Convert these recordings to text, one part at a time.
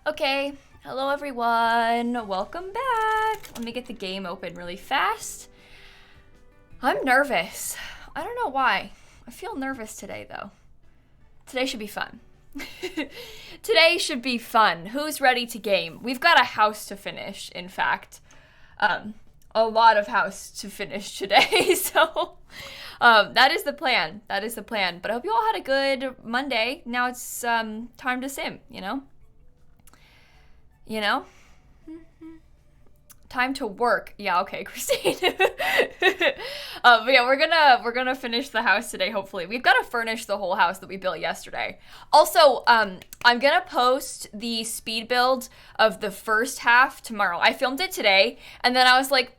Okay, hello everyone. Welcome back. Let me get the game open really fast. I'm nervous. I don't know why. I feel nervous today though. Today should be fun. Today should be fun. Who's ready to game? We've got a house to finish, in fact. A lot of house to finish today, so that is the plan. That is the plan. But I hope you all had a good Monday. Now it's time to sim, you know? Time to work. Yeah, okay, Christine. But yeah, we're gonna finish the house today, hopefully. We've got to furnish the whole house that we built yesterday. Also, I'm gonna post the speed build of the first half tomorrow. I filmed it today, and then I was like,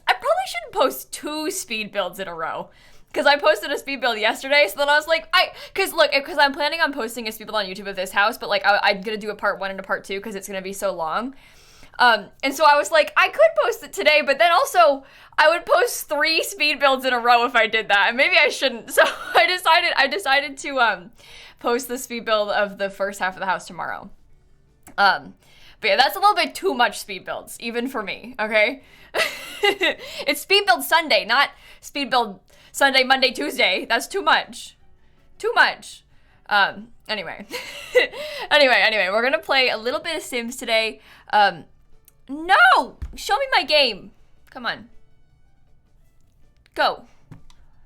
I probably shouldn't post 2 speed builds in a row. Because I posted a speed build yesterday, so then I was like, because I'm planning on posting a speed build on YouTube of this house, but like, I'm gonna do a part 1 and a part 2 because it's gonna be so long. And so I was like, I could post it today, but then also I would post 3 speed builds in a row if I did that, and maybe I shouldn't. So I decided to post the speed build of the first half of the house tomorrow. But yeah, that's a little bit too much speed builds, even for me. Okay, it's speed build Sunday, not speed build Sunday, Monday, Tuesday. That's too much. Too much. Anyway. anyway, we're gonna play a little bit of Sims today. No! Show me my game. Come on. Go.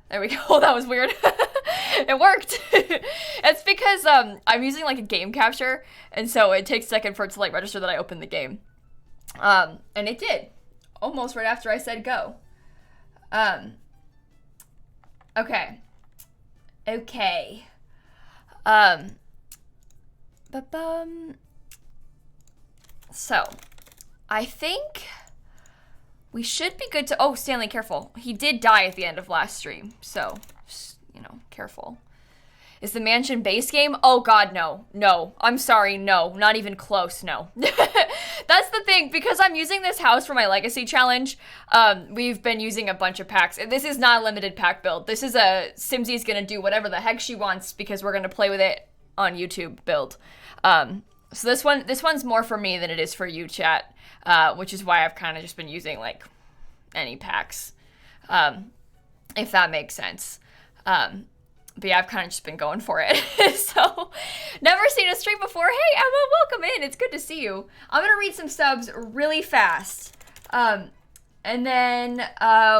There we go. That was weird. It worked. It's because I'm using like a game capture, and so it takes a second for it to like register that I opened the game. And it did. Almost right after I said go. Okay. So, I think we should be good to, oh, Stanley, careful. He did die at the end of last stream, so, just, careful. Is the mansion base game? Oh god, no. No. I'm sorry, no. Not even close, no. That's the thing, because I'm using this house for my legacy challenge, we've been using a bunch of packs. This is not a limited pack build. This is a Simsie's gonna do whatever the heck she wants because we're gonna play with it on YouTube build. So this one's more for me than it is for you, chat, which is why I've kind of just been using, like, any packs, if that makes sense. But yeah, I've kind of just been going for it. So, never seen a stream before. Hey, Emma, welcome in. It's good to see you. I'm going to read some subs really fast. And then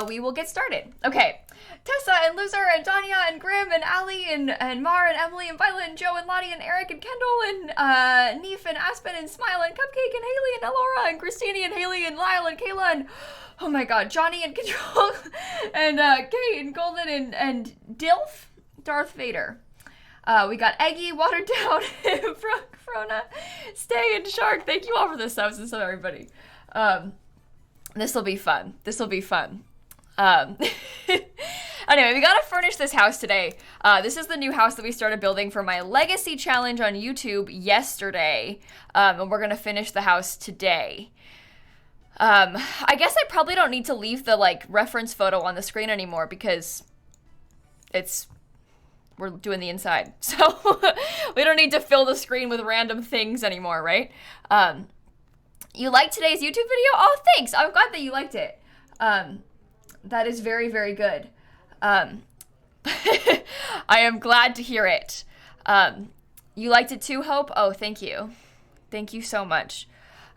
we will get started. Okay. Tessa and Loser and Danya and Grim and Ali and Mar and Emily and Violet and Joe and Lottie and Eric and Kendall and Neef and Aspen and Smile and Cupcake and Haley and Elora and Christine and Haley and Lyle and Kayla and, oh my god, Johnny and Control and Kate and Golden and Dilf. Darth Vader. We got Eggy, Watered Down, Frona, Stay, and Shark. Thank you all for the subs and stuff, everybody. This will be fun. This will be fun. Anyway, we gotta furnish this house today. This is the new house that we started building for my legacy challenge on YouTube yesterday. And we're gonna finish the house today. I guess I probably don't need to leave the, like, reference photo on the screen anymore because we're doing the inside. So we don't need to fill the screen with random things anymore, right? You liked today's YouTube video? Oh, thanks. I'm glad that you liked it. That is very, very good. I am glad to hear it. You liked it too, Hope? Oh, thank you. Thank you so much.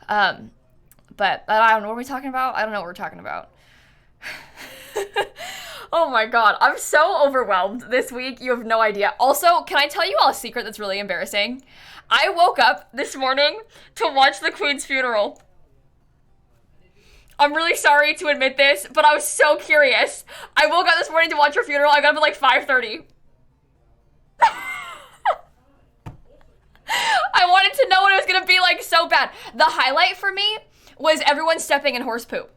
But I don't know what we're talking about. I don't know what we're talking about. Oh my god, I'm so overwhelmed this week. You have no idea. Also, can I tell you all a secret that's really embarrassing? I woke up this morning to watch the Queen's funeral. I'm really sorry to admit this, but I was so curious. I woke up this morning to watch her funeral. I got up at like 5:30. I wanted to know what it was gonna be like so bad. The highlight for me was everyone stepping in horse poop.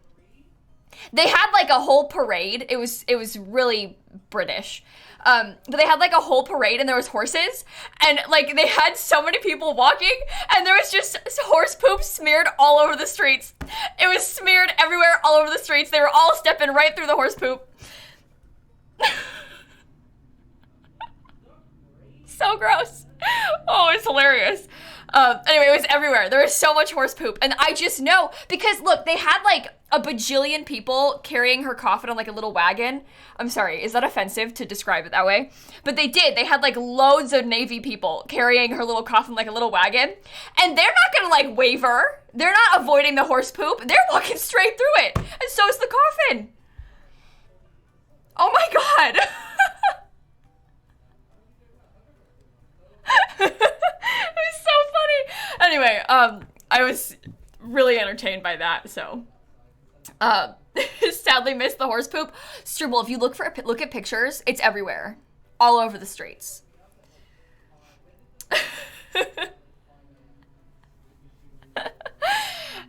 They had like a whole parade. It was really British. But they had like a whole parade and there was horses and like they had so many people walking and there was just horse poop smeared all over the streets. It was smeared everywhere all over the streets. They were all stepping right through the horse poop. So gross. Oh, it's hilarious. Anyway, it was everywhere. There was so much horse poop. And I just know, because look, they had like a bajillion people carrying her coffin on like a little wagon. I'm sorry, is that offensive to describe it that way? But they did. They had like loads of Navy people carrying her little coffin like a little wagon. And they're not gonna like waver. They're not avoiding the horse poop. They're walking straight through it. And so is the coffin. Oh my God. It was so funny. Anyway, I was really entertained by that, so. Sadly missed the horse poop. Struble, if you look at pictures, it's everywhere. All over the streets.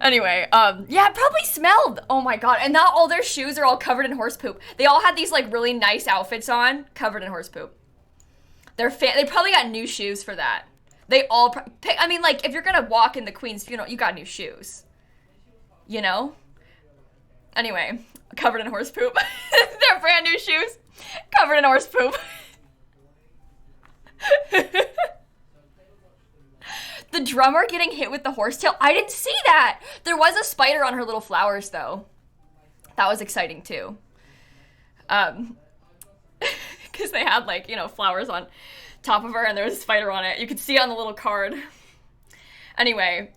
Anyway, yeah, it probably smelled. Oh my God. And now all their shoes are all covered in horse poop. They all had these like really nice outfits on, covered in horse poop. They probably got new shoes for that. They all, I mean, like, if you're gonna walk in the Queen's funeral, you got new shoes. You know? Anyway, covered in horse poop. They're brand new shoes, covered in horse poop. The drummer getting hit with the horsetail. I didn't see that. There was a spider on her little flowers, though. That was exciting, too. Because they had, like, you know, flowers on top of her, and there was a spider on it. You could see it on the little card. Anyway,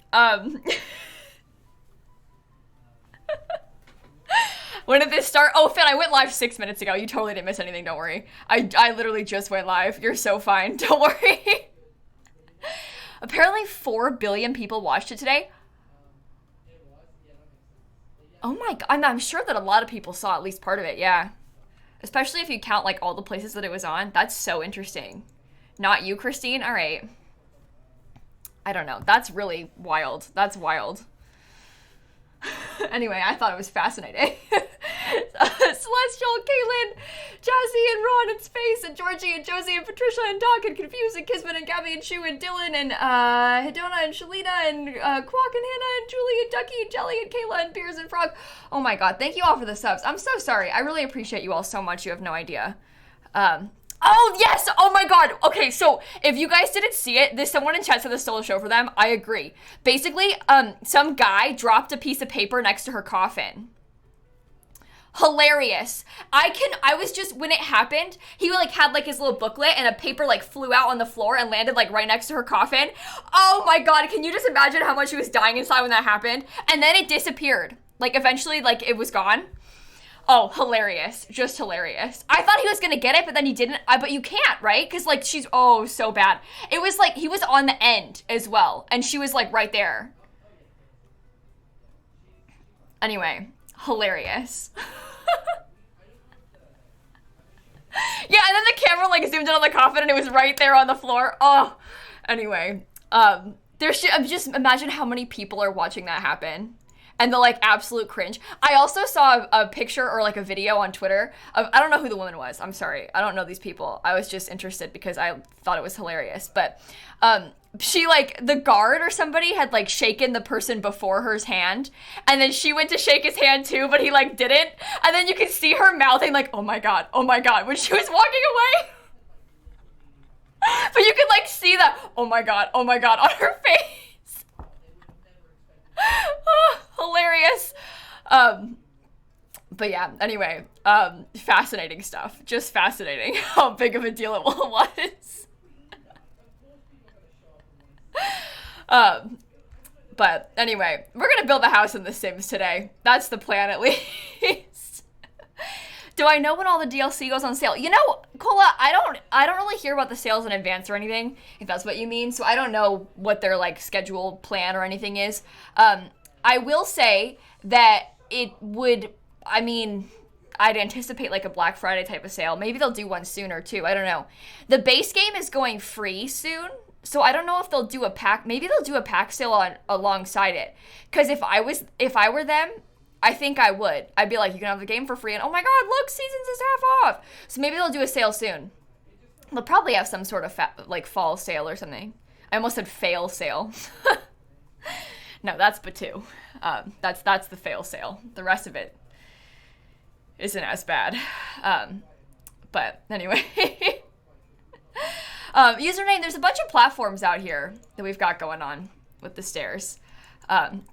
when did this start? Oh, Finn, I went live 6 minutes ago. You totally didn't miss anything, don't worry. I literally just went live. You're so fine, don't worry. Apparently 4 billion people watched it today. Oh my God, I'm sure that a lot of people saw at least part of it, yeah. Especially if you count like all the places that it was on. That's so interesting. Not you, Christine? All right. I don't know. That's really wild. That's wild. Anyway, I thought it was fascinating. Celestial, Caitlin, Jazzy, and Ron, and Space, and Georgie, and Josie, and Patricia, and Doc, and Confused, and Kismet, and Gabby, and Shu, and Dylan, and Hedona, and Shalina, and Quack, and Hannah, and Julie, and Ducky, and Jelly, and Kayla, and Beers, and Frog. Oh my God, thank you all for the subs. I'm so sorry. I really appreciate you all so much. You have no idea. Oh, yes! Oh my God! Okay, so, if you guys didn't see it, there's someone in chat said this stole a show for them. I agree. Basically, some guy dropped a piece of paper next to her coffin. Hilarious. I was just, when it happened, he like had like his little booklet and a paper like flew out on the floor and landed like right next to her coffin. Oh my God, can you just imagine how much she was dying inside when that happened? And then it disappeared. Like eventually, like it was gone. Oh, hilarious. Just hilarious. I thought he was gonna get it, but then he didn't. But you can't, right? Because like she's, oh, so bad. It was like, he was on the end as well. And she was like right there. Anyway, hilarious. Yeah, and then the camera like zoomed in on the coffin and it was right there on the floor. Oh, anyway, just imagine how many people are watching that happen. And the like absolute cringe. I also saw a picture or like a video on Twitter of, I don't know who the woman was. I'm sorry. I don't know these people. I was just interested because I thought it was hilarious. But she like, the guard or somebody had like shaken the person before her's hand. And then she went to shake his hand too, but he like didn't. And then you could see her mouthing like, oh my God, when she was walking away. But you could like see that, oh my God, on her face. Oh, hilarious. But yeah, anyway, fascinating stuff. Just fascinating how big of a deal it was. But anyway, we're gonna build a house in The Sims today. That's the plan, at least. Do I know when all the DLC goes on sale? You know, Cola, I don't really hear about the sales in advance or anything, if that's what you mean. So I don't know what their like schedule plan or anything is. I will say that it would, I mean, I'd anticipate like a Black Friday type of sale. Maybe they'll do one sooner too. I don't know. The base game is going free soon. So I don't know if they'll do a pack. Maybe they'll do a pack sale alongside it. Because if I were them, I think I would. I'd be like, you can have the game for free. And oh my God, look, Seasons is half off. So maybe they'll do a sale soon. They'll probably have some sort of like fall sale or something. I almost said fail sale. No, that's Batu. That's the fail sale. The rest of it isn't as bad. But anyway. Username, there's a bunch of platforms out here that we've got going on with the stairs.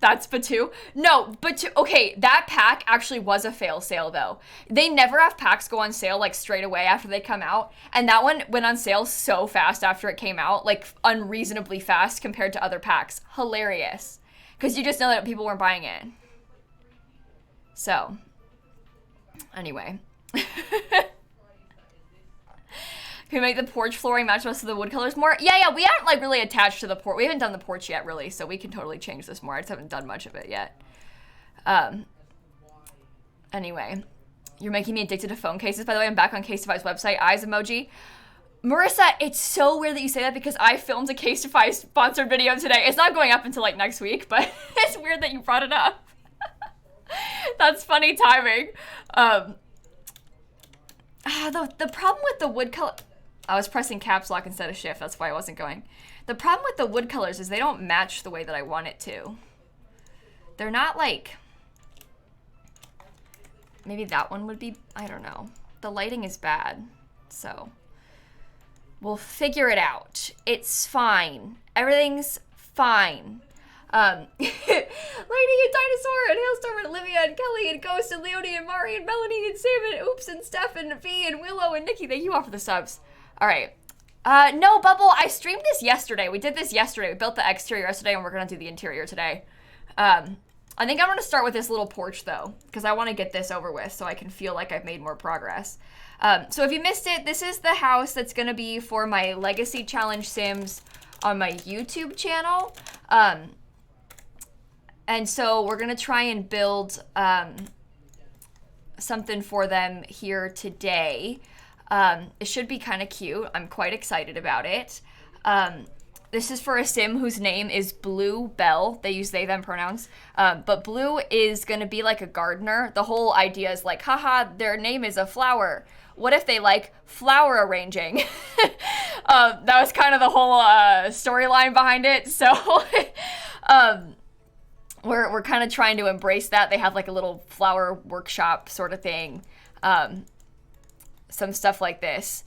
That's Batu. No, Batu, okay, that pack actually was a fail sale though. They never have packs go on sale like straight away after they come out. And that one went on sale so fast after it came out, like unreasonably fast compared to other packs. Hilarious. Because you just know that people weren't buying it. So, anyway. Can we make the porch flooring match most of the wood colors more? Yeah, we aren't like really attached to the porch. We haven't done the porch yet really, so we can totally change this more. I just haven't done much of it yet. Anyway, you're making me addicted to phone cases. By the way, I'm back on Casetify's website. Eyes emoji. Marissa, it's so weird that you say that because I filmed a Casetify sponsored video today. It's not going up until like next week, but it's weird that you brought it up. That's funny timing. The problem with the wood color... I was pressing caps lock instead of shift. That's why I wasn't going. The problem with the wood colors is they don't match the way that I want it to. They're not like... Maybe that one would be... I don't know. The lighting is bad. So... We'll figure it out. It's fine. Everything's fine. Lady and Dinosaur and Hailstorm and Olivia and Kelly and Ghost and Leonie and Mari and Melanie and Sam and Oops and Steph and V and Willow and Nikki. Thank you all for the subs. All right. No, Bubble, I streamed this yesterday. We did this yesterday. We built the exterior yesterday and we're going to do the interior today. I think I'm going to start with this little porch though, because I want to get this over with so I can feel like I've made more progress. So if you missed it, this is the house that's going to be for my Legacy Challenge Sims on my YouTube channel. And so we're going to try and build something for them here today. It should be kind of cute. I'm quite excited about it. This is for a sim whose name is Blue Bell. They use they, them pronouns. But Blue is going to be like a gardener. The whole idea is like, haha, their name is a flower. What if they like flower arranging? That was kind of the whole storyline behind it. So we're kind of trying to embrace that. They have like a little flower workshop sort of thing. Some stuff like this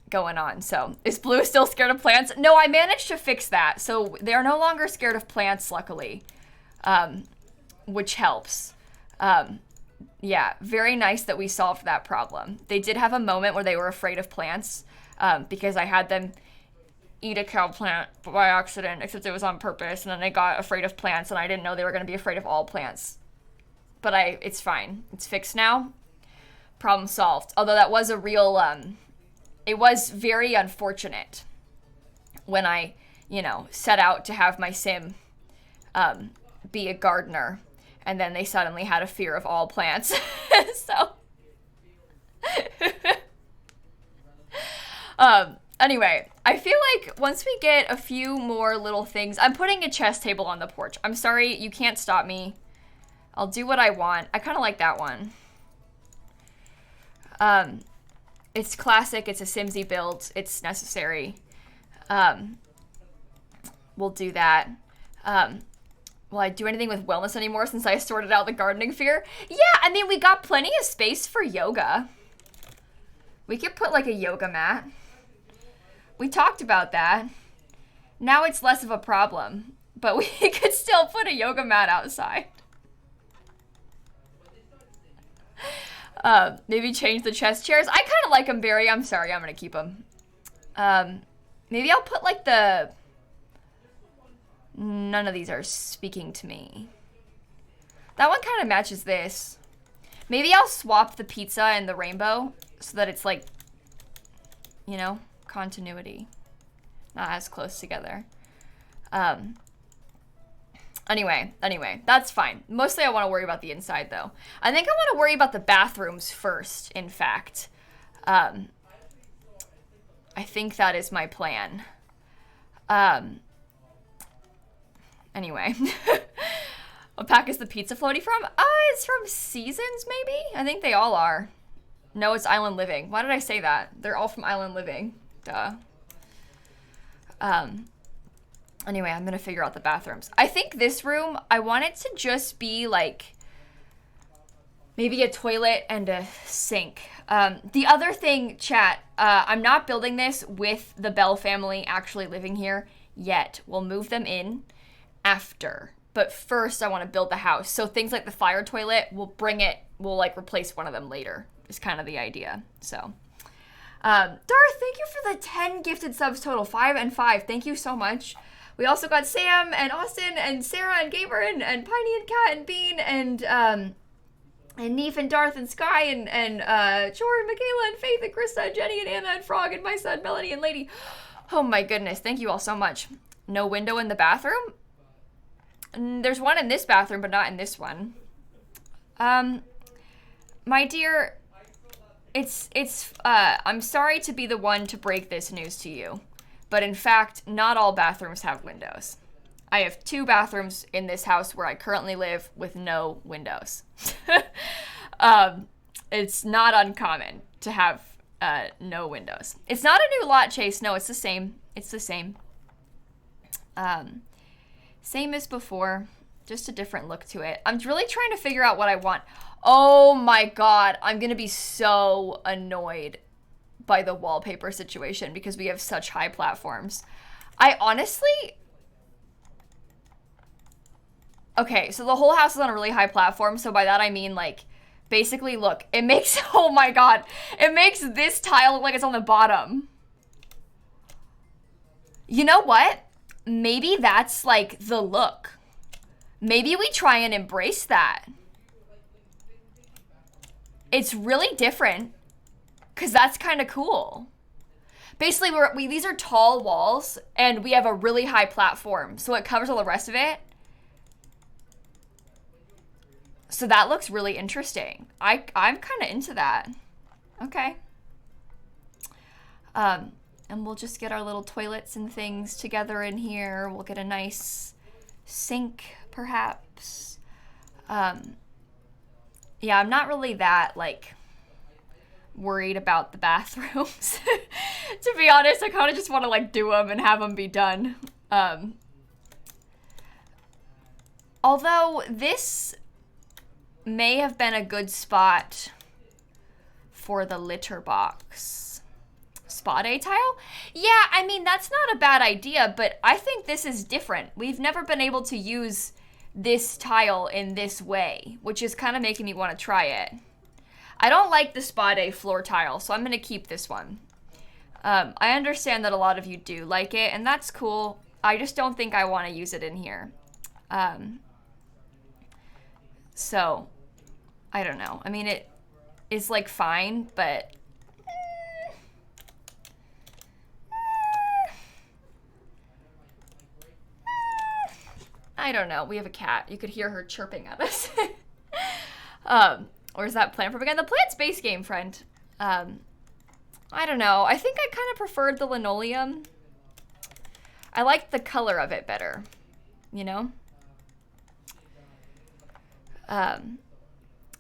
going on. So is Blue still scared of plants? No, I managed to fix that. So they're no longer scared of plants, luckily, which helps. Yeah, very nice that we solved that problem. They did have a moment where they were afraid of plants because I had them eat a cow plant by accident, except it was on purpose, and then they got afraid of plants, and I didn't know they were going to be afraid of all plants. But it's fine. It's fixed now. Problem solved. Although that was a real, it was very unfortunate when I, set out to have my sim be a gardener, and then they suddenly had a fear of all plants. So, anyway, I feel like once we get a few more little things, I'm putting a chess table on the porch. I'm sorry, you can't stop me. I'll do what I want. I kind of like that one. It's classic. It's a Simsy build. It's necessary. We'll do that. Will I do anything with wellness anymore since I sorted out the gardening fear? Yeah, I mean, we got plenty of space for yoga. We could put like a yoga mat. We talked about that. Now it's less of a problem, but we could still put a yoga mat outside. Maybe change the chest chairs. I kind of like them, Barry. I'm sorry. I'm going to keep them. Maybe I'll put like the... None of these are speaking to me. That one kind of matches this. Maybe I'll swap the pizza and the rainbow so that it's like, continuity. Not as close together. Anyway, that's fine. Mostly I want to worry about the inside, though. I think I want to worry about the bathrooms first, in fact. I think that is my plan. Anyway. What pack is the pizza floaty from? It's from Seasons, maybe? I think they all are. No, it's Island Living. Why did I say that? They're all from Island Living. Duh. Anyway, I'm gonna figure out the bathrooms. I think this room, I want it to just be like Maybe a toilet and a sink. The other thing, chat, I'm not building this with the Bell family actually living here yet. We'll move them in after. But first, I want to build the house. So things like the fire toilet, we'll like replace one of them later, is kind of the idea. So, Darth, thank you for the 10 gifted subs total, 5 and 5. Thank you so much. We also got Sam and Austin and Sarah and Gaber and Piney and Kat and Bean and Neef and Darth and Sky and Jor and Michaela and Faith and Krista and Jenny and Anna and Frog and my son Melanie and Lady. Oh my goodness, thank you all so much. No window in the bathroom? There's one in this bathroom, but not in this one. My dear, I'm sorry to be the one to break this news to you, but in fact, not all bathrooms have windows. I have 2 bathrooms in this house where I currently live with no windows. It's not uncommon to have no windows. It's not a new lot, Chase. No, it's the same. It's the same. Same as before, just a different look to it. I'm really trying to figure out what I want. Oh my god, I'm gonna be so annoyed by the wallpaper situation because we have such high platforms. I honestly... Okay, so the whole house is on a really high platform, so by that I mean, like, basically, look, it makes... Oh my god, it makes this tile look like it's on the bottom. You know what? Maybe that's, like, the look. Maybe we try and embrace that. It's really different, because that's kind of cool. Basically, these are tall walls, and we have a really high platform, so it covers all the rest of it. So that looks really interesting. I'm kind of into that. Okay. And we'll just get our little toilets and things together in here. We'll get a nice sink, perhaps. Yeah, I'm not really that, like, worried about the bathrooms. To be honest, I kind of just want to, like, do them and have them be done. Although this may have been a good spot for the litter box. Spot A tile? Yeah, I mean, that's not a bad idea, but I think this is different. We've never been able to use this tile in this way, which is kind of making me want to try it. I don't like the spot A floor tile, so I'm going to keep this one. I understand that a lot of you do like it, and that's cool. I just don't think I want to use it in here. So, I don't know. I mean, it is, like, fine, but... I don't know. We have a cat. You could hear her chirping at us. Or is that plant propaganda? The plant's base game, friend. I don't know. I think I kind of preferred the linoleum. I liked the color of it better. You know?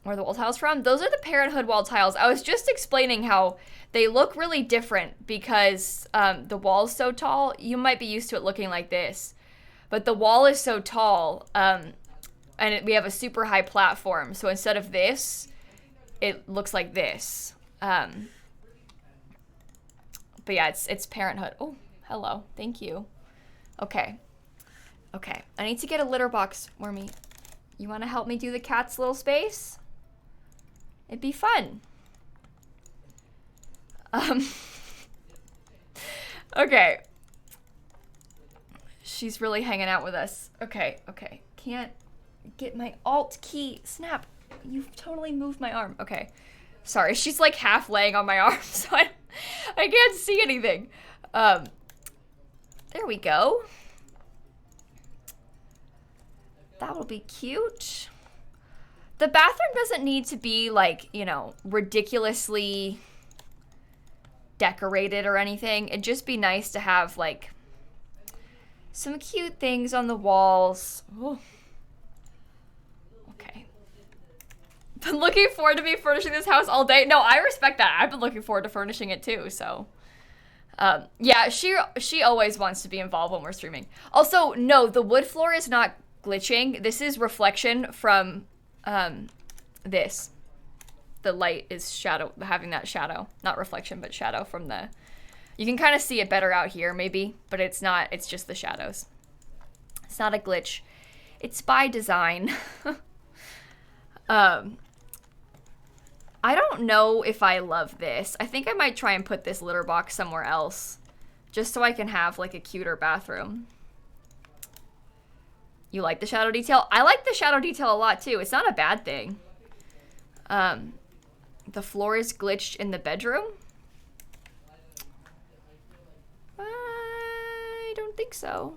Where the wall tiles from? Those are the Parenthood wall tiles. I was just explaining how they look really different because the wall's so tall. You might be used to it looking like this. But the wall is so tall, and we have a super high platform. So instead of this, it looks like this. But yeah, it's Parenthood. Oh, hello. Thank you. Okay. Okay. I need to get a litter box, Wormy. You want to help me do the cat's little space? It'd be fun. Okay. She's really hanging out with us. Okay, okay. Can't get my alt key. Snap. You've totally moved my arm. Okay. Sorry, she's like half laying on my arm, so I can't see anything. There we go. That'll be cute. The bathroom doesn't need to be, like, you know, ridiculously decorated or anything. It'd just be nice to have, like, some cute things on the walls. Ooh. Okay. Been looking forward to me furnishing this house all day. No, I respect that. I've been looking forward to furnishing it too, so. Yeah, she always wants to be involved when we're streaming. Also, no, the wood floor is not glitching. This is reflection from this. the light is shadow, having that shadow, not reflection, but shadow from the, you can kind of see it better out here maybe, but it's not, it's just the shadows. It's not a glitch. It's by design. I don't know if I love this. I think I might try and put this litter box somewhere else just so I can have like a cuter bathroom. You like the shadow detail? I like the shadow detail a lot too. It's not a bad thing. The floor is glitched in the bedroom. I don't think so.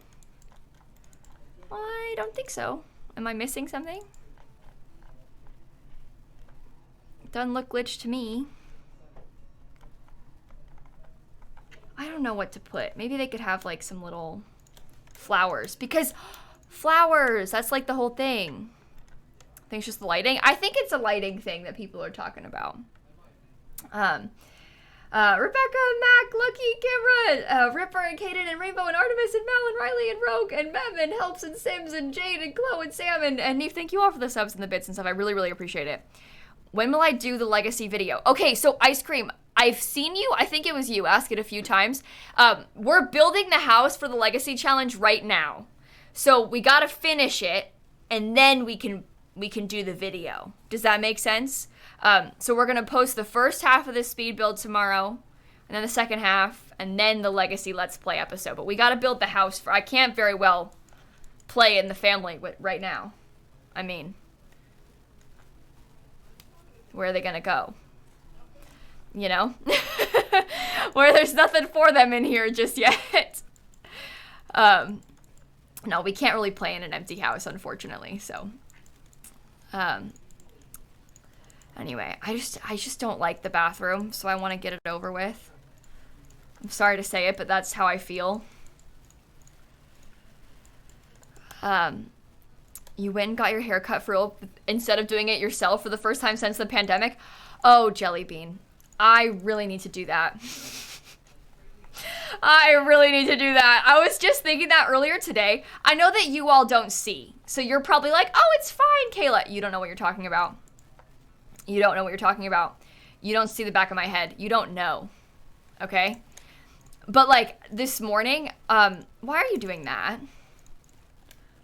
I don't think so. Am I missing something? Doesn't look glitched to me. I don't know what to put. Maybe they could have like some little flowers, because flowers, that's like the whole thing. I think it's just the lighting. I think it's a lighting thing that people are talking about. Rebecca, Mac, Lucky, Cameron, Ripper, and Kaden, and Rainbow, and Artemis, and Mal, and Riley, and Rogue, and Mem, and Helps, and Sims, and Jade, and Chloe, and Sam, and Neve. Thank you all for the subs and the bits and stuff. I really, really appreciate it. When will I do the legacy video? Okay, so Ice Cream, I've seen you, I think it was you, ask it a few times. We're building the house for the legacy challenge right now. So we gotta finish it, and then we can do the video. Does that make sense? So we're gonna post the first half of this speed build tomorrow, and then the second half, and then the legacy Let's Play episode. But we gotta build the house for, I can't very well play in the family right now. I mean, where are they gonna go? You know? Where there's nothing for them in here just yet. No, we can't really play in an empty house, unfortunately, so. Anyway, I just don't like the bathroom, so I want to get it over with. I'm sorry to say it, but that's how I feel. You went and got your hair cut for real instead of doing it yourself for the first time since the pandemic? Oh, Jelly Bean. I really need to do that. I really need to do that. I was just thinking that earlier today. I know that you all don't see, so you're probably like, oh, it's fine, Kayla. You don't know what you're talking about. You don't know what you're talking about. You don't see the back of my head. You don't know. Okay? But like this morning, why are you doing that?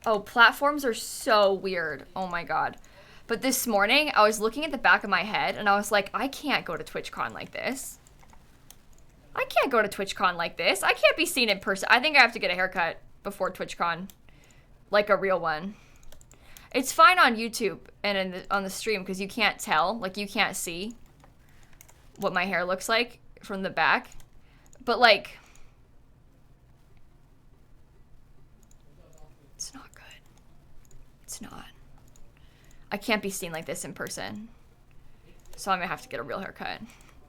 Oh, platforms are so weird. Oh my God. But this morning, I was looking at the back of my head and I was like, I can't go to TwitchCon like this. I can't go to TwitchCon like this. I can't be seen in person. I think I have to get a haircut before TwitchCon. Like a real one. It's fine on YouTube and on the stream because you can't tell. Like, you can't see what my hair looks like from the back. But, like, it's not good. It's not. I can't be seen like this in person. So I'm gonna have to get a real haircut.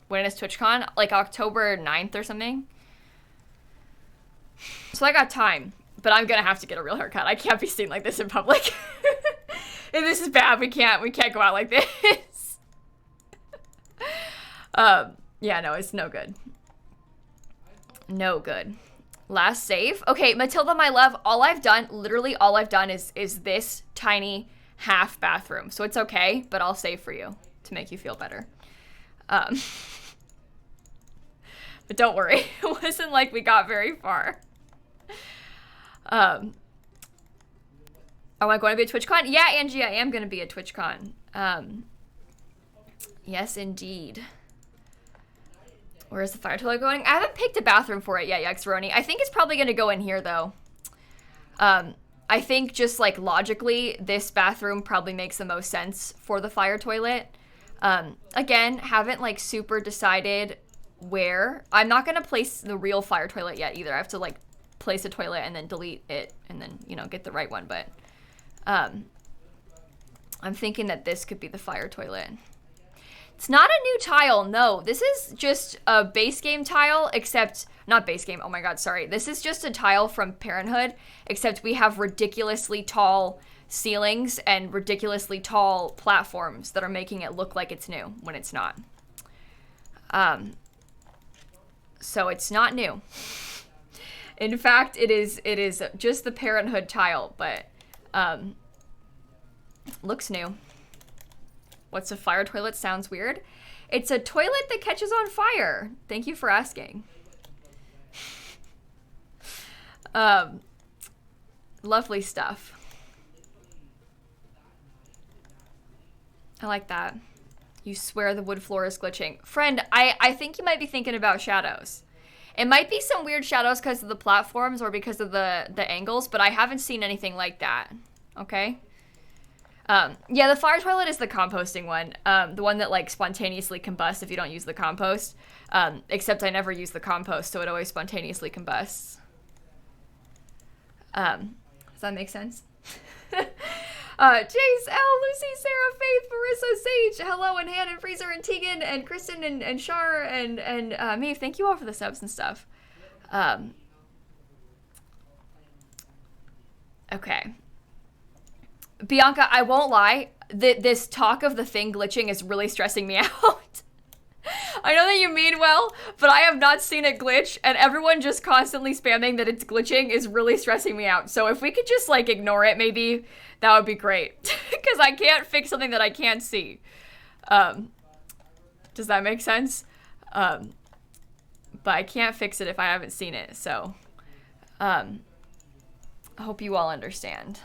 When is TwitchCon? Like October 9th or something? So I got time. But I'm gonna have to get a real haircut. I can't be seen like this in public. And this is bad. We can't go out like this. Yeah, no, it's no good. No good. Last save. Okay, Matilda, my love, literally all I've done is this tiny half bathroom. So it's okay, but I'll save for you to make you feel better. But don't worry. It wasn't like we got very far. Am I going to be at TwitchCon? Yeah, Angie, I am going to be at TwitchCon. Yes, indeed. Where is the fire toilet going? I haven't picked a bathroom for it yet, Yaxeroni. I think it's probably going to go in here, though. I think just, like, logically, this bathroom probably makes the most sense for the fire toilet. Again, haven't, like, super decided where. I'm not going to place the real fire toilet yet, either. I have to, like, place a toilet and then delete it and then, you know, get the right one. But I'm thinking that this could be the fire toilet. It's not a new tile, no. This is just a base game tile, except, not base game, oh my god, sorry. This is just a tile from Parenthood, except we have ridiculously tall ceilings and ridiculously tall platforms that are making it look like it's new when it's not. So it's not new. In fact, it is just the Parenthood tile, but looks new. What's a fire toilet? Sounds weird. It's a toilet that catches on fire. Thank you for asking. Lovely stuff. I like that. You swear the wood floor is glitching. Friend, I think you might be thinking about shadows. It might be some weird shadows because of the platforms or because of the angles, but I haven't seen anything like that. Okay? Yeah, the fire toilet is the composting one. The one that like spontaneously combusts if you don't use the compost. Except I never use the compost, so it always spontaneously combusts. Does that make sense? Jace, L, Lucy, Sarah, Faith, Marissa, Sage, hello, and Han, and Freezer, and Tegan, and Kristen, and Shar, and Maeve, thank you all for the subs and stuff. Okay. Bianca, I won't lie, this talk of the thing glitching is really stressing me out. I know that you mean well, but I have not seen it glitch, and everyone just constantly spamming that it's glitching is really stressing me out. So if we could just, like, ignore it, maybe, that would be great. Because I can't fix something that I can't see. Does that make sense? But I can't fix it if I haven't seen it, so I hope you all understand.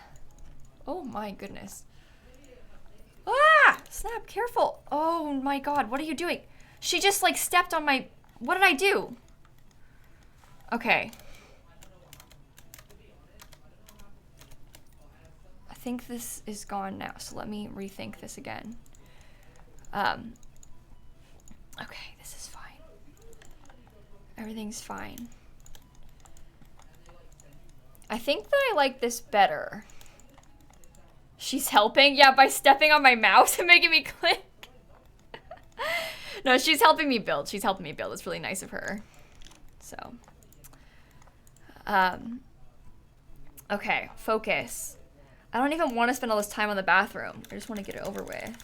Oh my goodness. Ah! Snap, careful. Oh my god, what are you doing? She just like stepped on my... What did I do? Okay. I think this is gone now, so let me rethink this again. Okay, this is fine. Everything's fine. I think that I like this better. She's helping? Yeah, by stepping on my mouse and making me click. No, she's helping me build. She's helping me build. It's really nice of her. So. Okay, focus. I don't even want to spend all this time on the bathroom. I just want to get it over with.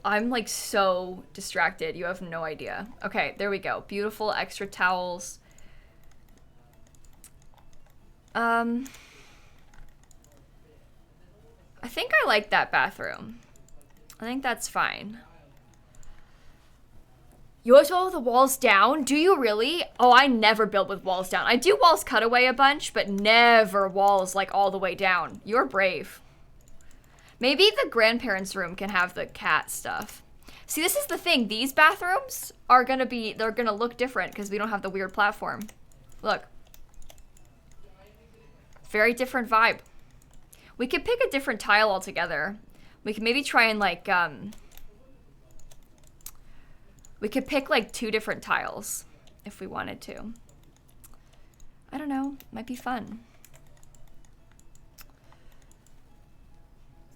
I'm like so distracted. You have no idea. Okay, there we go. Beautiful extra towels. I think I like that bathroom. I think that's fine. You always build with the walls down? Do you really? Oh, I never build with walls down. I do walls cut away a bunch, but never walls like all the way down. You're brave. Maybe the grandparents' room can have the cat stuff. See, this is the thing. These bathrooms are gonna be, they're gonna look different because we don't have the weird platform. Look. Very different vibe. We could pick a different tile altogether. We could maybe try and like, we could pick like 2 different tiles if we wanted to. I don't know, might be fun.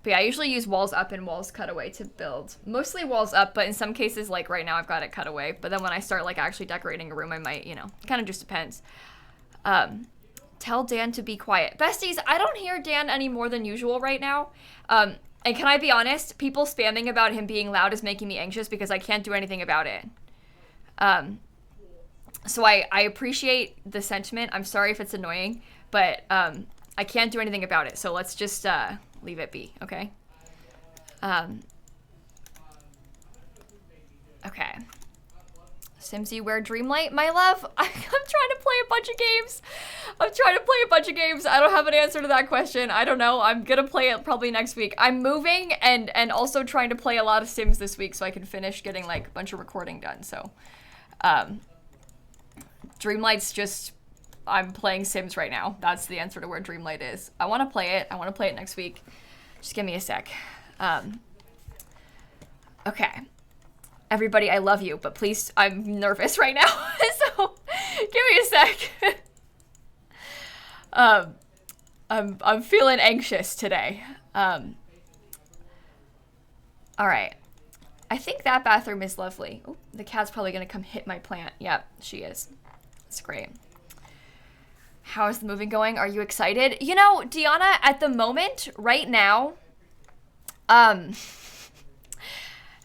But yeah, I usually use walls up and walls cut away to build. Mostly walls up, but in some cases, like right now I've got it cut away. But then when I start like actually decorating a room, I might, you know, kind of just depends. Tell Dan to be quiet. Besties, I don't hear Dan any more than usual right now. And can I be honest? People spamming about him being loud is making me anxious because I can't do anything about it. So I appreciate the sentiment. I'm sorry if it's annoying, but I can't do anything about it. So let's just leave it be, okay? Okay. Simsie, wear Dreamlight? My love, I'm trying to play a bunch of games. I don't have an answer to that question. I don't know. I'm gonna play it probably next week. I'm moving and also trying to play a lot of Sims this week so I can finish getting like a bunch of recording done. So, Dreamlight's just, I'm playing Sims right now. That's the answer to where Dreamlight is. I want to play it. I want to play it next week. Just give me a sec. Okay. Everybody, I love you, but please, I'm nervous right now, so give me a sec. I'm feeling anxious today. All right. I think that bathroom is lovely. Oh, the cat's probably gonna come hit my plant. Yep, she is. That's great. How is the moving going? Are you excited? You know, Deanna, at the moment, right now, am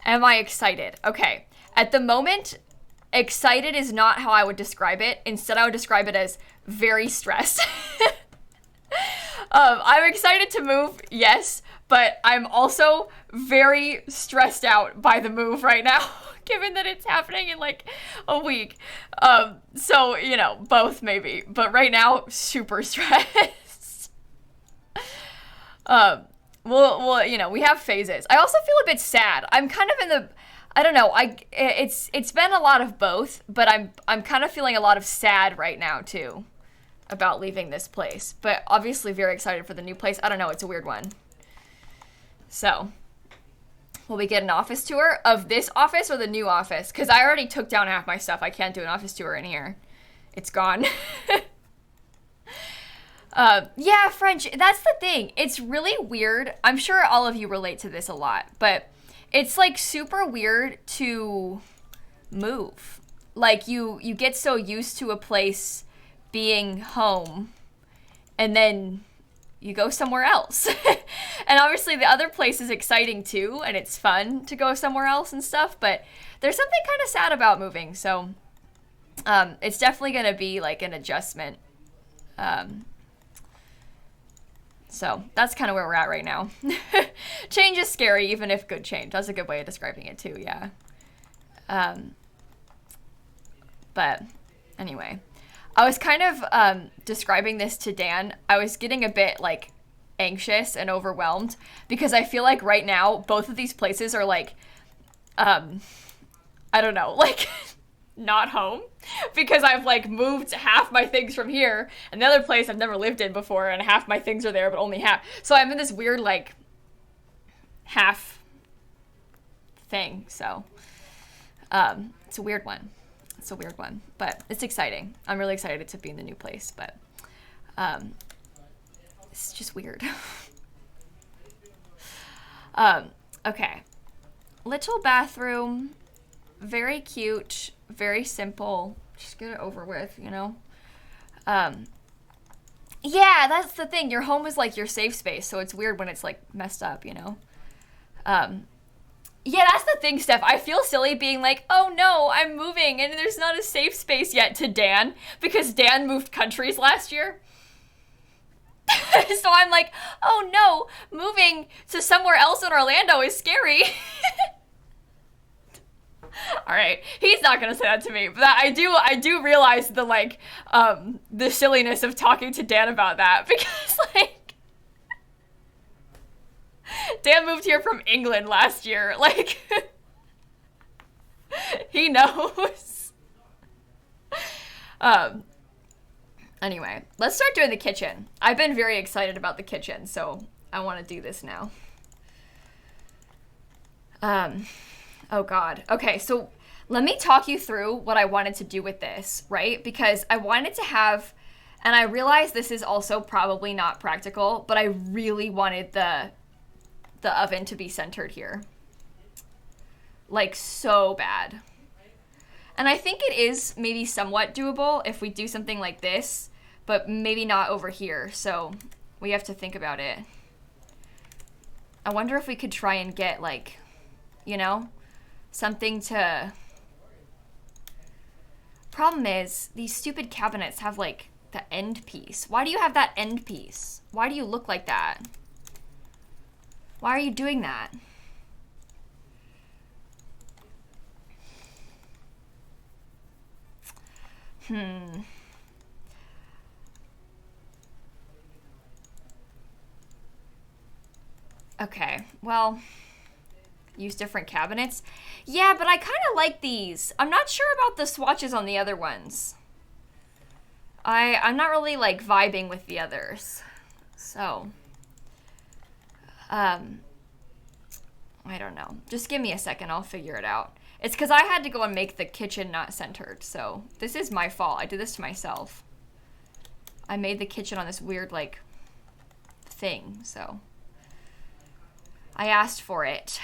I excited? Okay. At the moment, excited is not how I would describe it. Instead, I would describe it as very stressed. I'm excited to move, yes, but I'm also very stressed out by the move right now, given that it's happening in like a week. So, you know, both maybe, but right now, super stressed. Well, you know, we have phases. I also feel a bit sad. I'm kind of in the, I don't know. It's been a lot of both, but I'm kind of feeling a lot of sad right now too about leaving this place. But obviously very excited for the new place. I don't know. It's a weird one. So, will we get an office tour of this office or the new office? Because I already took down half my stuff. I can't do an office tour in here. It's gone. Yeah, French, that's the thing. It's really weird. I'm sure all of you relate to this a lot, but it's like super weird to move. Like you get so used to a place being home and then you go somewhere else. And obviously the other place is exciting too, and it's fun to go somewhere else and stuff, but there's something kind of sad about moving. So it's definitely going to be like an adjustment. So that's kind of where we're at right now. Change is scary, even if good change. That's a good way of describing it too, yeah. But anyway, I was kind of describing this to Dan. I was getting a bit like anxious and overwhelmed because I feel like right now both of these places are like, I don't know, like not home, because I've like moved half my things from here and the other place I've never lived in before and half my things are there but only half. So I'm in this weird like half thing. So it's a weird one. It's a weird one, but it's exciting. I'm really excited to be in the new place, but it's just weird. Okay. Little bathroom, very cute, very simple. Just get it over with, you know? Yeah, that's the thing. Your home is like your safe space, so it's weird when it's like messed up, you know? Yeah, that's the thing, Steph. I feel silly being like, oh no, I'm moving and there's not a safe space yet to Dan because Dan moved countries last year. So I'm like, oh no, moving to somewhere else in Orlando is scary. All right, he's not gonna say that to me, but I do realize the like the silliness of talking to Dan about that, because like Dan moved here from England last year, like he knows. Anyway, let's start doing the kitchen. I've been very excited about the kitchen, so I want to do this now. Oh God. Okay, so let me talk you through what I wanted to do with this, right? Because I wanted to have, and I realize this is also probably not practical, but I really wanted the oven to be centered here. Like so bad. And I think it is maybe somewhat doable if we do something like this, but maybe not over here. So we have to think about it. I wonder if we could try and get like, you know, something to... Problem is, these stupid cabinets have like the end piece. Why do you have that end piece? Why do you look like that? Why are you doing that? Okay, well, use different cabinets. Yeah, but I kind of like these. I'm not sure about the swatches on the other ones. I'm not really like vibing with the others. So, I don't know. Just give me a second, I'll figure it out. It's because I had to go and make the kitchen not centered, so this is my fault. I did this to myself. I made the kitchen on this weird, like, thing, so. I asked for it.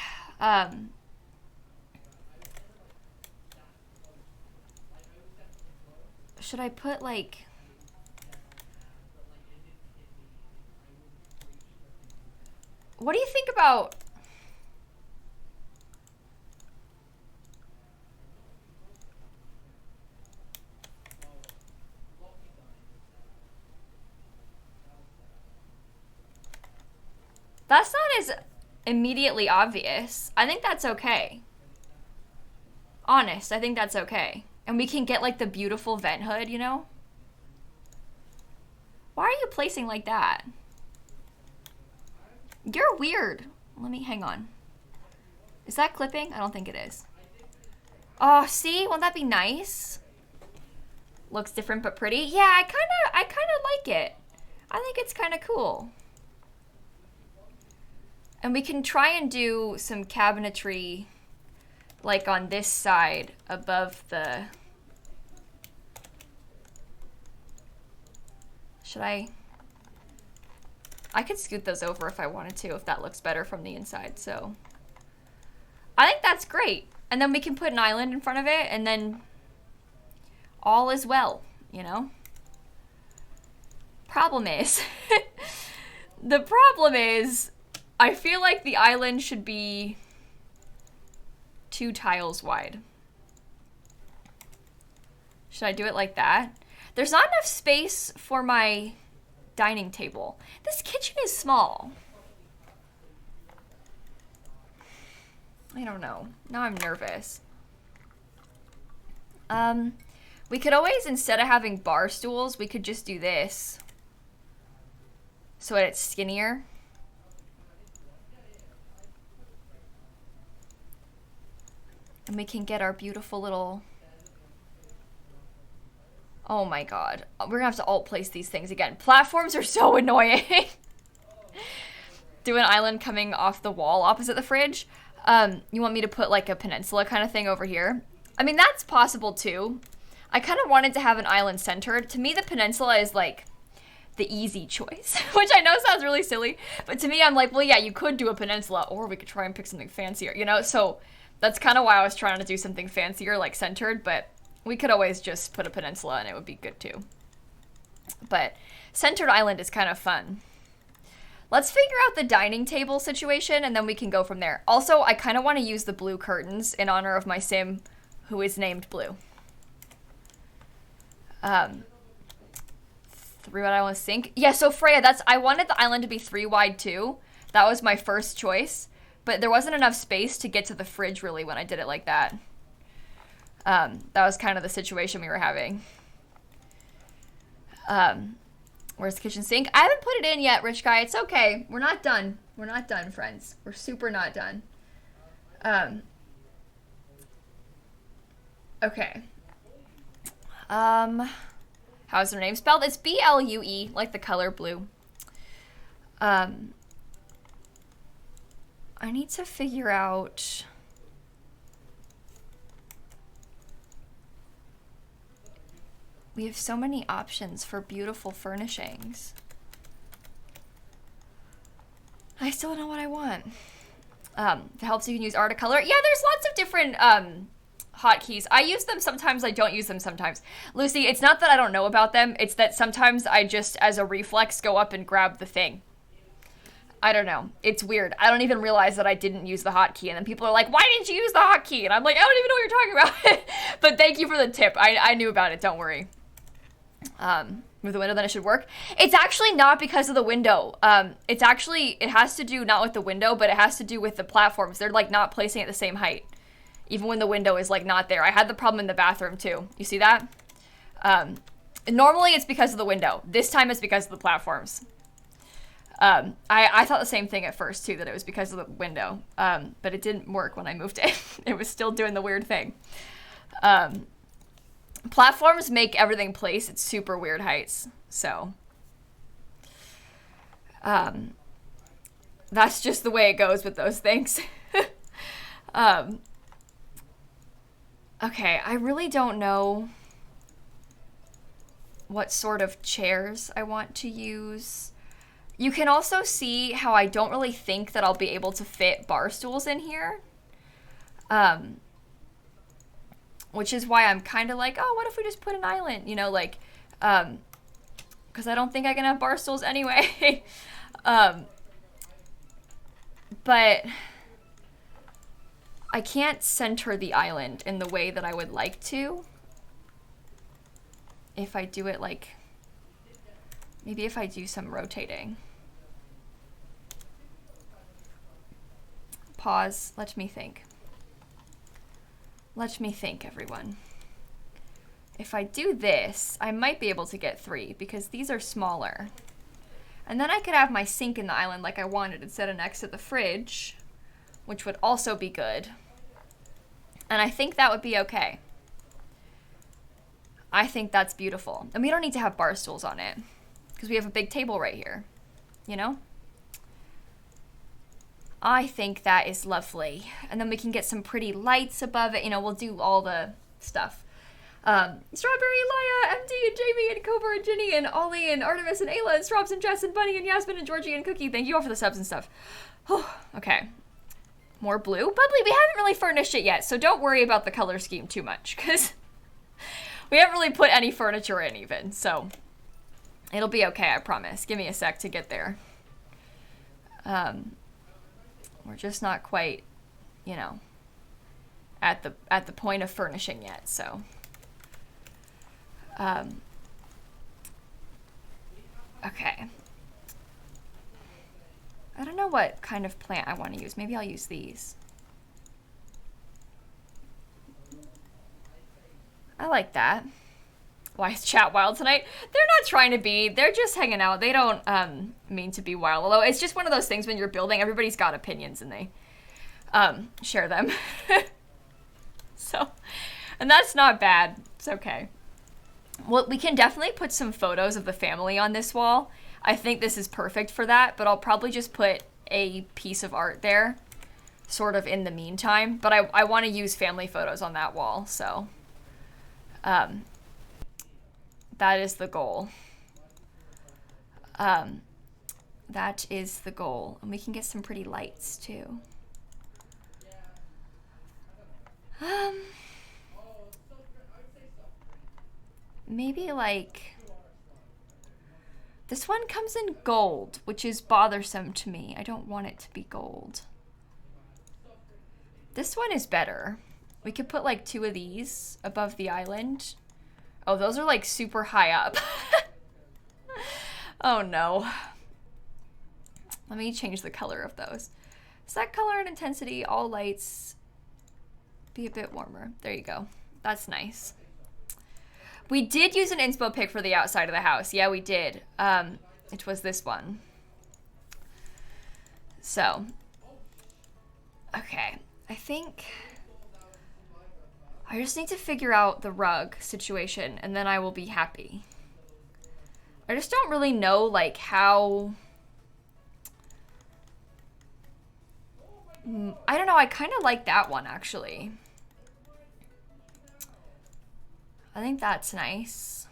Should I put, like... What do you think about... That's not as immediately obvious. I think that's okay. Honest, I think that's okay. And we can get like the beautiful vent hood, you know? Why are you placing like that? You're weird. Let me, hang on. Is that clipping? I don't think it is. Oh, see? Won't that be nice? Looks different but pretty. Yeah, I kind of like it. I think it's kind of cool. And we can try and do some cabinetry like on this side above the... Should I could scoot those over if I wanted to, if that looks better from the inside, so. I think that's great. And then we can put an island in front of it, and then all is well, you know? Problem is, the problem is, I feel like the island should be 2 tiles wide. Should I do it like that? There's not enough space for my dining table. This kitchen is small. I don't know. Now I'm nervous. We could always, instead of having bar stools, we could just do this. So that it's skinnier. And we can get our beautiful little... Oh my god. We're gonna have to alt place these things again. Platforms are so annoying. Do an island coming off the wall opposite the fridge. You want me to put like a peninsula kind of thing over here? I mean, that's possible too. I kind of wanted to have an island centered. To me, the peninsula is like the easy choice, which I know sounds really silly, but to me, I'm like, well, yeah, you could do a peninsula, or we could try and pick something fancier, you know? So that's kind of why I was trying to do something fancier, like centered, but we could always just put a peninsula and it would be good too. But centered island is kind of fun. Let's figure out the dining table situation and then we can go from there. Also, I kind of want to use the blue curtains in honor of my sim who is named Blue. 3-wide island sink. Yeah, so Freya, I wanted the island to be 3 wide too. That was my first choice. But there wasn't enough space to get to the fridge really when I did it like that. That was kind of the situation we were having. Where's the kitchen sink? I haven't put it in yet, Rich Guy. It's okay. We're not done. We're not done, friends. We're super not done. Okay. How's her name spelled? It's B-L-U-E, like the color blue. I need to figure out... We have so many options for beautiful furnishings. I still don't know what I want. It helps you can use art of color. Yeah, there's lots of different hotkeys. I use them sometimes, I don't use them sometimes. Lucy, it's not that I don't know about them, it's that sometimes I just, as a reflex, go up and grab the thing. I don't know. It's weird. I don't even realize that I didn't use the hotkey, and then people are like, why didn't you use the hotkey? And I'm like, I don't even know what you're talking about. But thank you for the tip. I knew about it, don't worry. With the window, then it should work. It's actually not because of the window. It has to do not with the window, but it has to do with the platforms. They're like not placing at the same height, even when the window is like not there. I had the problem in the bathroom too. You see that? Normally it's because of the window. This time it's because of the platforms. I thought the same thing at first too, that it was because of the window. But it didn't work when I moved it. It was still doing the weird thing. Platforms make everything place at super weird heights, so that's just the way it goes with those things. Okay, I really don't know what sort of chairs I want to use. You can also see how I don't really think that I'll be able to fit bar stools in here. Which is why I'm kind of like, oh, what if we just put an island? You know, like, because I don't think I can have bar stools anyway. But I can't center the island in the way that I would like to. If I do it like, maybe if I do some rotating. pause. Let me think. Let me think, everyone. If I do this, I might be able to get 3 because these are smaller. And then I could have my sink in the island like I wanted instead of next to the fridge, which would also be good. And I think that would be okay. I think that's beautiful. And we don't need to have bar stools on it because we have a big table right here, you know? I think that is lovely. And then we can get some pretty lights above it. You know, we'll do all the stuff. Strawberry, Laya, MD, and Jamie, and Cobra, and Ginny, and Ollie, and Artemis, and Ayla, and Straubs, and Jess, and Bunny, and Yasmin, and Georgie, and Cookie. Thank you all for the subs and stuff. Oh, okay. More blue. Bubbly, we haven't really furnished it yet, so don't worry about the color scheme too much, because we haven't really put any furniture in even, so it'll be okay, I promise. Give me a sec to get there. We're just not quite, you know, at the point of furnishing yet, so... okay. I don't know what kind of plant I want to use. Maybe I'll use these. I like that. Why is chat wild tonight? They're not trying to be. They're just hanging out. They don't mean to be wild. Although it's just one of those things when you're building, everybody's got opinions and they share them. So, and that's not bad. It's okay. Well, we can definitely put some photos of the family on this wall. I think this is perfect for that, but I'll probably just put a piece of art there, sort of in the meantime. But I want to use family photos on that wall, so that is the goal. That is the goal. And we can get some pretty lights, too. Maybe like, this one comes in gold, which is bothersome to me. I don't want it to be gold. This one is better. We could put like 2 of these above the island. Oh, those are like super high up. Oh no. Let me change the color of those. Set color and intensity, all lights. Be a bit warmer. There you go. That's nice. We did use an inspo pic for the outside of the house. Yeah, we did. It was this one. So, okay. I think I just need to figure out the rug situation and then I will be happy. I just don't really know like how... I don't know. I kind of like that one actually. I think that's nice.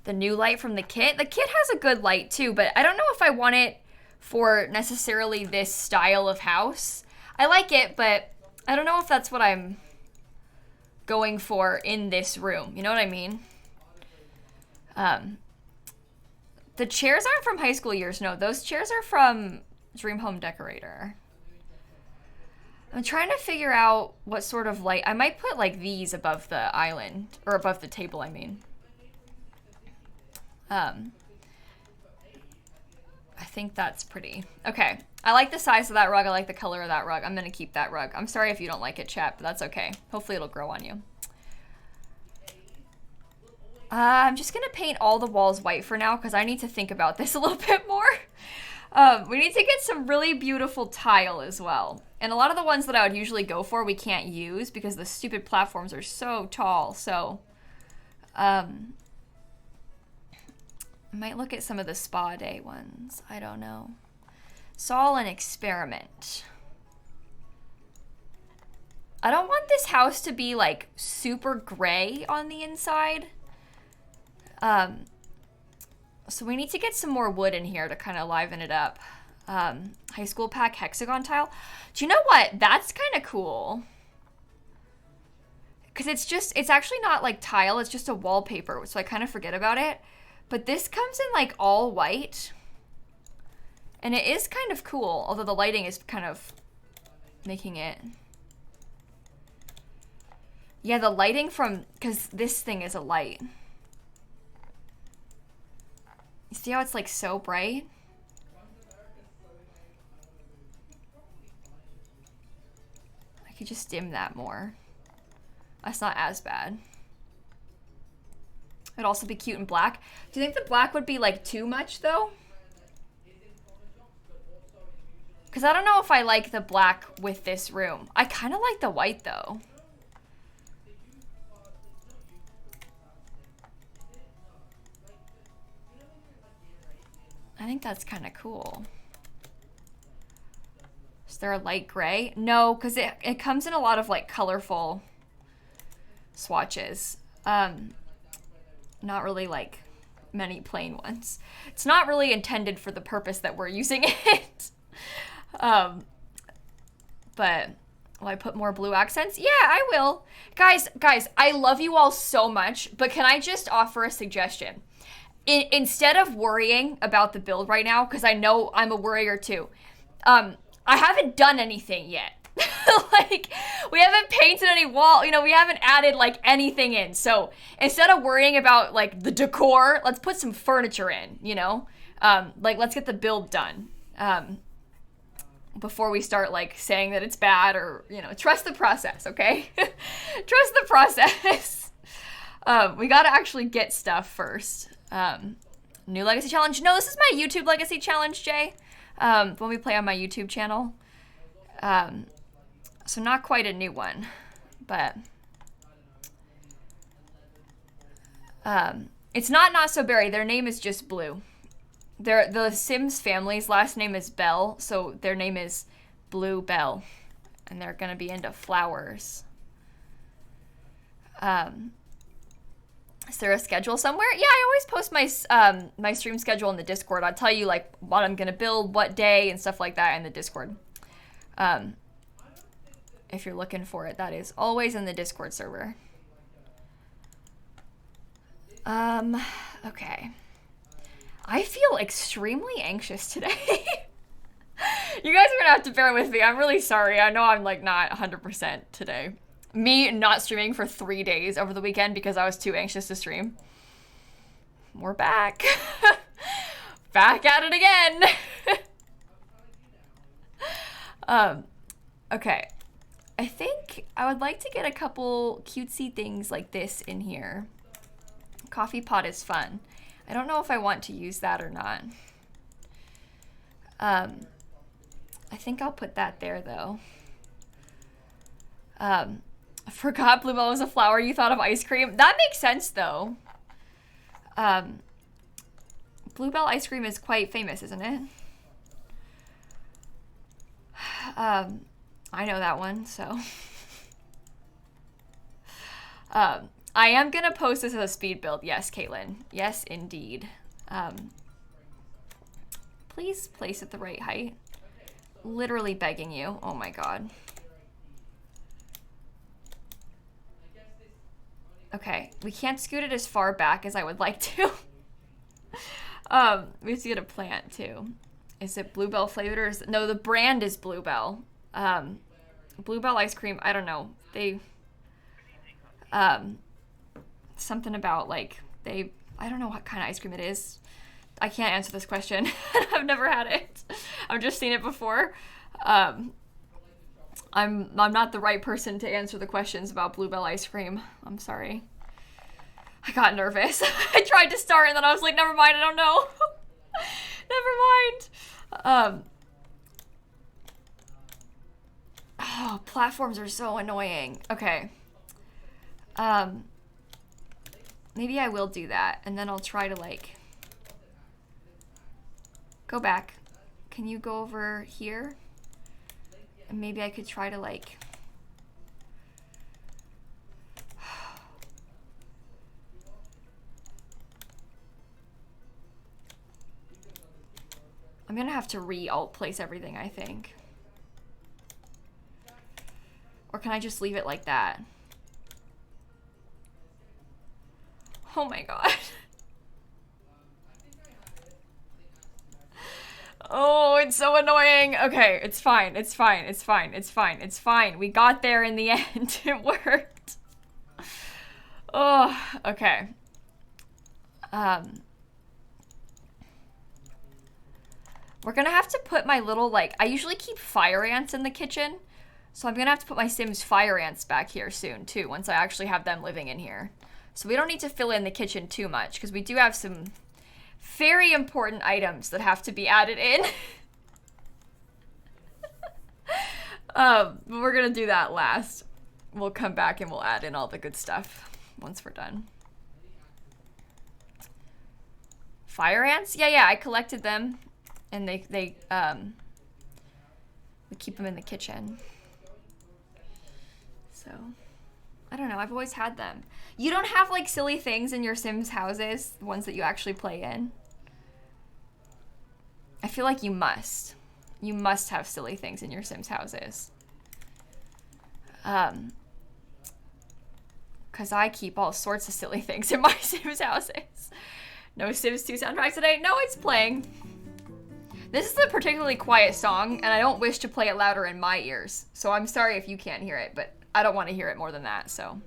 The new light from the kit. The kit has a good light too, but I don't know if I want it for necessarily this style of house. I like it, but I don't know if that's what I'm going for in this room. You know what I mean? The chairs aren't from high school years. No, those chairs are from Dream Home Decorator. I'm trying to figure out what sort of light. I might put like these above the island, or above the table, I mean. I think that's pretty. Okay, I like the size of that rug. I like the color of that rug. I'm gonna keep that rug. I'm sorry if you don't like it, chat, but that's okay. Hopefully it'll grow on you. I'm just gonna paint all the walls white for now because I need to think about this a little bit more. We need to get some really beautiful tile as well. And a lot of the ones that I would usually go for we can't use because the stupid platforms are so tall. So, I might look at some of the spa day ones. I don't know. It's all an experiment. I don't want this house to be like super gray on the inside. So we need to get some more wood in here to kind of liven it up. High school pack hexagon tile. Do you know what? That's kind of cool. Because it's actually not like tile. It's just a wallpaper. So I kind of forget about it. But this comes in like all white. And it is kind of cool. Although the lighting is kind of making it. Yeah, the lighting from, because this thing is a light. You see how it's like so bright? I could just dim that more. That's not as bad. It'd also be cute in black. Do you think the black would be like too much though? Because I don't know if I like the black with this room. I kind of like the white though. I think that's kind of cool. Is there a light gray? No, because it comes in a lot of like colorful swatches. Not really like many plain ones. It's not really intended for the purpose that we're using it. But will I put more blue accents? Yeah, I will. Guys, I love you all so much, but can I just offer a suggestion? Instead of worrying about the build right now, because I know I'm a worrier too, I haven't done anything yet. Like, we haven't painted any wall, you know, we haven't added like anything in. So instead of worrying about like the decor, let's put some furniture in, you know? Like, let's get the build done. Before we start like saying that it's bad or, you know, trust the process, okay? Trust the process. We gotta actually get stuff first. New legacy challenge. No, this is my YouTube legacy challenge, Jay. When we play on my YouTube channel. So not quite a new one, but it's not so berry. Their name is just Blue. The Sims family's last name is Bell, so their name is Blue Bell, and they're gonna be into flowers. Is there a schedule somewhere? Yeah, I always post my my stream schedule in the Discord. I'll tell you like what I'm gonna build, what day, and stuff like that in the Discord. If you're looking for it, that is always in the Discord server. Okay. I feel extremely anxious today. You guys are gonna have to bear with me. I'm really sorry. I know I'm like not 100% today. Me not streaming for 3 days over the weekend because I was too anxious to stream. We're back. Back at it again. Okay. I think I would like to get a couple cutesy things like this in here. Coffee pot is fun. I don't know if I want to use that or not. I think I'll put that there though. I forgot Bluebell was a flower. You thought of ice cream. That makes sense though. Bluebell ice cream is quite famous, isn't it? I know that one, so. I am gonna post this as a speed build. Yes, Caitlin. Yes, indeed. Please place it the right height. Literally begging you. Oh my god. Okay, we can't scoot it as far back as I would like to. We have to get a plant too. Is it Bluebell flavored or is it, no, the brand is Bluebell. Bluebell ice cream, I don't know. They, something about like, I don't know what kind of ice cream it is. I can't answer this question. I've never had it. I've just seen it before. I'm not the right person to answer the questions about Bluebell ice cream. I'm sorry. I got nervous. I tried to start and then I was like, never mind, I don't know. Never mind. Oh, platforms are so annoying. Okay. Maybe I will do that and then I'll try to like go back. Can you go over here? And maybe I could try to like I'm gonna have to re-alt place everything, I think. Or can I just leave it like that? Oh my god. Oh, it's so annoying. Okay, it's fine. It's fine. It's fine. It's fine. It's fine. We got there in the end. It worked. Oh, okay. We're gonna have to put my little, like, I usually keep fire ants in the kitchen. So I'm gonna have to put my Sims fire ants back here soon too, once I actually have them living in here. So we don't need to fill in the kitchen too much, because we do have some very important items that have to be added in. But we're gonna do that last. We'll come back and we'll add in all the good stuff once we're done. Fire ants? Yeah, I collected them, and we keep them in the kitchen. So, I don't know, I've always had them. You don't have like silly things in your Sims houses, the ones that you actually play in? I feel like you must. You must have silly things in your Sims houses. Because I keep all sorts of silly things in my Sims houses. No Sims 2 soundtrack today? No, it's playing. This is a particularly quiet song, and I don't wish to play it louder in my ears. So I'm sorry if you can't hear it, but I don't want to hear it more than that, so.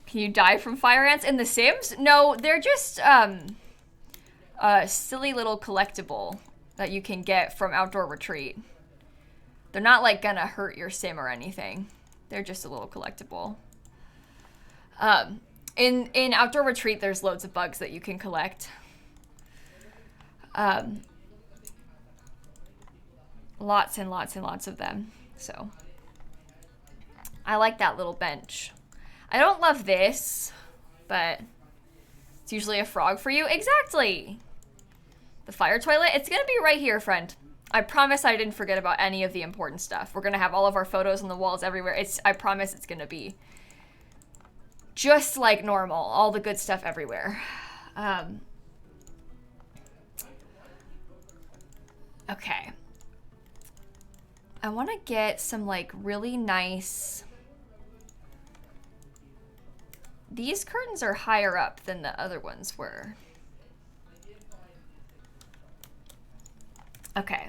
Can you die from fire ants in The Sims? No, they're just a silly little collectible that you can get from Outdoor Retreat. They're not like gonna hurt your sim or anything. They're just a little collectible. In Outdoor Retreat, there's loads of bugs that you can collect. Lots and lots and lots of them. So I like that little bench. I don't love this, but it's usually a frog for you. Exactly. The fire toilet, it's gonna be right here, friend. I promise I didn't forget about any of the important stuff. We're gonna have all of our photos on the walls everywhere. I promise it's gonna be just like normal. All the good stuff everywhere. Okay. I wanna get some like really nice... These curtains are higher up than the other ones were. Okay.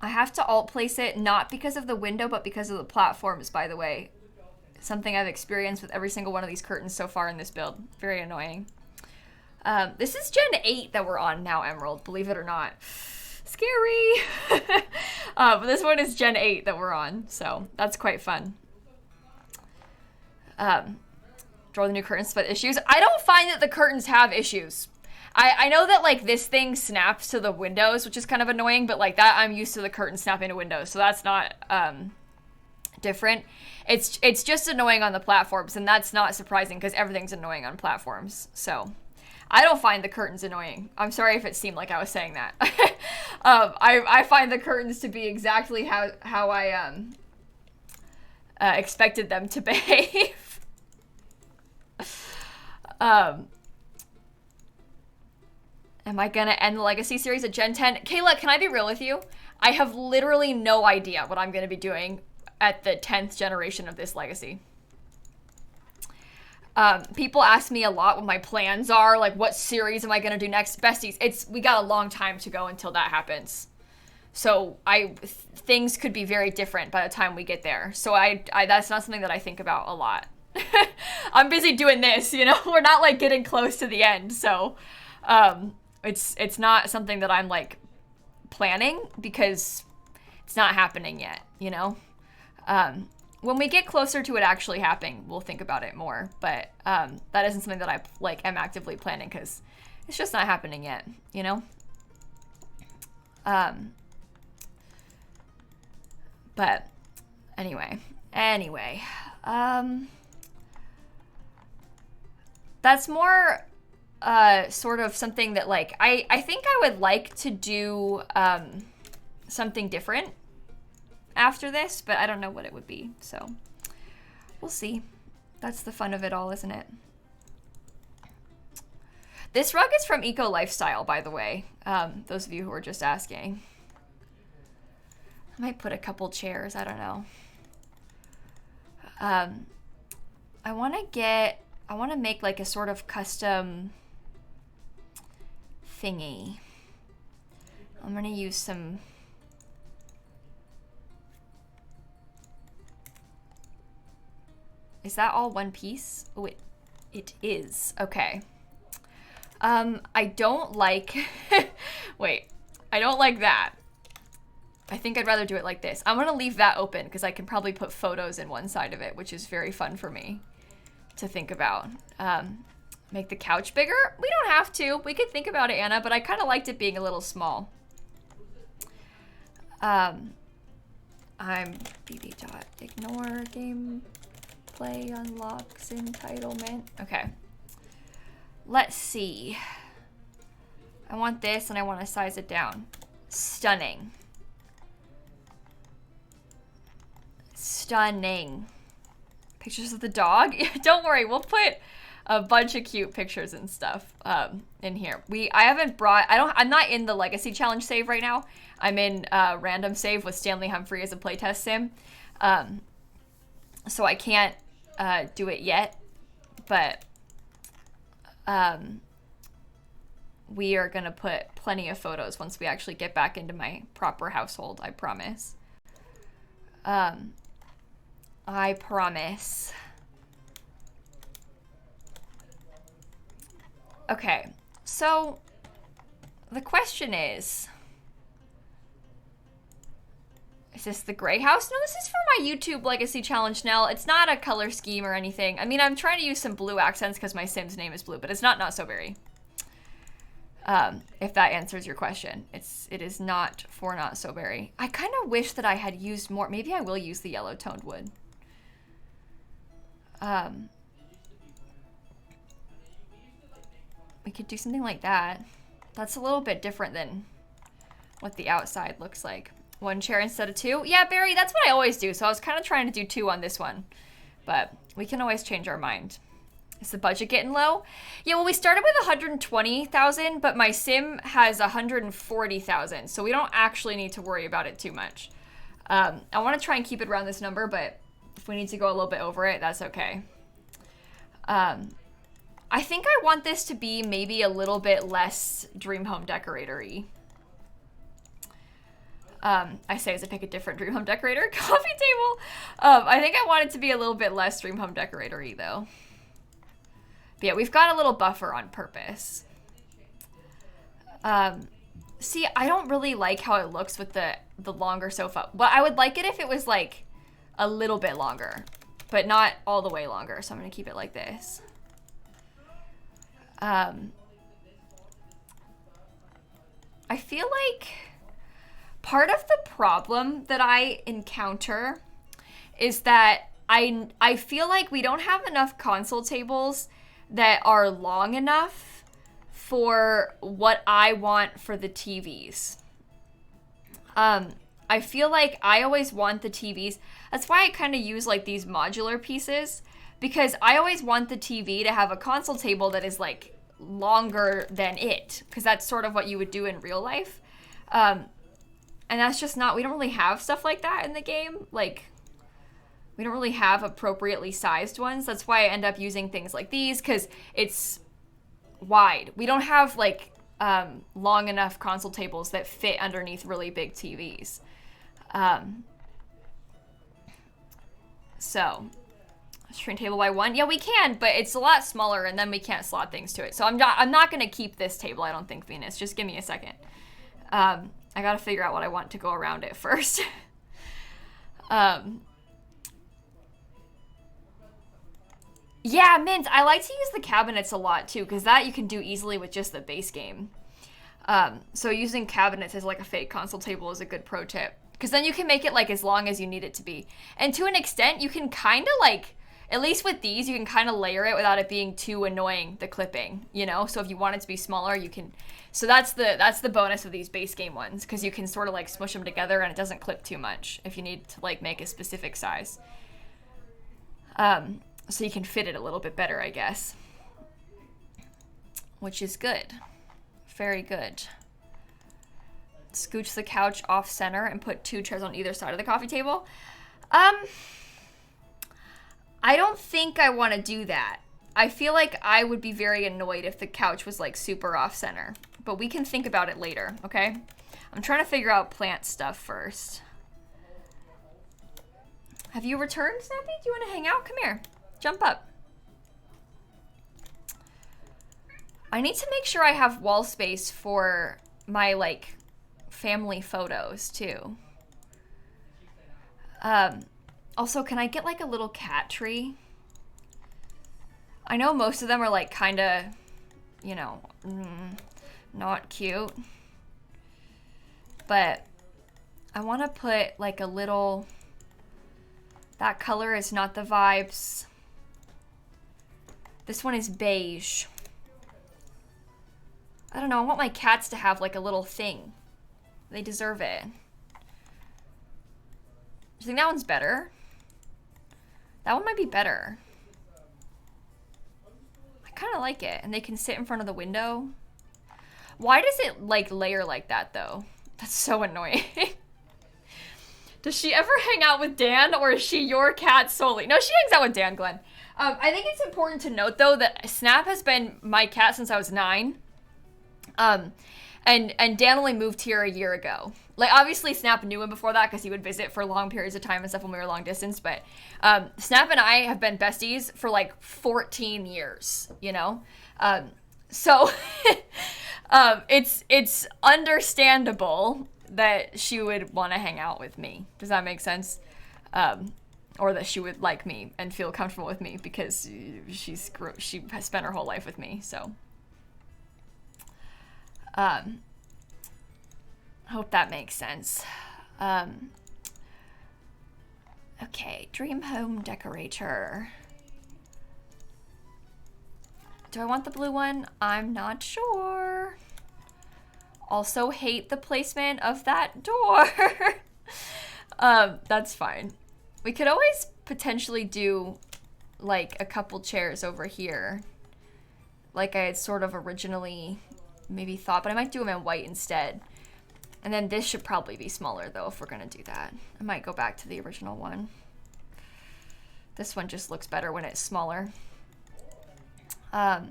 I have to alt place it, not because of the window, but because of the platforms, by the way. Something I've experienced with every single one of these curtains so far in this build. Very annoying. This is Gen 8 that we're on now, Emerald, believe it or not. Scary! But this one is Gen 8 that we're on, so that's quite fun. Draw the new curtains, but issues. I don't find that the curtains have issues. I know that like this thing snaps to the windows, which is kind of annoying, but like that I'm used to the curtain snapping to windows, so that's not different. It's just annoying on the platforms, and that's not surprising because everything's annoying on platforms. So I don't find the curtains annoying. I'm sorry if it seemed like I was saying that. I find the curtains to be exactly how I expected them to behave. Am I gonna end the Legacy series at Gen 10? Kayla, can I be real with you? I have literally no idea what I'm gonna be doing at the 10th generation of this Legacy. People ask me a lot what my plans are, like what series am I gonna do next? Besties, we got a long time to go until that happens. So things could be very different by the time we get there. So that's not something that I think about a lot. I'm busy doing this, you know? We're not like getting close to the end, so it's not something that I'm like planning because it's not happening yet, you know? When we get closer to it actually happening, we'll think about it more, but that isn't something that I like am actively planning because it's just not happening yet, you know? But anyway, that's more sort of something that like I think I would like to do something different after this, but I don't know what it would be, so we'll see. That's the fun of it all, isn't it? This rug is from Eco Lifestyle, by the way, those of you who were just asking. I might put a couple chairs, I don't know. I want to make like a sort of custom thingy. I'm going to use some... Is that all one piece? Oh, it is. Okay. I don't like, wait, I don't like that. I think I'd rather do it like this. I'm gonna leave that open because I can probably put photos in one side of it, which is very fun for me to think about. Make the couch bigger? We don't have to. We could think about it, Anna, but I kind of liked it being a little small. I'm bb.ignore gameplay unlocks entitlement. Okay. Let's see. I want this and I want to size it down. Stunning. Stunning. Pictures of the dog? Don't worry, we'll put a bunch of cute pictures and stuff in here. I'm not in the Legacy Challenge save right now. I'm in random save with Stanley Humphrey as a playtest sim. So I can't do it yet, but we are gonna put plenty of photos once we actually get back into my proper household, I promise. I promise. Okay, so the question is this the gray house? No, this is for my YouTube Legacy Challenge, Nell. It's not a color scheme or anything. I mean, I'm trying to use some blue accents because my Sim's name is Blue, but it's not so very. If that answers your question. It is not for not so very. I kind of wish that I had used more. Maybe I will use the yellow toned wood. We could do something like that. That's a little bit different than what the outside looks like. One chair instead of two. Yeah, Barry, that's what I always do. So I was kind of trying to do two on this one, but we can always change our mind. Is the budget getting low? Yeah, well, we started with 120,000, but my sim has 140,000. So we don't actually need to worry about it too much. I want to try and keep it around this number, but if we need to go a little bit over it, that's okay. I think I want this to be maybe a little bit less Dream Home Decorator-y. I say as I pick a different Dream Home Decorator coffee table. I think I want it to be a little bit less Dream Home Decorator-y, though. But yeah, we've got a little buffer on purpose. See, I don't really like how it looks with the longer sofa. But I would like it if it was, like, a little bit longer. But not all the way longer, so I'm going to keep it like this. I feel like part of the problem that I encounter is that I feel like we don't have enough console tables that are long enough for what I want for the TVs. I feel like I always want the TVs. That's why I kind of use like these modular pieces, because I always want the TV to have a console table that is like longer than it, because that's sort of what you would do in real life. And that's just not, we don't really have stuff like that in the game. Like, we don't really have appropriately sized ones. That's why I end up using things like these, because it's wide. We don't have like long enough console tables that fit underneath really big TVs. So shrink table by one. Yeah, we can, but it's a lot smaller, and then we can't slot things to it. So I'm not gonna keep this table, I don't think, Venus. Just give me a second. I gotta figure out what I want to go around it first. Yeah, Mint, I like to use the cabinets a lot too, because that you can do easily with just the base game. So using cabinets as like a fake console table is a good pro tip, because then you can make it like as long as you need it to be. And to an extent, you can kind of like, at least with these, you can kind of layer it without it being too annoying, the clipping, you know? So if you want it to be smaller, you can. So that's the bonus of these base game ones, because you can sort of like smush them together and it doesn't clip too much if you need to like make a specific size. So you can fit it a little bit better, I guess. Which is good. Very good. Scooch the couch off center and put two chairs on either side of the coffee table. I don't think I want to do that. I feel like I would be very annoyed if the couch was like super off center, but we can think about it later, okay? I'm trying to figure out plant stuff first. Have you returned, Snappy? Do you want to hang out? Come here. Jump up. I need to make sure I have wall space for my, like, family photos, too. Also, can I get, like, a little cat tree? I know most of them are, like, kind of, you know, not cute. But I want to put, like, a little... That color is not the vibes. This one is beige. I don't know, I want my cats to have, like, a little thing. They deserve it. Do you think that one's better? That one might be better. I kind of like it. And they can sit in front of the window. Why does it, like, layer like that, though? That's so annoying. Does she ever hang out with Dan, or is she your cat solely? No, she hangs out with Dan, Glenn. I think it's important to note, though, that Snap has been my cat since I was 9. And Dan only moved here a year ago. Like, obviously, Snap knew him before that because he would visit for long periods of time and stuff when we were long distance. But Snap and I have been besties for, like, 14 years, you know? So it's understandable that she would want to hang out with me. Does that make sense? Or that she would like me and feel comfortable with me because she has spent her whole life with me, so... hope that makes sense. Okay, dream home decorator. Do I want the blue one? I'm not sure. Also hate the placement of that door. That's fine. We could always potentially do like a couple chairs over here. Like I had sort of originally maybe thought, but I might do them in white instead. And then this should probably be smaller though if we're gonna do that. I might go back to the original one. This one just looks better when it's smaller. I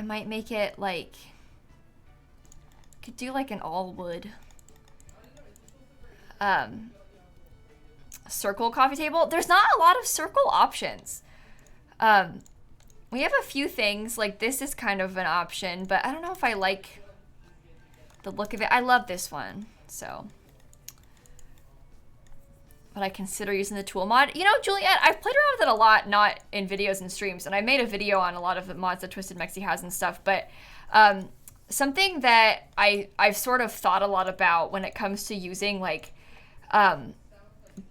might make it like, could do like an all wood circle coffee table. There's not a lot of circle options. We have a few things, like this is kind of an option, but I don't know if I like the look of it. I love this one, so. But I consider using the tool mod. You know, Juliet, I've played around with it a lot, not in videos and streams, and I made a video on a lot of the mods that Twisted Mexi has and stuff, but something that I've sort of thought a lot about when it comes to using, like,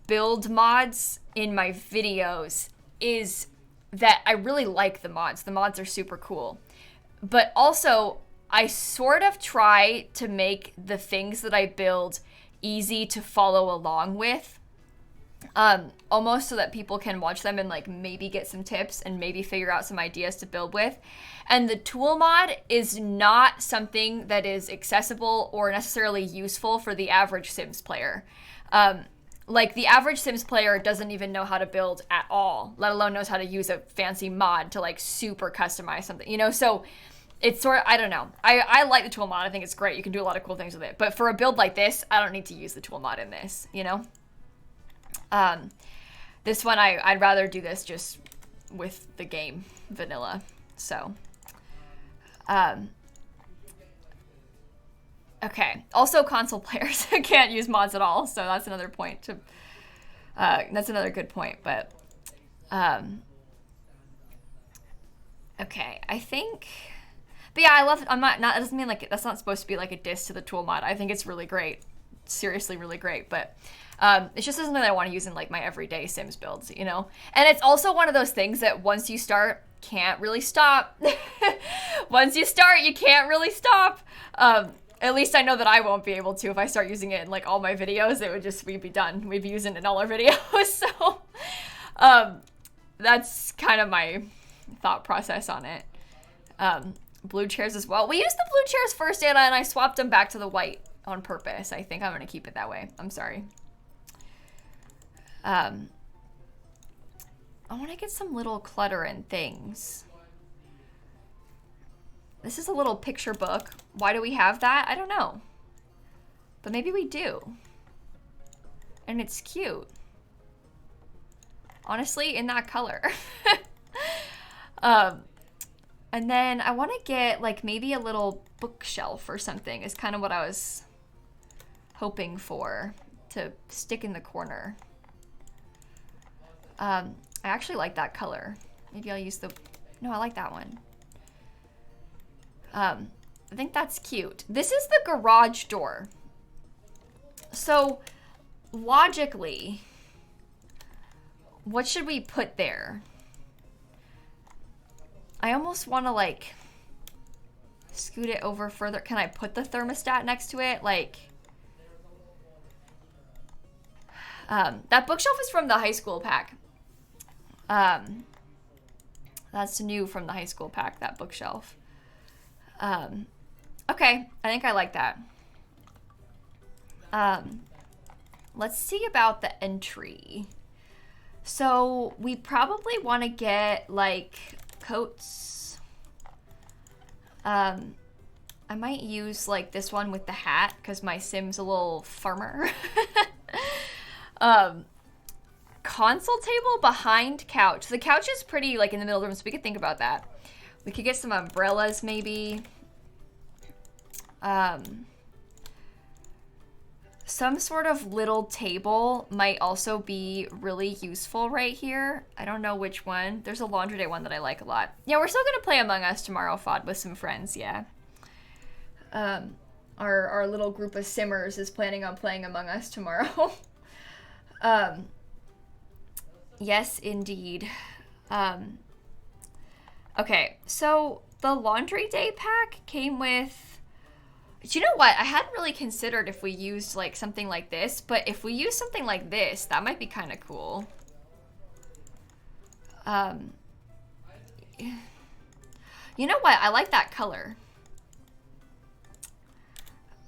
build mods in my videos is that I really like the mods. The mods are super cool. But also, I sort of try to make the things that I build easy to follow along with. Almost so that people can watch them and like maybe get some tips and maybe figure out some ideas to build with. And the tool mod is not something that is accessible or necessarily useful for the average Sims player. Like the average Sims player doesn't even know how to build at all, let alone knows how to use a fancy mod to like super customize something, you know? So it's sort of, I don't know. I like the tool mod. I think it's great. You can do a lot of cool things with it. But for a build like this, I don't need to use the tool mod in this, you know? This one, I'd rather do this just with the game vanilla. So, okay. Also, console players can't use mods at all. So that's another point to, that's another good point. But, okay. I think, but yeah, I love, that doesn't mean like, that's not supposed to be like a diss to the tool mod. I think it's really great. Seriously, really great. But, it's just something that I want to use in like my everyday Sims builds, you know? And it's also one of those things that once you start, can't really stop. Once you start, you can't really stop. At least I know that I won't be able to if I start using it in like all my videos. It would just, we'd be done. We'd be using it in all our videos. So that's kind of my thought process on it. Blue chairs as well. We used the blue chairs first, Anna, and I swapped them back to the white on purpose. I think I'm going to keep it that way. I'm sorry. I want to get some little clutter and things. This is a little picture book. Why do we have that? I don't know. But maybe we do. And it's cute. Honestly, in that color. And then I want to get like maybe a little bookshelf or something is kind of what I was hoping for to stick in the corner. I actually like that color. Maybe I'll use the, no, I like that one. I think that's cute. This is the garage door. So logically, what should we put there? I almost want to like scoot it over further. Can I put the thermostat next to it? Like, that bookshelf is from the high school pack. That's new from the high school pack, that bookshelf. Okay, I think I like that. Let's see about the entry. So we probably want to get like coats. I might use like this one with the hat because my Sim's a little firmer. Console table behind couch. The couch is pretty like in the middle of the room, so we could think about that. We could get some umbrellas maybe. Some sort of little table might also be really useful right here. I don't know which one. There's a laundry day one that I like a lot. Yeah, we're still gonna play Among Us tomorrow, FOD, with some friends, yeah. Our little group of simmers is planning on playing Among Us tomorrow. Yes, indeed. Okay, so the laundry day pack came with, do you know what? I hadn't really considered if we used like something like this, but if we use something like this, that might be kind of cool. You know what? I like that color.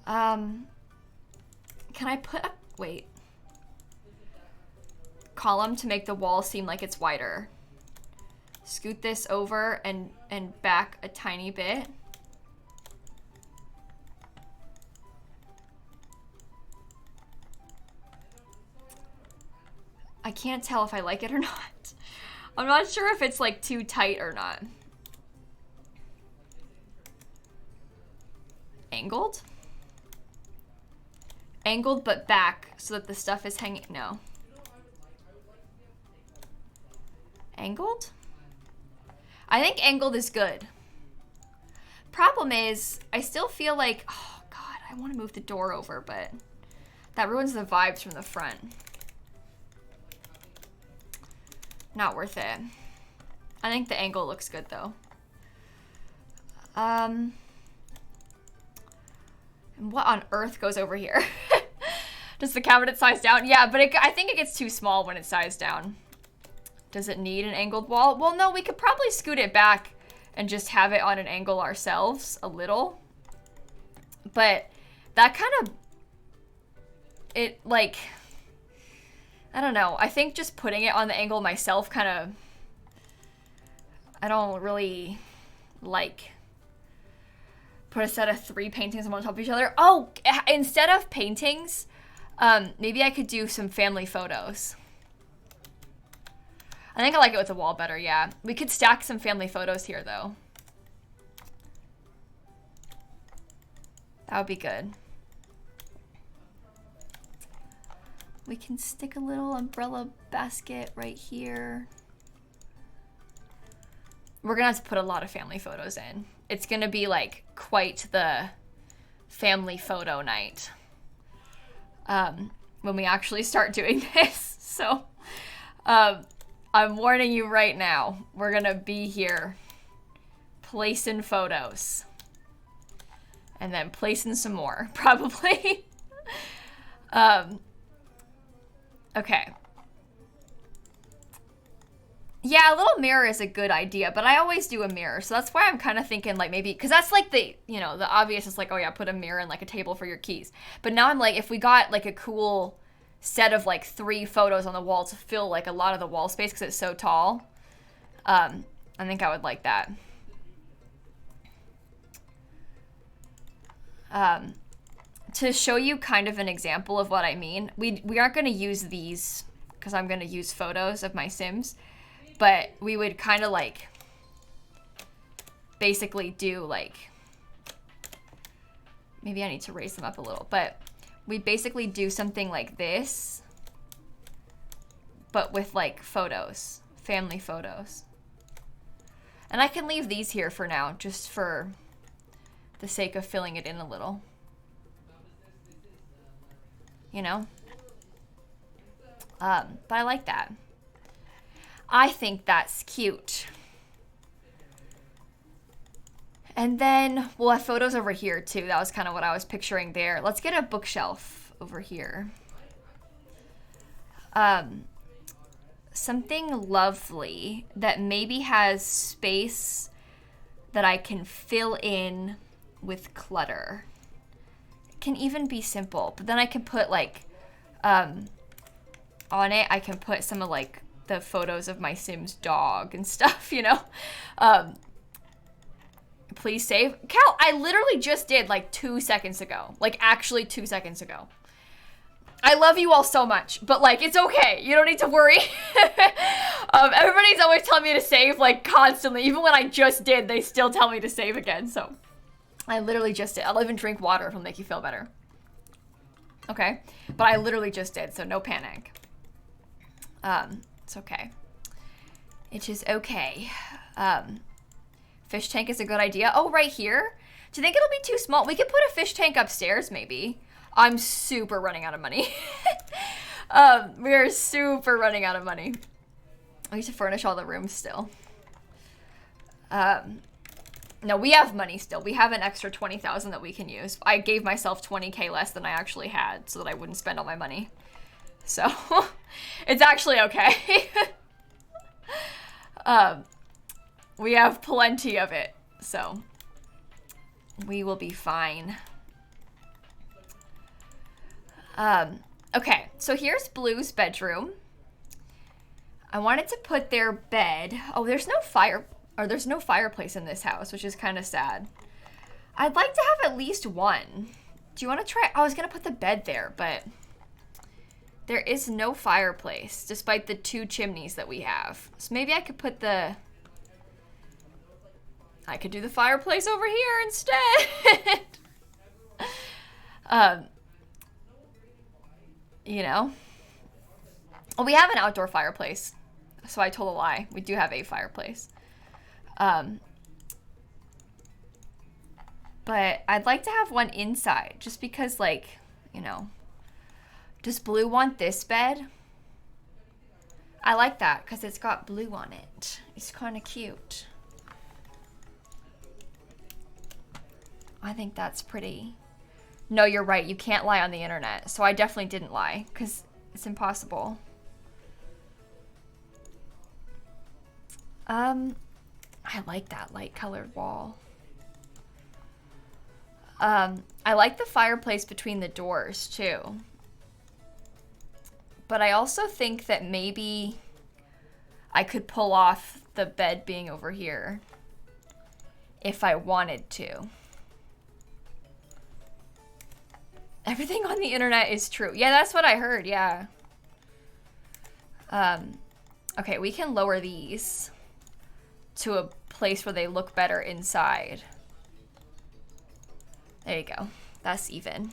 Can I put a, wait. Column to make the wall seem like it's wider. Scoot this over and back a tiny bit. I can't tell if I like it or not. I'm not sure if it's like too tight or not. Angled? Angled but back so that the stuff is hanging, no. Angled? I think angled is good. Problem is, I still feel like, oh God, I want to move the door over, but that ruins the vibes from the front. Not worth it. I think the angle looks good though. And what on earth goes over here? Does the cabinet size down? Yeah, but I think it gets too small when it's sized down. Does it need an angled wall? Well, no, we could probably scoot it back and just have it on an angle ourselves a little. But that kind of, it like, I don't know. I think just putting it on the angle myself kind of, I don't really like put a set of 3 paintings on top of each other. Oh, instead of paintings, maybe I could do some family photos. I think I like it with the wall better, yeah. We could stack some family photos here, though. That would be good. We can stick a little umbrella basket right here. We're gonna have to put a lot of family photos in. It's gonna be like quite the family photo night when we actually start doing this. So I'm warning you right now, we're gonna be here placing photos and then placing some more, probably. Okay. Yeah, a little mirror is a good idea, but I always do a mirror, so that's why I'm kind of thinking like maybe, because that's like the, you know, the obvious is like, oh yeah, put a mirror and like a table for your keys. But now I'm like, if we got like a cool set of like 3 photos on the wall to fill like a lot of the wall space because it's so tall, I think I would like that. To show you kind of an example of what I mean, we aren't going to use these because I'm going to use photos of my Sims, but we would kind of like basically do like, maybe I need to raise them up a little, but we basically do something like this, but with like photos, family photos. And I can leave these here for now, just for the sake of filling it in a little. You know? But I like that. I think that's cute. And then we'll have photos over here too. That was kind of what I was picturing there. Let's get a bookshelf over here. Something lovely that maybe has space that I can fill in with clutter. It can even be simple, but then I can put like, on it, I can put some of like the photos of my Sims dog and stuff, you know? Please save. Cal, I literally just did like 2 seconds ago. Like actually 2 seconds ago. I love you all so much, but like, it's okay. You don't need to worry. Everybody's always telling me to save like constantly. Even when I just did, they still tell me to save again. So I literally just did. I'll even drink water if it'll make you feel better. Okay. But I literally just did, so no panic. It's okay. It is okay. Fish tank is a good idea. Oh, right here. Do you think it'll be too small? We could put a fish tank upstairs, maybe. I'm super running out of money. We are super running out of money. I need to furnish all the rooms still. No, we have money still. We have an extra 20,000 that we can use. I gave myself 20K less than I actually had so that I wouldn't spend all my money. So, it's actually okay. We have plenty of it, so we will be fine. Okay, so here's Blue's bedroom. I wanted to put their bed. Oh, there's no fireplace in this house, which is kind of sad. I'd like to have at least one. Do you want to try? I was gonna put the bed there, but there is no fireplace, despite the 2 chimneys that we have. So maybe I could put the... I could do the fireplace over here instead. You know? Well, we have an outdoor fireplace. So I told a lie. We do have a fireplace. But I'd like to have one inside, just because, like, you know. Does Blue want this bed? I like that, because it's got blue on it. It's kind of cute. I think that's pretty. No, you're right. You can't lie on the internet. So I definitely didn't lie, because it's impossible. I like that light colored wall. I like the fireplace between the doors too. But I also think that maybe I could pull off the bed being over here if I wanted to. Everything on the internet is true. Yeah, that's what I heard, yeah. Okay, we can lower these to a place where they look better inside. There you go. That's even.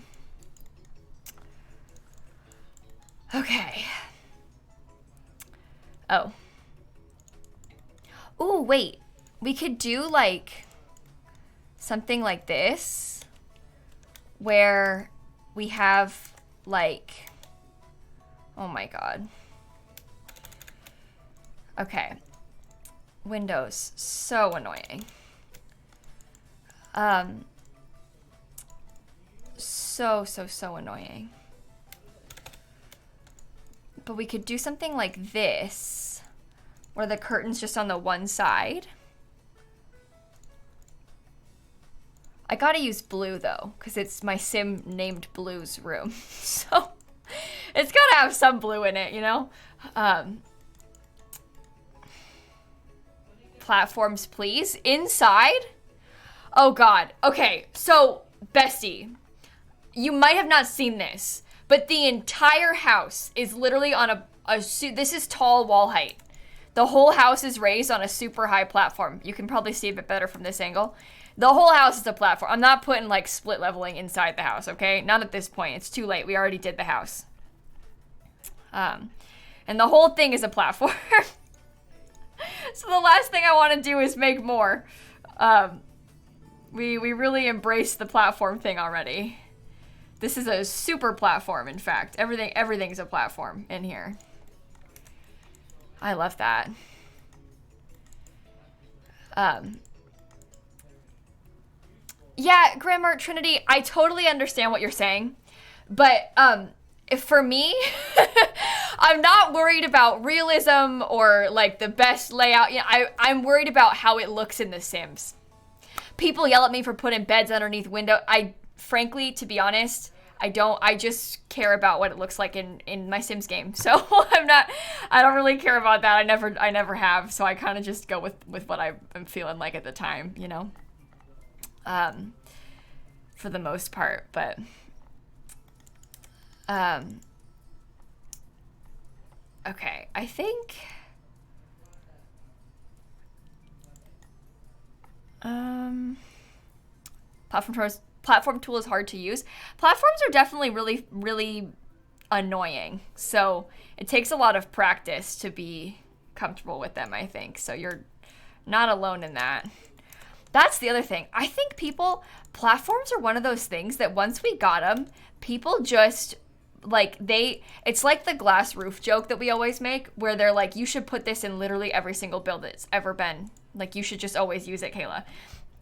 Okay. Oh. Ooh, wait. We could do like something like this where we have like, oh my God. Okay. Windows, so annoying. So annoying. But we could do something like this, where the curtain's just on the one side. I gotta use blue though, because it's my sim named Blue's room. So it's gotta have some blue in it, you know? Platforms, please. Inside? Oh God. Okay, so bestie, you might have not seen this, but the entire house is literally on this is tall wall height. The whole house is raised on a super high platform. You can probably see a bit better from this angle. The whole house is a platform. I'm not putting like split leveling inside the house, okay? Not at this point. It's too late. We already did the house. And the whole thing is a platform. So the last thing I want to do is make more. We really embraced the platform thing already. This is a super platform, in fact. Everything's a platform in here. I love that. Yeah, Grammar Trinity, I totally understand what you're saying. But if for me, I'm not worried about realism or like the best layout. You know, I'm worried about how it looks in The Sims. People yell at me for putting beds underneath window. Frankly, to be honest, I just care about what it looks like in my Sims game. So I don't really care about that. I never have. So I kind of just go with what I'm feeling like at the time, you know, for the most part, but, okay, I think, platform tool is hard to use. Platforms are definitely really, really annoying. So it takes a lot of practice to be comfortable with them, I think. So you're not alone in that. That's the other thing. I think platforms are one of those things that once we got them, people just, like, it's like the glass roof joke that we always make, where they're like, you should put this in literally every single build that's ever been. Like, you should just always use it, Kayla.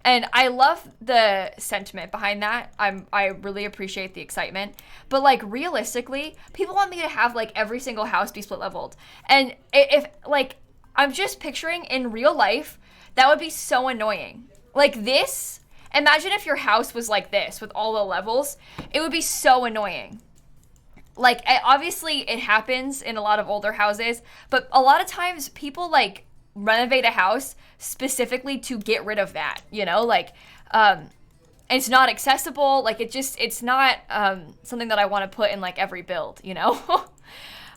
And I love the sentiment behind that. I really appreciate the excitement. But, like, realistically, people want me to have, like, every single house be split leveled. And if like, I'm just picturing in real life, that would be so annoying. Like this, imagine if your house was like this with all the levels. It would be so annoying. Like, obviously it happens in a lot of older houses, but a lot of times people, like, renovate a house specifically to get rid of that, you know, like, it's not accessible. Like, it's not, something that I want to put in, like, every build, you know,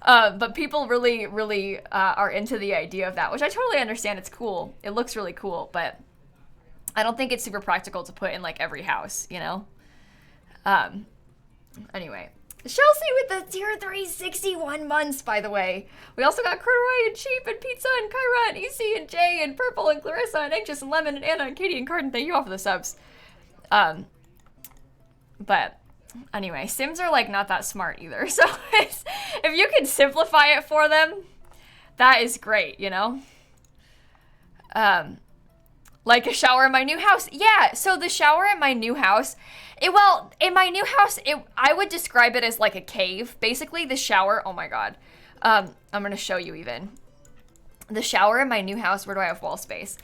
but people really, really, are into the idea of that, which I totally understand. It's cool. It looks really cool, but I don't think it's super practical to put in, like, every house, you know, anyway. Chelsea with the tier 3 61 months, by the way. We also got Corduroy and Cheap and Pizza and Kyra and EC and Jay and Purple and Clarissa and Anxious and Lemon and Anna and Katie and Carden. Thank you all for the subs. But anyway, Sims are, like, not that smart either. So if you can simplify it for them, that is great, you know? Like a shower in my new house. Yeah, so the shower in my new house, in my new house, I would describe it as like a cave. Basically, the shower, oh my god. I'm going to show you even. The shower in my new house, where do I have wall space?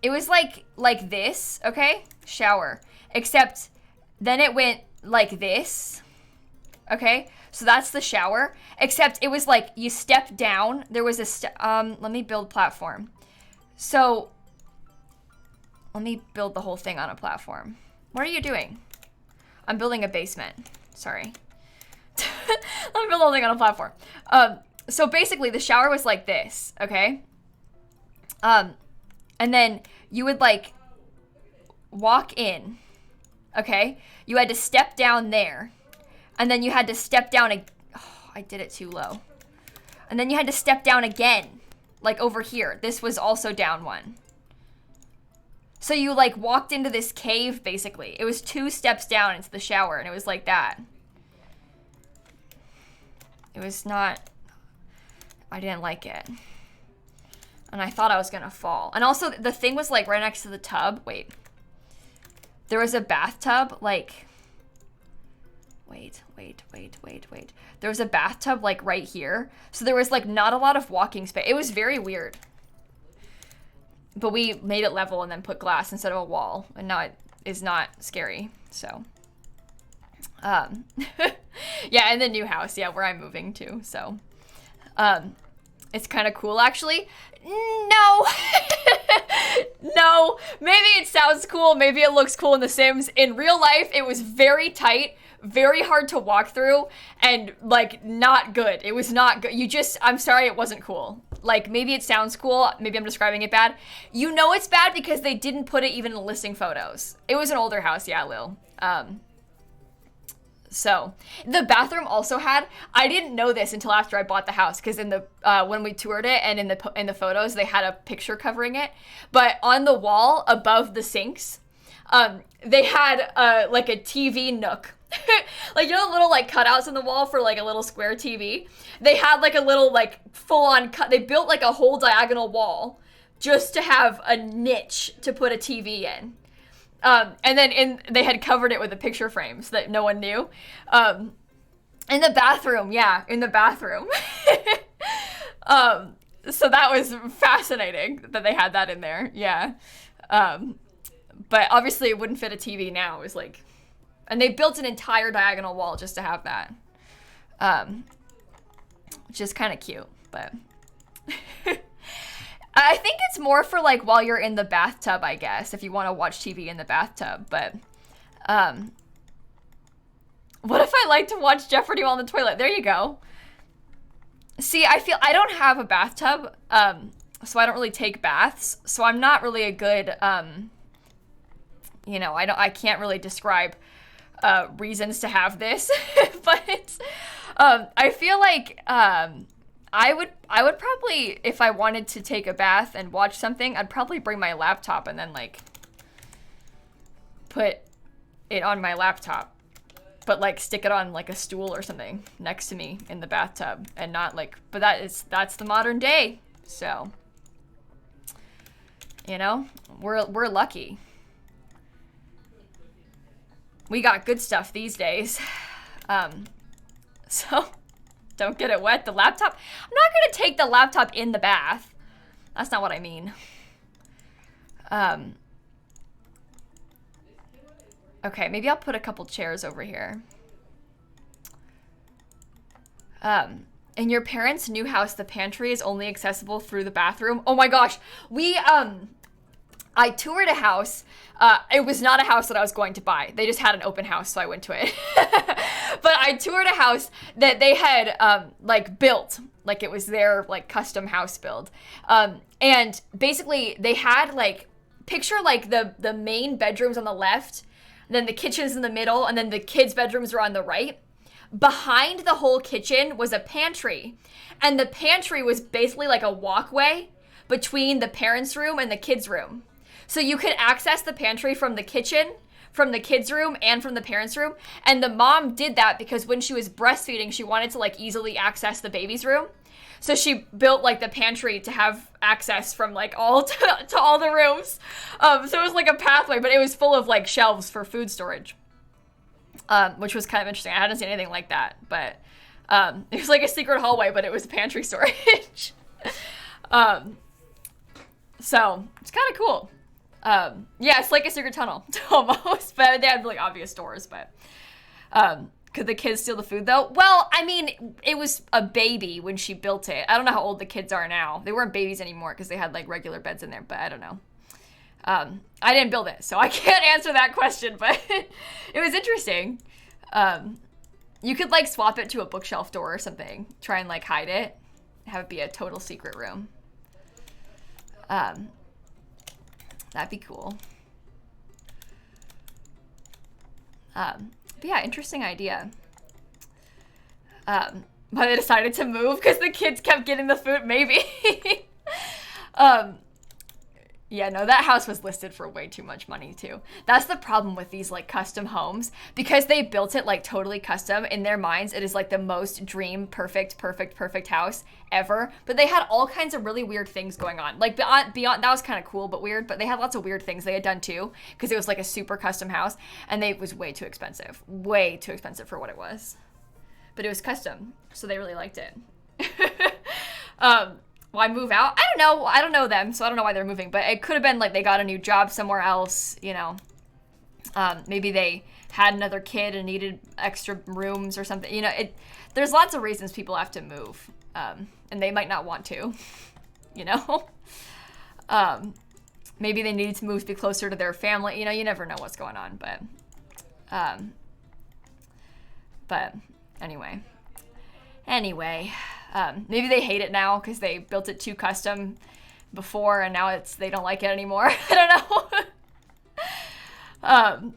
It was like this, okay? Shower. Except then it went like this, okay? So that's the shower. Except it was like you stepped down. There was let me build platform. So let me build the whole thing on a platform. What are you doing? I'm building a basement. Sorry. Let me build the whole thing on a platform. So basically the shower was like this, okay? And then you would, like, walk in, okay? You had to step down there. And then you had to step down I did it too low. And then you had to step down again, like over here. This was also down one. So you, like, walked into this cave, basically. It was 2 steps down into the shower, and it was like that. It was not, I didn't like it. And I thought I was gonna fall. And also, the thing was, like, right next to the tub. Wait. There was a bathtub, like, wait. There was a bathtub, like, right here. So there was, like, not a lot of walking space. It was very weird. But we made it level and then put glass instead of a wall. And now it is not scary, so. Yeah, in the new house, yeah, where I'm moving to, so. It's kind of cool, actually. No. No. Maybe it sounds cool. Maybe it looks cool in The Sims. In real life, it was very tight, very hard to walk through, and, like, not good. It was not good. I'm sorry, it wasn't cool. like, maybe it sounds cool, maybe I'm describing it bad. You know it's bad because they didn't put it even in the listing photos. It was an older house, yeah, Lil. So the bathroom also had, I didn't know this until after I bought the house, because in the when we toured it and in the photos they had a picture covering it, but on the wall above the sinks, they had like a TV nook. Like, you know, little like cutouts in the wall for like a little square TV. They had like a little like full on cut. They built like a whole diagonal wall just to have a niche to put a TV in. And then they had covered it with a picture frame so that no one knew. In the bathroom, yeah, in the bathroom. So that was fascinating that they had that in there, yeah. But obviously it wouldn't fit a TV now. It was like, and they built an entire diagonal wall just to have that. Which is kind of cute, but I think it's more for like while you're in the bathtub, I guess, if you want to watch TV in the bathtub. But what if I like to watch Jeopardy while in the toilet? There you go. See, I feel I don't have a bathtub, so I don't really take baths. So I'm not really a good, you know, I can't really describe reasons to have this, but I feel like I would probably, if I wanted to take a bath and watch something, I'd probably bring my laptop and then like put it on my laptop, but like stick it on like a stool or something next to me in the bathtub, and not like, but that's the modern day. So, you know, we're lucky. We got good stuff these days. So don't get it wet. The laptop, I'm not going to take the laptop in the bath. That's not what I mean. Okay, maybe I'll put a couple chairs over here. In your parents' new house, the pantry is only accessible through the bathroom. Oh my gosh. I toured a house. It was not a house that I was going to buy. They just had an open house, so I went to it. But I toured a house that they had like built, like it was their like custom house build. And basically they had like, picture like the main bedrooms on the left, then the kitchen's in the middle, and then the kids' bedrooms are on the right. Behind the whole kitchen was a pantry, and the pantry was basically like a walkway between the parents' room and the kids' room. So you could access the pantry from the kitchen, from the kids' room, and from the parents' room. And the mom did that because when she was breastfeeding, she wanted to like easily access the baby's room. So she built like the pantry to have access from like all to all the rooms. So it was like a pathway, but it was full of like shelves for food storage, which was kind of interesting. I hadn't seen anything like that, but it was like a secret hallway, but it was pantry storage. So it's kind of cool. Yeah, it's like a secret tunnel almost, but they had like obvious doors. But could the kids steal the food though? Well, I mean, it was a baby when she built it. I don't know how old the kids are now. They weren't babies anymore because they had like regular beds in there, but I don't know. I didn't build it, so I can't answer that question, but it was interesting. You could like swap it to a bookshelf door or something. Try and like hide it. Have it be a total secret room. That'd be cool. But yeah, interesting idea. But they decided to move because the kids kept getting the food, maybe. Yeah, no, that house was listed for way too much money too. That's the problem with these like custom homes, because they built it like totally custom. In their minds, it is like the most dream perfect house ever. But they had all kinds of really weird things going on. Like beyond that was kind of cool but weird, but they had lots of weird things they had done too, because it was like a super custom house, and it was way too expensive for what it was. But it was custom, so they really liked it. Why move out? I don't know. I don't know them, so I don't know why they're moving. But it could have been like they got a new job somewhere else, you know. Maybe they had another kid and needed extra rooms or something. You know, there's lots of reasons people have to move, and they might not want to, you know. Maybe they needed to move to be closer to their family. You know, you never know what's going on. But anyway. Maybe they hate it now because they built it too custom before, and now they don't like it anymore. I don't know.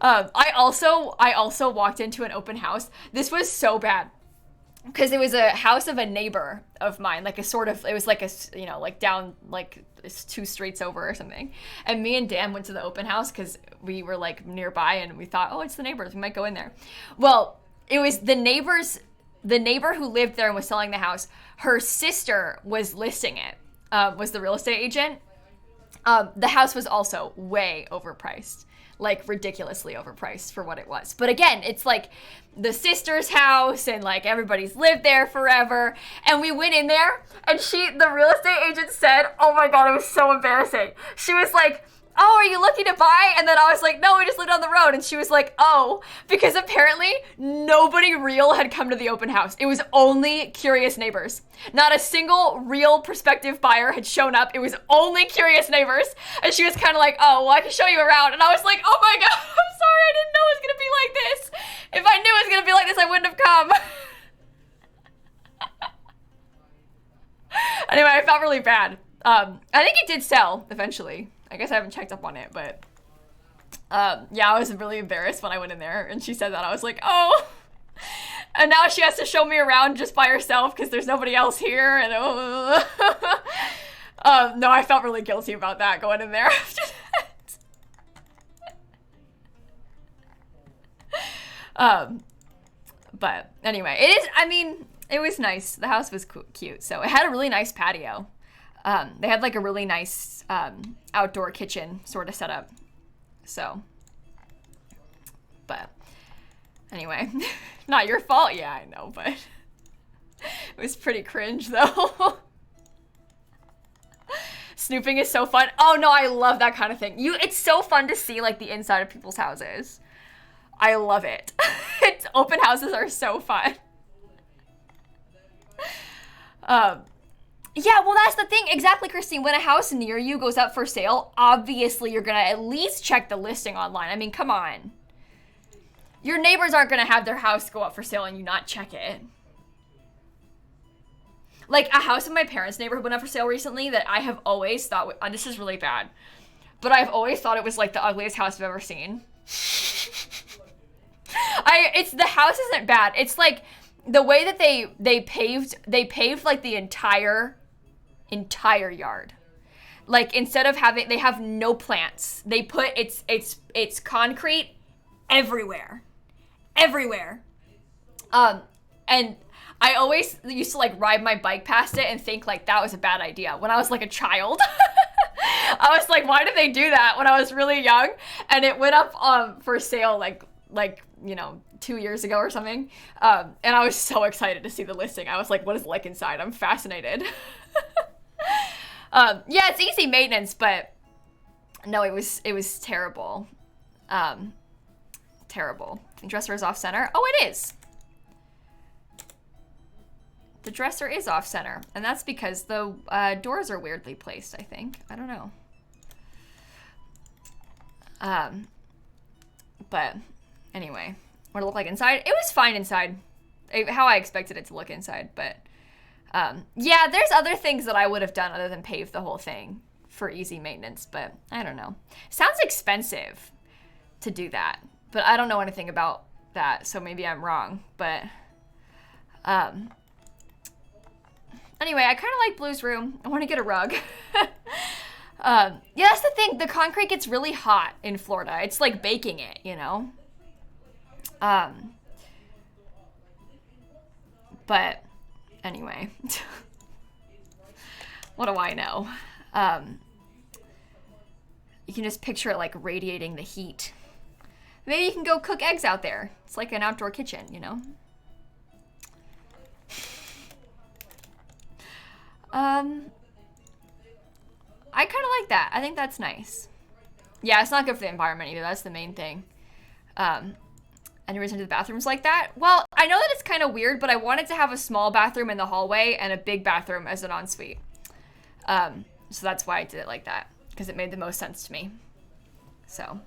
I also walked into an open house. This was so bad because it was a house of a neighbor of mine, like it was like like down like 2 streets over or something. And me and Dan went to the open house because we were like nearby, and we thought, oh, it's the neighbors, we might go in there. Well, it was the neighbor who lived there and was selling the house. Her sister was listing it, was the real estate agent. The house was also way overpriced, like ridiculously overpriced for what it was. But again, it's like the sister's house, and like everybody's lived there forever. And we went in there, and the real estate agent said, oh my God, it was so embarrassing. She was like, oh, are you looking to buy? And then I was like, no, we just lived on the road. And she was like, oh, because apparently nobody real had come to the open house. It was only curious neighbors. Not a single real prospective buyer had shown up. It was only curious neighbors. And she was kind of like, oh, well, I can show you around. And I was like, oh my God, I'm sorry, I didn't know it was going to be like this. If I knew it was going to be like this, I wouldn't have come. Anyway, I felt really bad. I think it did sell eventually. I guess I haven't checked up on it, but yeah, I was really embarrassed when I went in there and she said that. I was like, oh. And now she has to show me around just by herself because there's nobody else here. And no, I felt really guilty about that going in there after that. But anyway, it was nice. The house was cute. So it had a really nice patio. They had like a really nice outdoor kitchen sort of setup. So, but anyway, not your fault. Yeah, I know, but it was pretty cringe though. Snooping is so fun. Oh no, I love that kind of thing. It's so fun to see like the inside of people's houses. I love it. Open houses are so fun. Yeah, well, that's the thing. Exactly, Christine. When a house near you goes up for sale, obviously you're going to at least check the listing online. I mean, come on. Your neighbors aren't going to have their house go up for sale and you not check it. Like, a house in my parents' neighborhood went up for sale recently that I have always thought, this is really bad, but I've always thought it was like the ugliest house I've ever seen. The house isn't bad. It's like the way that they paved like the entire yard. Like, instead of they have no plants. They put it's concrete everywhere. And I always used to like ride my bike past it and think like that was a bad idea when I was like a child. I was like, why did they do that when I was really young? And it went up for sale like 2 years ago or something. And I was so excited to see the listing. I was like, what is it like inside? I'm fascinated. Yeah, it's easy maintenance, but no, it was terrible. Terrible. The dresser is off center. Oh, it is. The dresser is off center, and that's because the doors are weirdly placed, I think. I don't know. But anyway, what it looked like inside. It was fine inside. How I expected it to look inside, but yeah, there's other things that I would have done other than pave the whole thing for easy maintenance, but I don't know. Sounds expensive to do that, but I don't know anything about that, so maybe I'm wrong, but anyway, I kind of like Blue's room. I want to get a rug. Yeah, that's the thing. The concrete gets really hot in Florida. It's like baking it, you know? But anyway, what do I know? You can just picture it like radiating the heat. Maybe you can go cook eggs out there. It's like an outdoor kitchen, you know? I kind of like that. I think that's nice. Yeah, it's not good for the environment either. That's the main thing. Any reason to the bathrooms like that? Well, I know that it's kind of weird, but I wanted to have a small bathroom in the hallway and a big bathroom as an ensuite. So that's why I did it like that, because it made the most sense to me. So,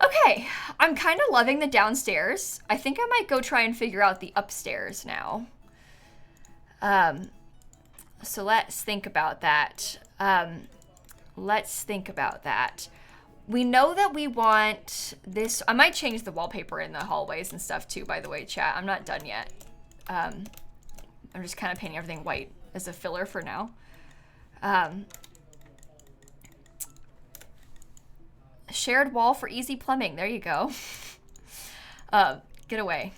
Okay, I'm kind of loving the downstairs. I think I might go try and figure out the upstairs now. So let's think about that. We know that we want this. I might change the wallpaper in the hallways and stuff too, by the way, chat. I'm not done yet. I'm just kind of painting everything white as a filler for now. Shared wall for easy plumbing. There you go. Get away.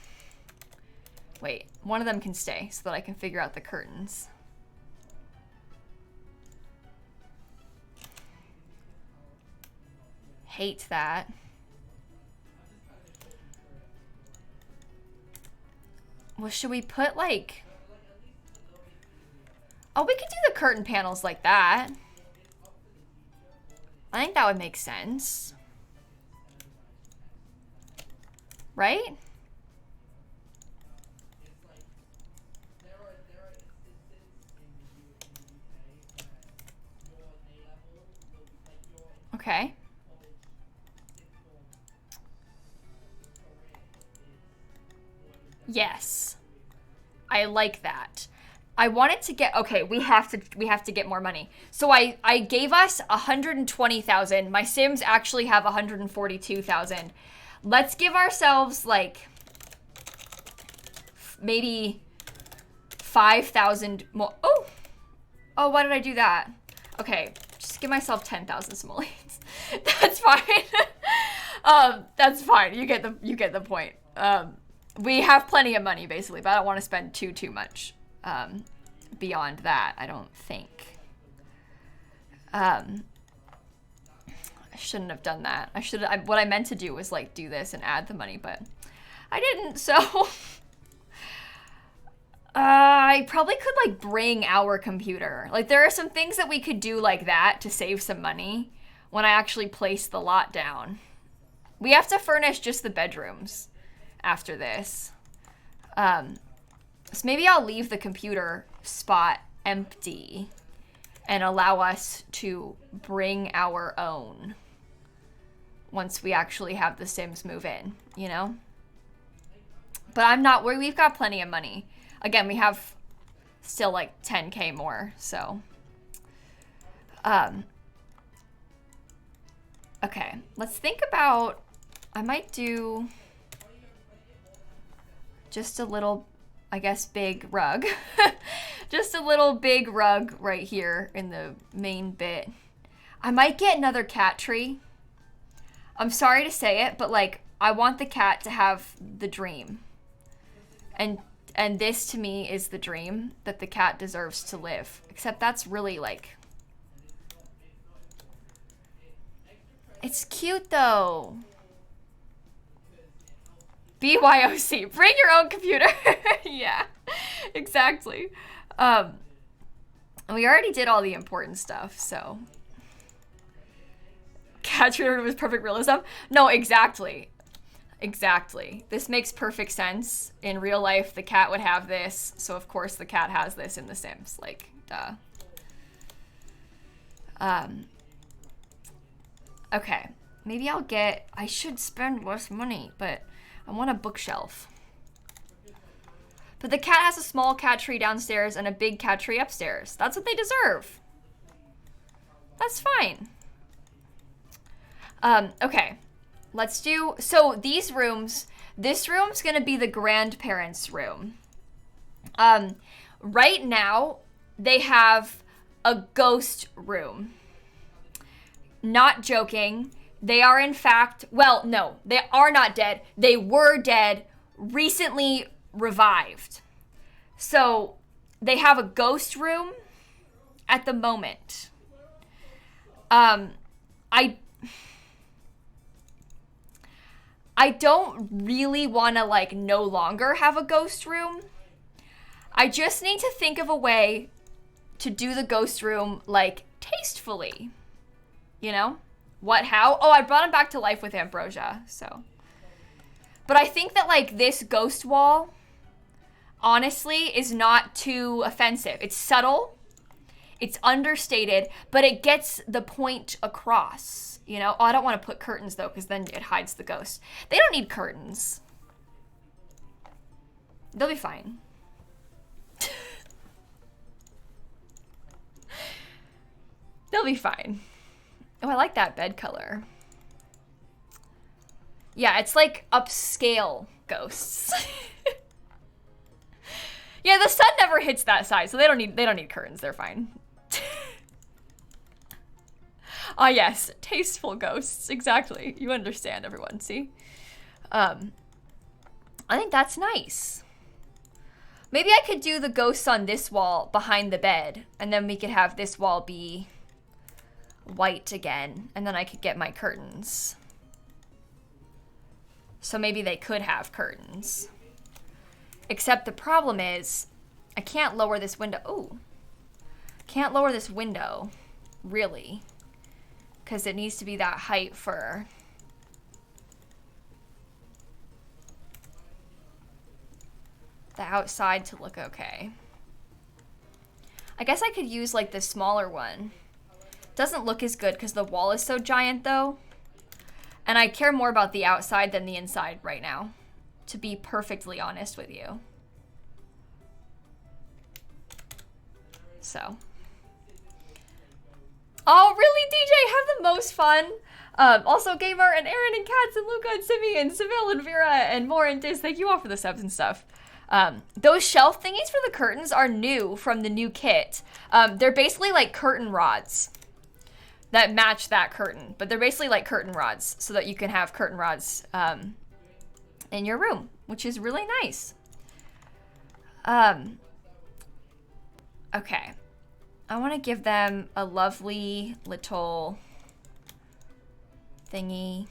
Wait, one of them can stay so that I can figure out the curtains. Hate that. Well, should we put like... Oh, we could do the curtain panels like that. I think that would make sense. Right? Okay. Yes. I like that. I wanted to get, okay, we have to get more money. So I gave us 120,000. My Sims actually have 142,000. Let's give ourselves like maybe 5,000 more. Oh, why did I do that? Okay, just give myself 10,000 simoleons. That's fine. That's fine. You get the point. We have plenty of money basically, but I don't want to spend too much beyond that, I don't think. I shouldn't have done that. What I meant to do was like do this and add the money, but I didn't, so I probably could like bring our computer. Like there are some things that we could do like that to save some money when I actually place the lot down. We have to furnish just the bedrooms after this. So maybe I'll leave the computer spot empty and allow us to bring our own once we actually have the Sims move in, you know? But I'm not worried. We've got plenty of money. Again, we have still like 10K more, so. Okay, let's think about, I might do just a little, I guess, big rug. Just a little big rug right here in the main bit. I might get another cat tree. I'm sorry to say it, but like, I want the cat to have the dream. And this to me is the dream that the cat deserves to live. Except that's really like... It's cute though. BYOC, bring your own computer. Yeah, exactly. And we already did all the important stuff, so. Cat treatment was perfect realism. No, exactly. Exactly. This makes perfect sense. In real life, the cat would have this, so of course the cat has this in The Sims. Like, duh. Okay. Maybe I'll get... I should spend less money, but I want a bookshelf. But the cat has a small cat tree downstairs and a big cat tree upstairs. That's what they deserve. That's fine. Okay. Let's do... So these rooms... This room's gonna be the grandparents' room. Right now, they have a ghost room. Not joking. They are in fact... Well, no. They are not dead. They were dead, recently revived. So, they have a ghost room at the moment. I don't really want to, like, no longer have a ghost room. I just need to think of a way to do the ghost room, like, tastefully. You know? What, how? Oh, I brought him back to life with Ambrosia, so. But I think that, like, this ghost wall, honestly, is not too offensive. It's subtle. It's understated, but it gets the point across, you know? Oh, I don't want to put curtains, though, because then it hides the ghost. They don't need curtains. They'll be fine. They'll be fine. Oh, I like that bed color. Yeah, it's like upscale ghosts. Yeah, the sun never hits that side, so they don't need curtains. They're fine. Ah, yes, tasteful ghosts. Exactly. You understand, everyone. See? I think that's nice. Maybe I could do the ghosts on this wall behind the bed, and then we could have this wall be white again, and then I could get my curtains. So maybe they could have curtains. Except the problem is, I can't lower this window. Ooh. Can't lower this window, really. Because it needs to be that height for... the outside to look okay. I guess I could use like the smaller one. Doesn't look as good because the wall is so giant though. And I care more about the outside than the inside right now, to be perfectly honest with you. So. Oh, really, DJ? Have the most fun. Also, Gamer and Aaron and Katz and Luca and Simi and Seville and Vera and more and Diz, thank you all for the subs and stuff. Those shelf thingies for the curtains are new from the new kit. They're basically like curtain rods that match that curtain, but they're basically like curtain rods so that you can have curtain rods in your room, which is really nice. Okay. I want to give them a lovely little thingy.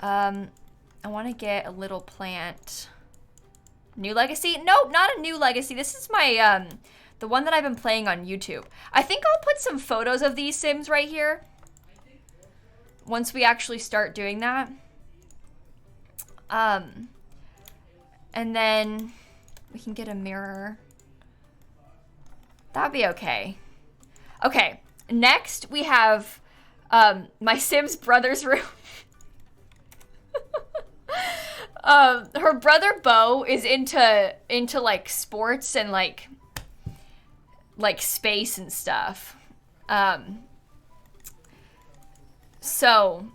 I want to get a little plant. New Legacy? Nope, not a new Legacy. This is my, the one that I've been playing on YouTube. I think I'll put some photos of these Sims right here. Once we actually start doing that. And then we can get a mirror. That'd be okay. Okay, next we have my Sims brother's room. Her brother Bo is into like sports and like space and stuff. So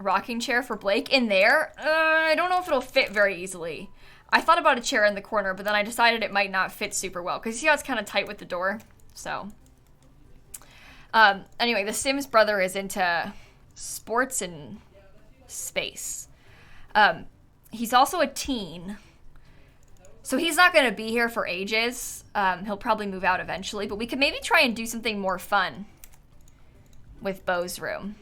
rocking chair for Blake in there. I don't know if it'll fit very easily. I thought about a chair in the corner, but then I decided it might not fit super well because you see how it's kind of tight with the door. So anyway, the Sims brother is into sports and space. He's also a teen, so he's not going to be here for ages. He'll probably move out eventually, but we could maybe try and do something more fun with Bo's room.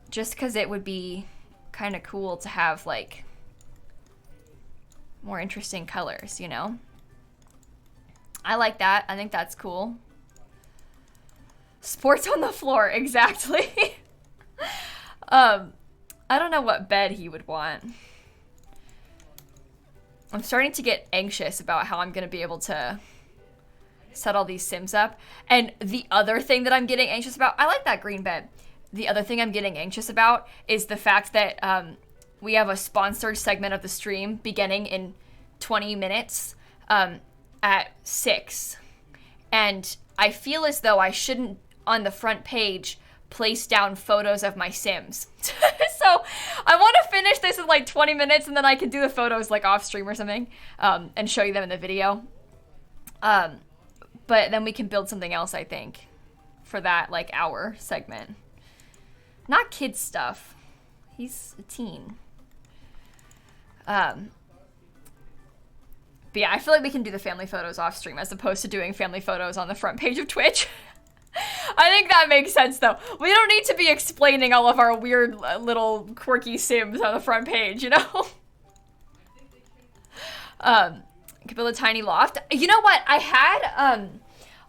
Just because it would be kind of cool to have, like, more interesting colors, you know? I like that. I think that's cool. Sports on the floor, exactly. I don't know what bed he would want. I'm starting to get anxious about how I'm going to be able to set all these Sims up. And the other thing that I'm getting anxious about, I like that green bed. The other thing I'm getting anxious about is the fact that we have a sponsored segment of the stream beginning in 20 minutes at 6. And I feel as though I shouldn't, on the front page, place down photos of my Sims. So I want to finish this in like 20 minutes and then I can do the photos like off stream or something and show you them in the video. But then we can build something else, I think, for that like hour segment. Not kid stuff. He's a teen. But yeah, I feel like we can do the family photos off stream as opposed to doing family photos on the front page of Twitch. I think that makes sense, though. We don't need to be explaining all of our weird little quirky Sims on the front page, you know? Could build a tiny loft. You know what? I had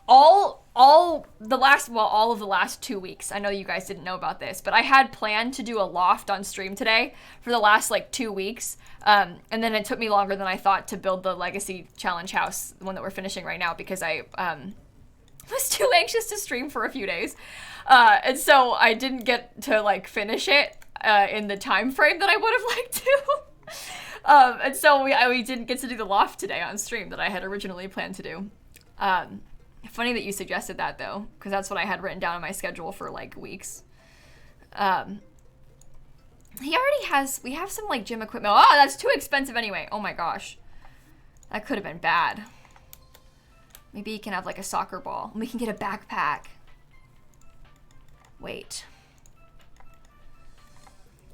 all all of the last 2 weeks, I know you guys didn't know about this, but I had planned to do a loft on stream today for the last like 2 weeks. And then it took me longer than I thought to build the Legacy Challenge house, the one that we're finishing right now, because I was too anxious to stream for a few days. And so I didn't get to like finish it in the time frame that I would have liked to. And so we didn't get to do the loft today on stream that I had originally planned to do. Funny that you suggested that though, because that's what I had written down on my schedule for like weeks. He already has, we have some like gym equipment. Oh, that's too expensive anyway. Oh my gosh. That could have been bad. Maybe he can have like a soccer ball. And we can get a backpack. Wait.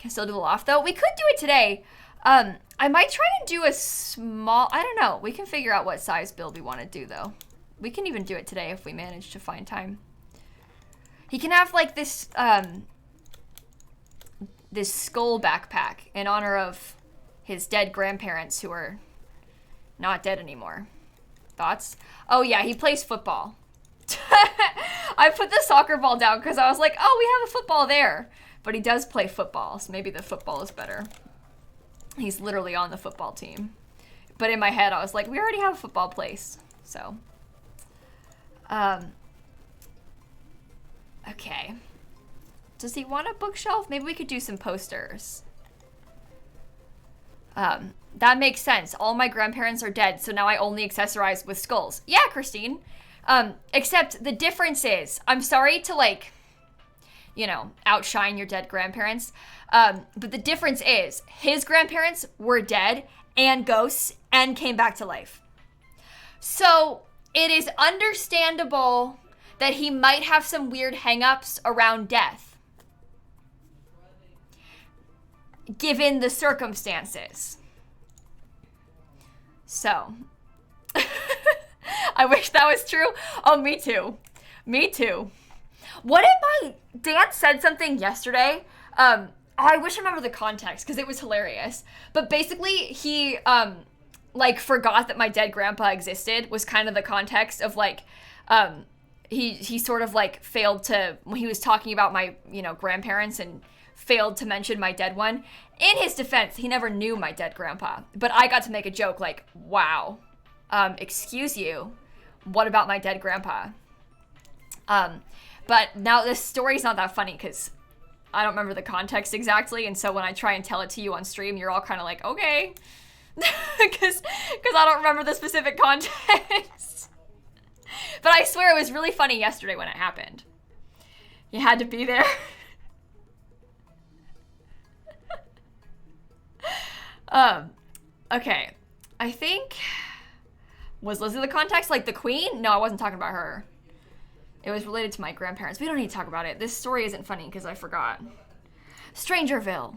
Can still do the loft though. We could do it today. I might try to do a small, I don't know. We can figure out what size build we want to do though. We can even do it today if we manage to find time. He can have like this, this skull backpack in honor of his dead grandparents who are not dead anymore. Thoughts? Oh yeah, he plays football. I put the soccer ball down because I was like, oh, we have a football there. But he does play football, so maybe the football is better. He's literally on the football team. But in my head, I was like, we already have a football place. So, okay. Does he want a bookshelf? Maybe we could do some posters. That makes sense. All my grandparents are dead, so now I only accessorize with skulls. Yeah, Christine. Except the difference is, I'm sorry to like, you know, outshine your dead grandparents. But the difference is his grandparents were dead and ghosts and came back to life. So it is understandable that he might have some weird hang-ups around death, given the circumstances. So, I wish that was true. Oh, me too. Me too. What if my dad said something yesterday? I wish I remember the context because it was hilarious. But basically, he like forgot that my dead grandpa existed. Was kind of the context of like, he sort of like failed to, when he was talking about my, you know, grandparents and failed to mention my dead one. In his defense, he never knew my dead grandpa. But I got to make a joke like, wow, excuse you, what about my dead grandpa? But now this story's not that funny because I don't remember the context exactly. And so when I try and tell it to you on stream, you're all kind of like, okay. Because I don't remember the specific context. But I swear it was really funny yesterday when it happened. You had to be there. Okay. I think, was Lizzie the context? Like the queen? No, I wasn't talking about her. It was related to my grandparents. We don't need to talk about it. This story isn't funny because I forgot. Strangerville.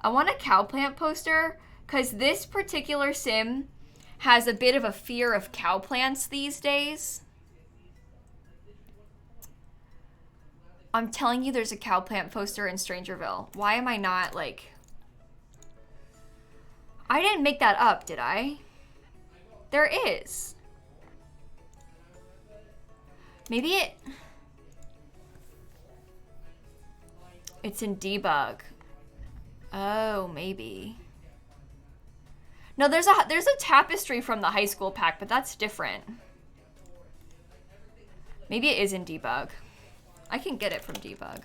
I want a cow plant poster because this particular sim has a bit of a fear of cow plants these days. I'm telling you there's a cow plant poster in Strangerville. Why am I not like... I didn't make that up, did I? There is. Maybe it's in debug. Oh, maybe. No, there's a tapestry from the high school pack, but that's different. Maybe it is in debug. I can get it from debug.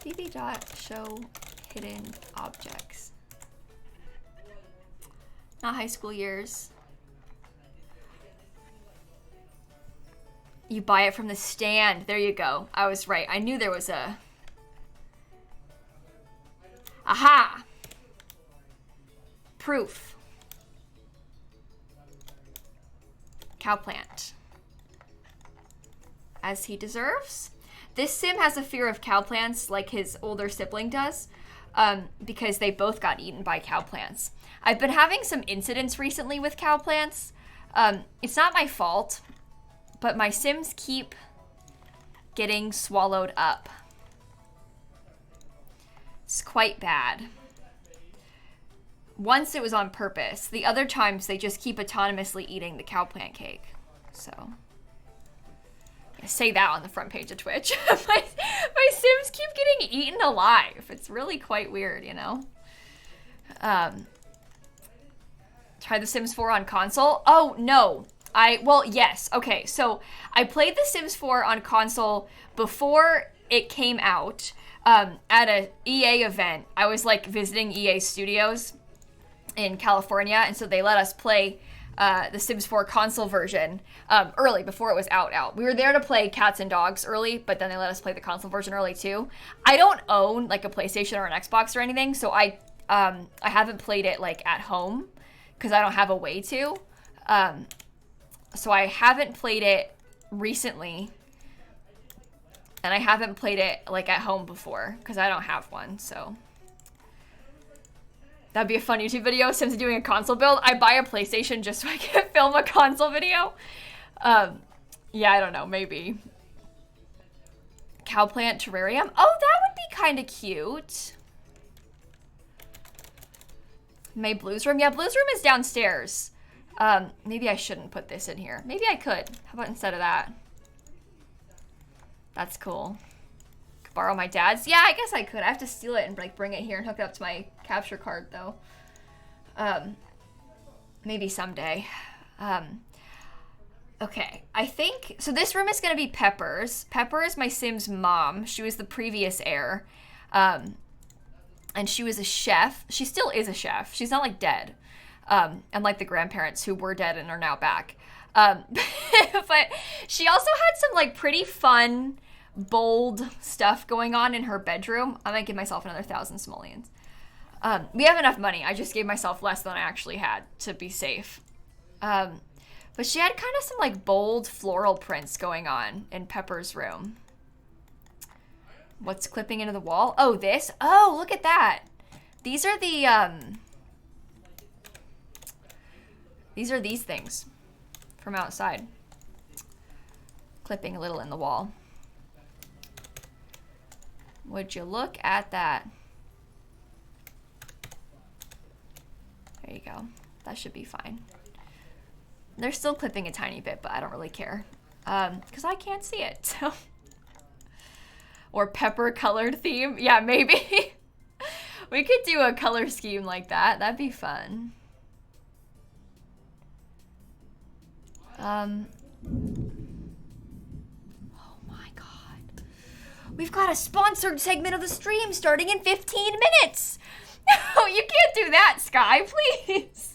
db.show hidden objects. Not high school years. You buy it from the stand. There you go. I was right. I knew there was a... Aha! Proof. Cow plant. As he deserves. This sim has a fear of cow plants like his older sibling does, because they both got eaten by cow plants. I've been having some incidents recently with cow plants. It's not my fault, but my sims keep getting swallowed up. It's quite bad. Once it was on purpose. The other times they just keep autonomously eating the cow plant cake. So I say that on the front page of Twitch. my Sims keep getting eaten alive. It's really quite weird, you know? Try The Sims 4 on console? Oh, no. Well, yes. Okay, so I played The Sims 4 on console before it came out at a EA event. I was like visiting EA Studios in California, and so they let us play the Sims 4 console version early, before it was out. We were there to play Cats and Dogs early, but then they let us play the console version early too. I don't own like a PlayStation or an Xbox or anything, so I haven't played it like at home because I don't have a way to. So I haven't played it recently, and I haven't played it like at home before because I don't have one. So that'd be a fun YouTube video. Sims doing a console build. I buy a PlayStation just so I can film a console video. Yeah, I don't know, maybe. Cowplant terrarium. Oh, that would be kind of cute. May Blues Room. Yeah, Blues Room is downstairs. Maybe I shouldn't put this in here. Maybe I could. How about instead of that? That's cool. Could borrow my dad's. Yeah, I guess I could. I have to steal it and like bring it here and hook it up to my capture card though. Maybe someday. Okay, I think, so this room is going to be Pepper's. Pepper is my Sim's mom. She was the previous heir. And she was a chef. She still is a chef. She's not like dead. Unlike the grandparents who were dead and are now back. But she also had some like pretty fun, bold stuff going on in her bedroom. I might give myself another 1,000 simoleons. We have enough money. I just gave myself less than I actually had to be safe. But she had kind of some like bold floral prints going on in Pepper's room. What's clipping into the wall? Oh, this? Oh, look at that. These are these things from outside. Clipping a little in the wall. Would you look at that? There you go. That should be fine. They're still clipping a tiny bit, but I don't really care. Because I can't see it, so. Or pepper colored theme. Yeah, maybe. We could do a color scheme like that. That'd be fun. Oh my god. We've got a sponsored segment of the stream starting in 15 minutes. No, you can't do that, Sky, please.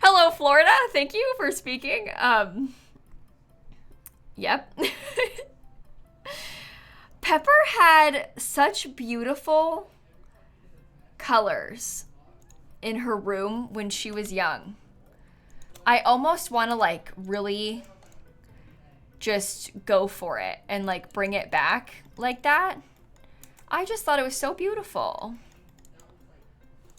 Hello, Florida. Thank you for speaking. Yep. Pepper had such beautiful colors in her room when she was young. I almost want to like really just go for it and like bring it back like that. I just thought it was so beautiful.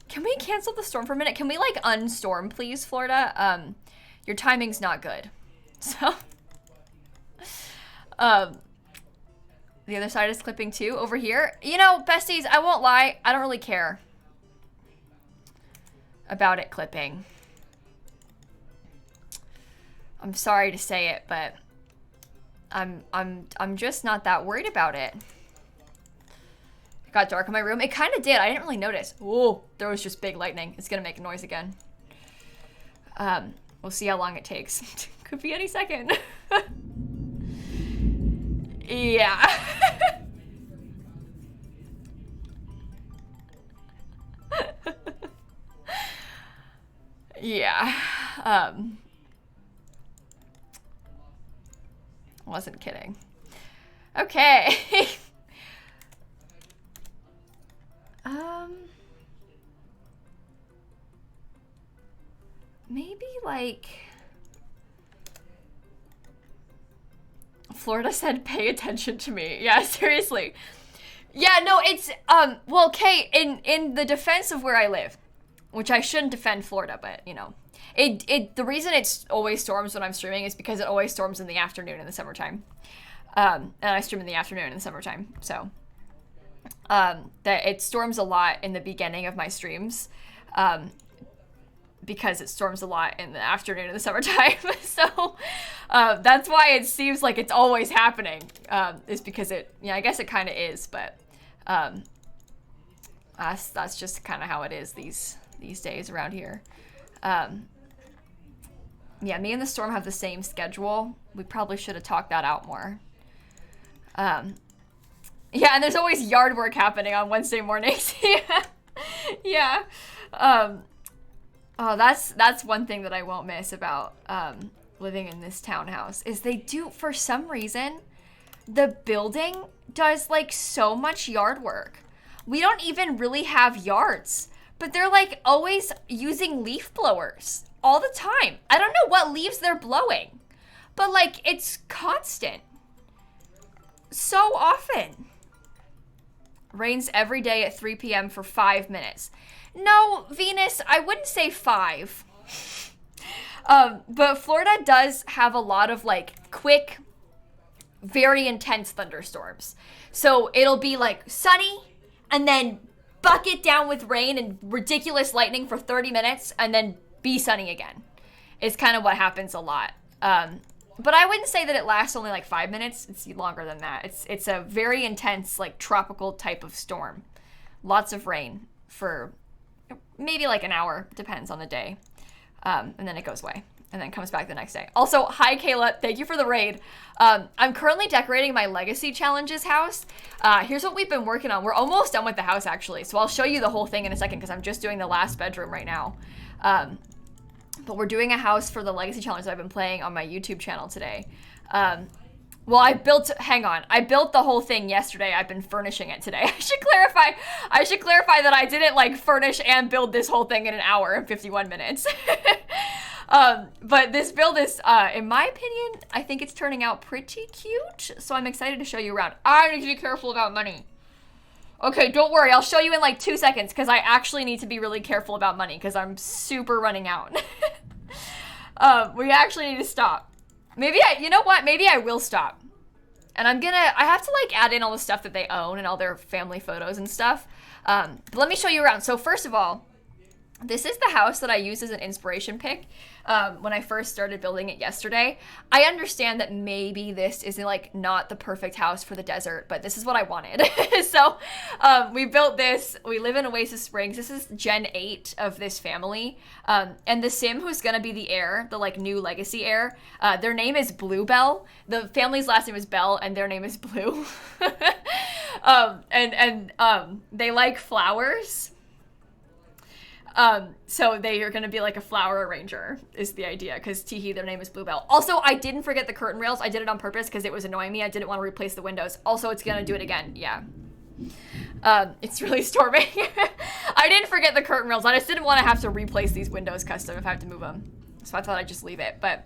Can we cancel the storm for a minute? Can we like unstorm, please, Florida? Your timing's not good. So, the other side is clipping too over here. You know, besties, I won't lie. I don't really care about it clipping. I'm sorry to say it, but I'm just not that worried about it. It got dark in my room. It kind of did. I didn't really notice. Oh, there was just big lightning. It's gonna make a noise again. We'll see how long it takes. Could be any second. Yeah. Yeah. Wasn't kidding. Okay. Maybe like Florida said pay attention to me. Yeah, seriously. Yeah, no, it's well, okay, in the defense of where I live, which I shouldn't defend Florida, but you know, the reason it's always storms when I'm streaming is because it always storms in the afternoon in the summertime. And I stream in the afternoon in the summertime. So that it storms a lot in the beginning of my streams. Because it storms a lot in the afternoon in the summertime. So that's why it seems like it's always happening, is because I guess it kind of is, but that's just kind of how it is these days around here. Yeah, me and the storm have the same schedule. We probably should have talked that out more. Yeah, and there's always yard work happening on Wednesday mornings. Yeah. Oh, that's one thing that I won't miss about living in this townhouse is they do, for some reason, the building does like so much yard work. We don't even really have yards, but they're like always using leaf blowers all the time. I don't know what leaves they're blowing, but like it's constant. So often. Rains every day at 3 p.m. for 5 minutes. No, Venus, I wouldn't say 5. But Florida does have a lot of like quick, very intense thunderstorms. So it'll be like sunny and then bucket down with rain and ridiculous lightning for 30 minutes and then be sunny again. It's kind of what happens a lot. But I wouldn't say that it lasts only like 5 minutes. It's longer than that. It's a very intense like tropical type of storm. Lots of rain for maybe like an hour, depends on the day. And then it goes away and then comes back the next day. Also, hi Kayla, thank you for the raid. I'm currently decorating my Legacy Challenges house. Here's what we've been working on. We're almost done with the house actually. So I'll show you the whole thing in a second because I'm just doing the last bedroom right now. But we're doing a house for the Legacy Challenge that I've been playing on my YouTube channel today. Well, I built the whole thing yesterday. I've been furnishing it today. I should clarify that I didn't like furnish and build this whole thing in an hour and 51 minutes. But this build is, in my opinion, I think it's turning out pretty cute. So I'm excited to show you around. I need to be careful about money. Okay, don't worry. I'll show you in like 2 seconds because I actually need to be really careful about money because I'm super running out. We actually need to stop. You know what? Maybe I will stop. And I have to like add in all the stuff that they own and all their family photos and stuff. But let me show you around. So first of all, this is the house that I used as an inspiration pick when I first started building it yesterday. I understand that maybe this isn't like not the perfect house for the desert, but this is what I wanted. So we built this. We live in Oasis Springs. This is Gen 8 of this family. And the sim who's going to be the heir, the like new legacy heir, their name is Bluebell. The family's last name is Bell and their name is Blue. They like flowers. So they are going to be like a flower arranger is the idea because Teehee, their name is Bluebell. Also, I didn't forget the curtain rails. I did it on purpose because it was annoying me. I didn't want to replace the windows. Also, it's going to do it again. Yeah. It's really storming. I didn't forget the curtain rails. I just didn't want to have to replace these windows custom if I have to move them. So I thought I'd just leave it. But,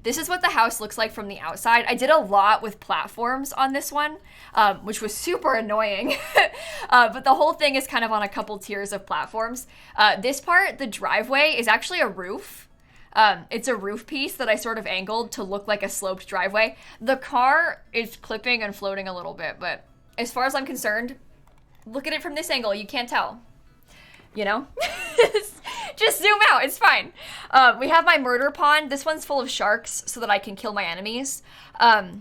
this is what the house looks like from the outside. I did a lot with platforms on this one, which was super annoying. But the whole thing is kind of on a couple tiers of platforms. This part, the driveway, is actually a roof. It's a roof piece that I sort of angled to look like a sloped driveway. The car is clipping and floating a little bit, but as far as I'm concerned, look at it from this angle. You can't tell. You know? Just zoom out. It's fine. We have my murder pond. This one's full of sharks so that I can kill my enemies. I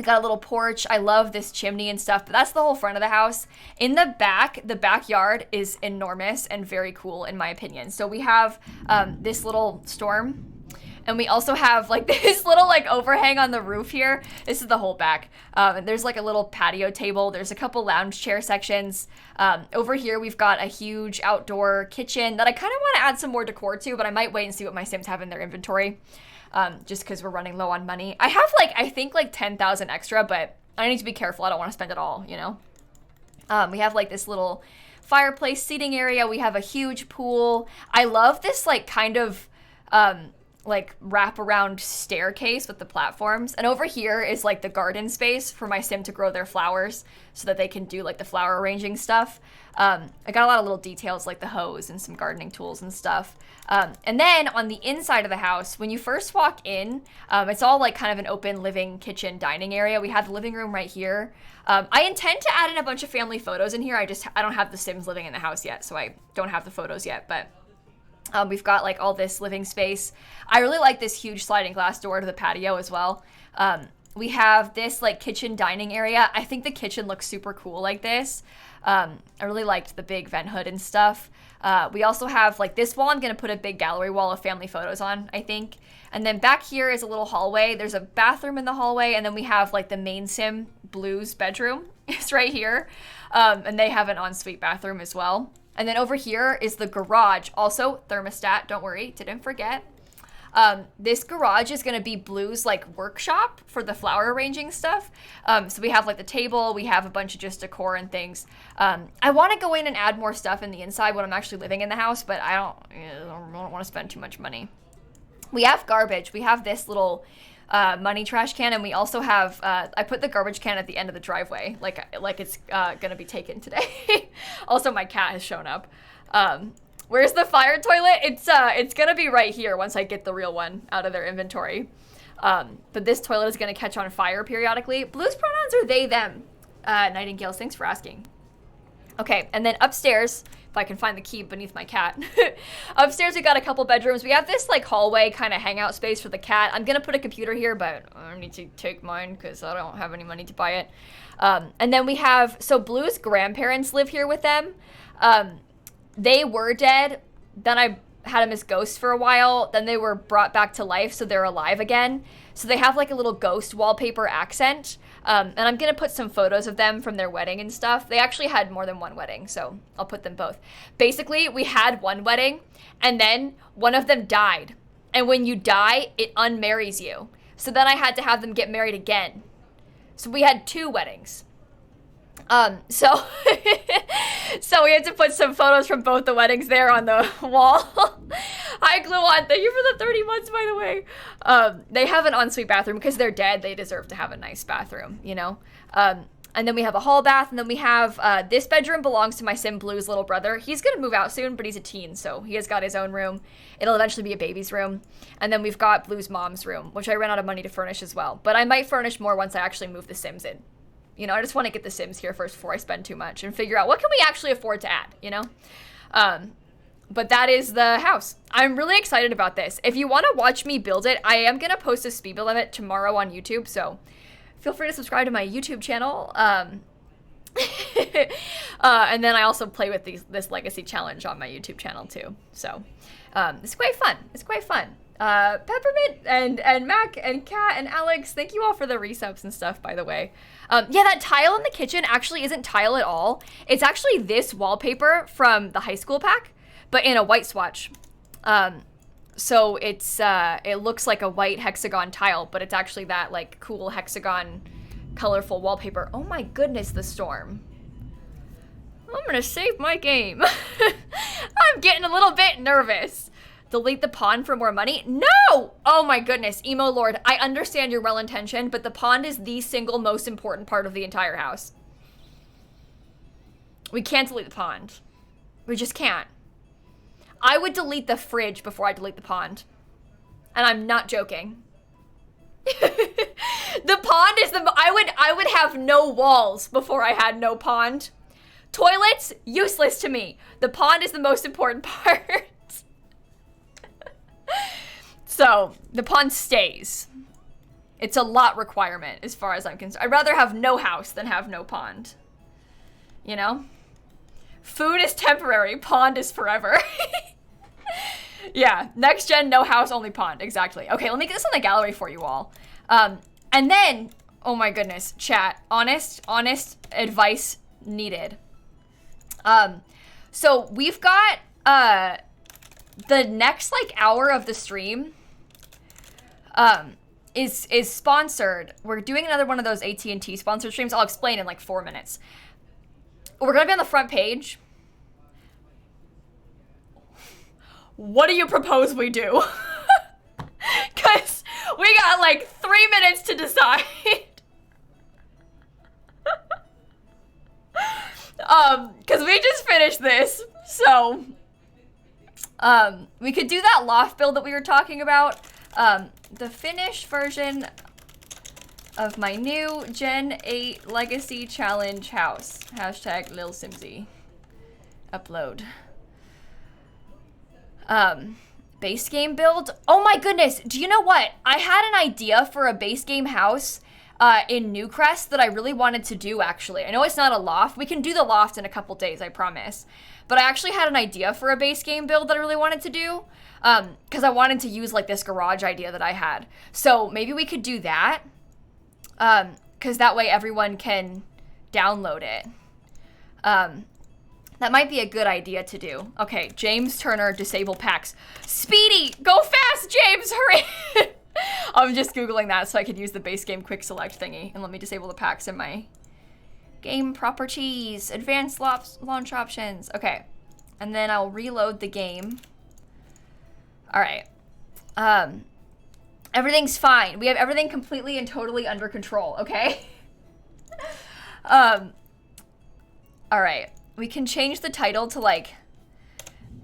got a little porch. I love this chimney and stuff, but that's the whole front of the house. In the back, the backyard is enormous and very cool in my opinion. So we have this little storm. And we also have like this little like overhang on the roof here. This is the whole back. And there's like a little patio table. There's a couple lounge chair sections. Over here, we've got a huge outdoor kitchen that I kind of want to add some more decor to, but I might wait and see what my Sims have in their inventory. Just because we're running low on money. I have like, I think like 10,000 extra, but I need to be careful. I don't want to spend it all, you know? We have like this little fireplace seating area. We have a huge pool. I love this like kind of, like wraparound staircase with the platforms. And over here is like the garden space for my sim to grow their flowers so that they can do like the flower arranging stuff. I got a lot of little details like the hose and some gardening tools and stuff. And then on the inside of the house, when you first walk in, it's all like kind of an open living, kitchen, dining area. We have the living room right here. I intend to add in a bunch of family photos in here. I don't have the Sims living in the house yet, so I don't have the photos yet, but we've got like all this living space. I really like this huge sliding glass door to the patio as well. We have this like kitchen dining area. I think the kitchen looks super cool like this. I really liked the big vent hood and stuff. We also have like this wall. I'm going to put a big gallery wall of family photos on, I think. And then back here is a little hallway. There's a bathroom in the hallway. And then we have like the main sim Blue's bedroom is right here. And they have an ensuite bathroom as well. And then over here is the garage. Also, thermostat, don't worry, didn't forget. This garage is going to be Blue's like workshop for the flower arranging stuff. So we have like the table, we have a bunch of just decor and things. I want to go in and add more stuff in the inside when I'm actually living in the house, but I don't want to spend too much money. We have garbage. We have this little money trash can, and we also have I put the garbage can at the end of the driveway, like it's gonna be taken today. Also, my cat has shown up. Where's the fire toilet? It's gonna be right here once I get the real one out of their inventory. But this toilet is gonna catch on fire periodically. Blue's pronouns are they, them. Nightingales, thanks for asking. Okay, and then upstairs, if I can find the key beneath my cat. Upstairs, we got a couple bedrooms. We have this like hallway kind of hangout space for the cat. I'm gonna put a computer here, but I need to take mine because I don't have any money to buy it. And then we have, so Blue's grandparents live here with them. They were dead. Then I had them as ghosts for a while. Then they were brought back to life, so they're alive again. So they have like a little ghost wallpaper accent. And I'm going to put some photos of them from their wedding and stuff. They actually had more than one wedding, so I'll put them both. Basically, we had one wedding, and then one of them died. And when you die, it unmarries you. So then I had to have them get married again. So we had two weddings. So we had to put some photos from both the weddings there on the wall. Hi, Gluon. Thank you for the 30 months, by the way. They have an ensuite bathroom because they're dead. They deserve to have a nice bathroom, you know? And then we have a hall bath, and then we have, this bedroom belongs to my sim Blue's little brother. He's gonna move out soon, but he's a teen, so he has got his own room. It'll eventually be a baby's room. And then we've got Blue's mom's room, which I ran out of money to furnish as well. But I might furnish more once I actually move the Sims in. You know, I just want to get the Sims here first before I spend too much and figure out what can we actually afford to add, you know? But that is the house. I'm really excited about this. If you want to watch me build it, I am going to post a speed build of it tomorrow on YouTube, so feel free to subscribe to my YouTube channel. And then I also play with this legacy challenge on my YouTube channel too. So it's quite fun. It's quite fun. Peppermint and Mac and Kat and Alex, thank you all for the resubs and stuff, by the way. Yeah, that tile in the kitchen actually isn't tile at all. It's actually this wallpaper from the high school pack, but in a white swatch. So it looks like a white hexagon tile, but it's actually that like cool hexagon colorful wallpaper. Oh my goodness, the storm. I'm gonna save my game. I'm getting a little bit nervous. Delete the pond for more money? No! Oh my goodness, Emo Lord, I understand you're well-intentioned, but the pond is the single most important part of the entire house. We can't delete the pond. We just can't. I would delete the fridge before I delete the pond. And I'm not joking. The pond is I would have no walls before I had no pond. Toilets, useless to me. The pond is the most important part. So, the pond stays. It's a lot requirement as far as I'm concerned. I'd rather have no house than have no pond. You know? Food is temporary, pond is forever. Yeah, next gen, no house, only pond. Exactly. Okay, let me get this on the gallery for you all. And then, oh my goodness, chat, honest advice needed. So we've got, the next like hour of the stream is sponsored. We're doing another one of those AT&T sponsored streams. I'll explain in like 4 minutes. We're gonna be on the front page. What do you propose we do? because we got like 3 minutes to decide. Because we just finished this, so we could do that loft build that we were talking about. The finished version of my new Gen 8 Legacy Challenge house. Hashtag lilsimsie. Upload. Base game build. Oh my goodness. Do you know what? I had an idea for a base game house in Newcrest that I really wanted to do, actually. I know it's not a loft. We can do the loft in a couple days, I promise. But I actually had an idea for a base game build that I really wanted to do. Because I wanted to use like this garage idea that I had. So maybe we could do that. Because that way everyone can download it. That might be a good idea to do. Okay, James Turner, disable packs. Speedy, go fast, James, hurry. I'm just Googling that so I could use the base game quick select thingy. And let me disable the packs in my game properties, advanced launch options. Okay, and then I'll reload the game. All right. Everything's fine. We have everything completely and totally under control, okay? All right. We can change the title to like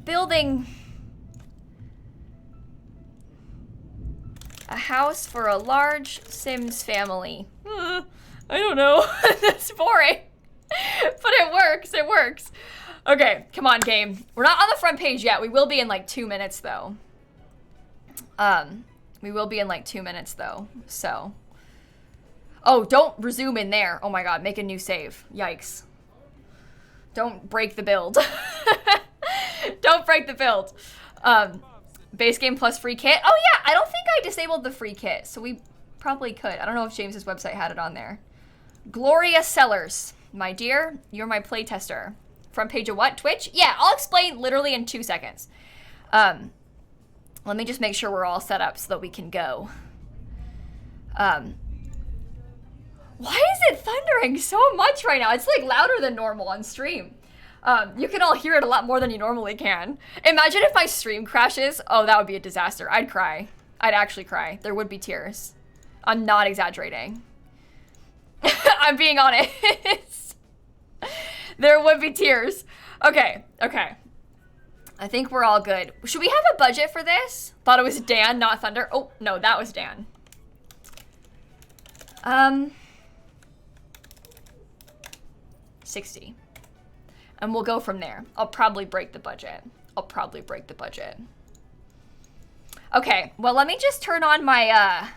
building a house for a large Sims family. I don't know. That's boring. But it works. It works. Okay, come on, game. We're not on the front page yet. We will be in like 2 minutes though. We will be in like 2 minutes though. So. Oh, don't resume in there. Oh my god, make a new save. Yikes. Don't break the build. Don't break the build. Base game plus free kit. Oh yeah, I don't think I disabled the free kit, so we probably could. I don't know if James's website had it on there. Gloria Sellers. My dear, you're my playtester. Front page of what? Twitch? Yeah, I'll explain literally in 2 seconds. Let me just make sure we're all set up so that we can go. Why is it thundering so much right now? It's like louder than normal on stream. You can all hear it a lot more than you normally can. Imagine if my stream crashes. Oh, that would be a disaster. I'd cry. I'd actually cry. There would be tears. I'm not exaggerating. I'm being honest. There would be tears. Okay, okay. I think we're all good. Should we have a budget for this? Thought it was Dan, not Thunder. Oh, no, that was Dan. 60. And we'll go from there. I'll probably break the budget. Okay, well, let me just turn on my,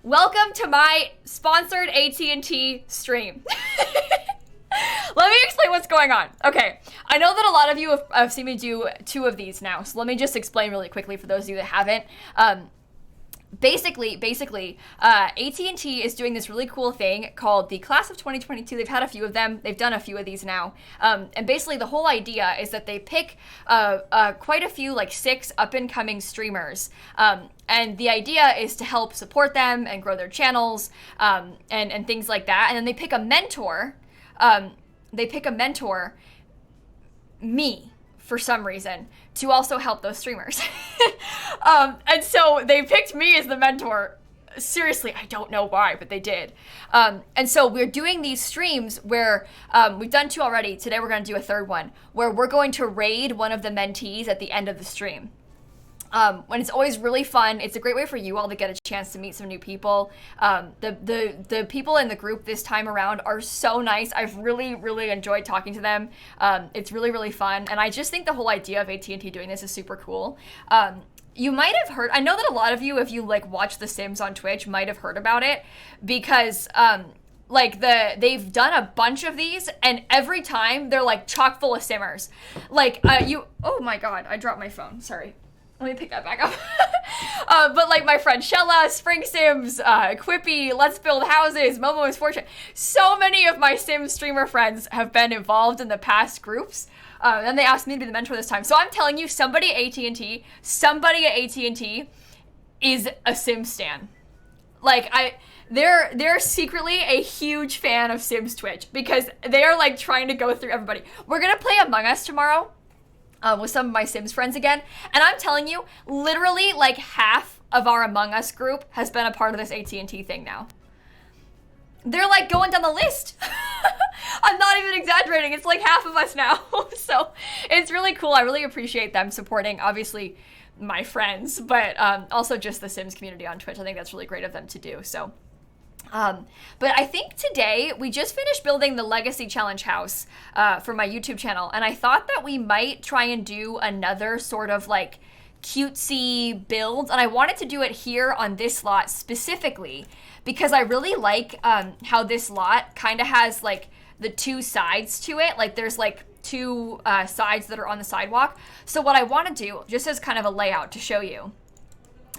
welcome to my sponsored AT&T stream. Let me explain what's going on. Okay, I know that a lot of you have seen me do 2 of these now, so let me just explain really quickly for those of you that haven't. Basically, AT&T is doing this really cool thing called the Class of 2022. They've had a few of them. They've done a few of these now. And basically the whole idea is that they pick quite a few, like 6 up-and-coming streamers. And the idea is to help support them and grow their channels and things like that. And then they pick a mentor. Me, for some reason, to also help those streamers. And so they picked me as the mentor. Seriously, I don't know why, but they did. And so we're doing these streams where we've done 2 already. Today we're going to do a 3rd one where we're going to raid one of the mentees at the end of the stream. When it's always really fun. It's a great way for you all to get a chance to meet some new people. The people in the group this time around are so nice. I've really enjoyed talking to them. It's really fun. And I just think the whole idea of AT&T doing this is super cool. You might have heard, I know that a lot of you, if you like watch The Sims on Twitch, might have heard about it because they've done a bunch of these and every time they're like chock full of simmers. Oh my God, I dropped my phone, sorry. Let me pick that back up. But like my friend Shella, Spring Sims, Quippy, Let's Build Houses, Momo's Fortune. So many of my Sims streamer friends have been involved in the past groups. And they asked me to be the mentor this time. So I'm telling you, somebody at AT&T is a Sims stan. They're secretly a huge fan of Sims Twitch because they are like trying to go through everybody. We're gonna play Among Us tomorrow. With some of my Sims friends again. And I'm telling you, literally like half of our Among Us group has been a part of this AT&T thing now. They're like going down the list. I'm not even exaggerating. It's like half of us now. So it's really cool. I really appreciate them supporting, obviously, my friends, but also just the Sims community on Twitch. I think that's really great of them to do. So, but I think today we just finished building the Legacy Challenge house for my YouTube channel. And I thought that we might try and do another sort of like cutesy build. And I wanted to do it here on this lot specifically because I really like how this lot kind of has like the two sides to it. Like there's like two sides that are on the sidewalk. So what I want to do, just as kind of a layout to show you,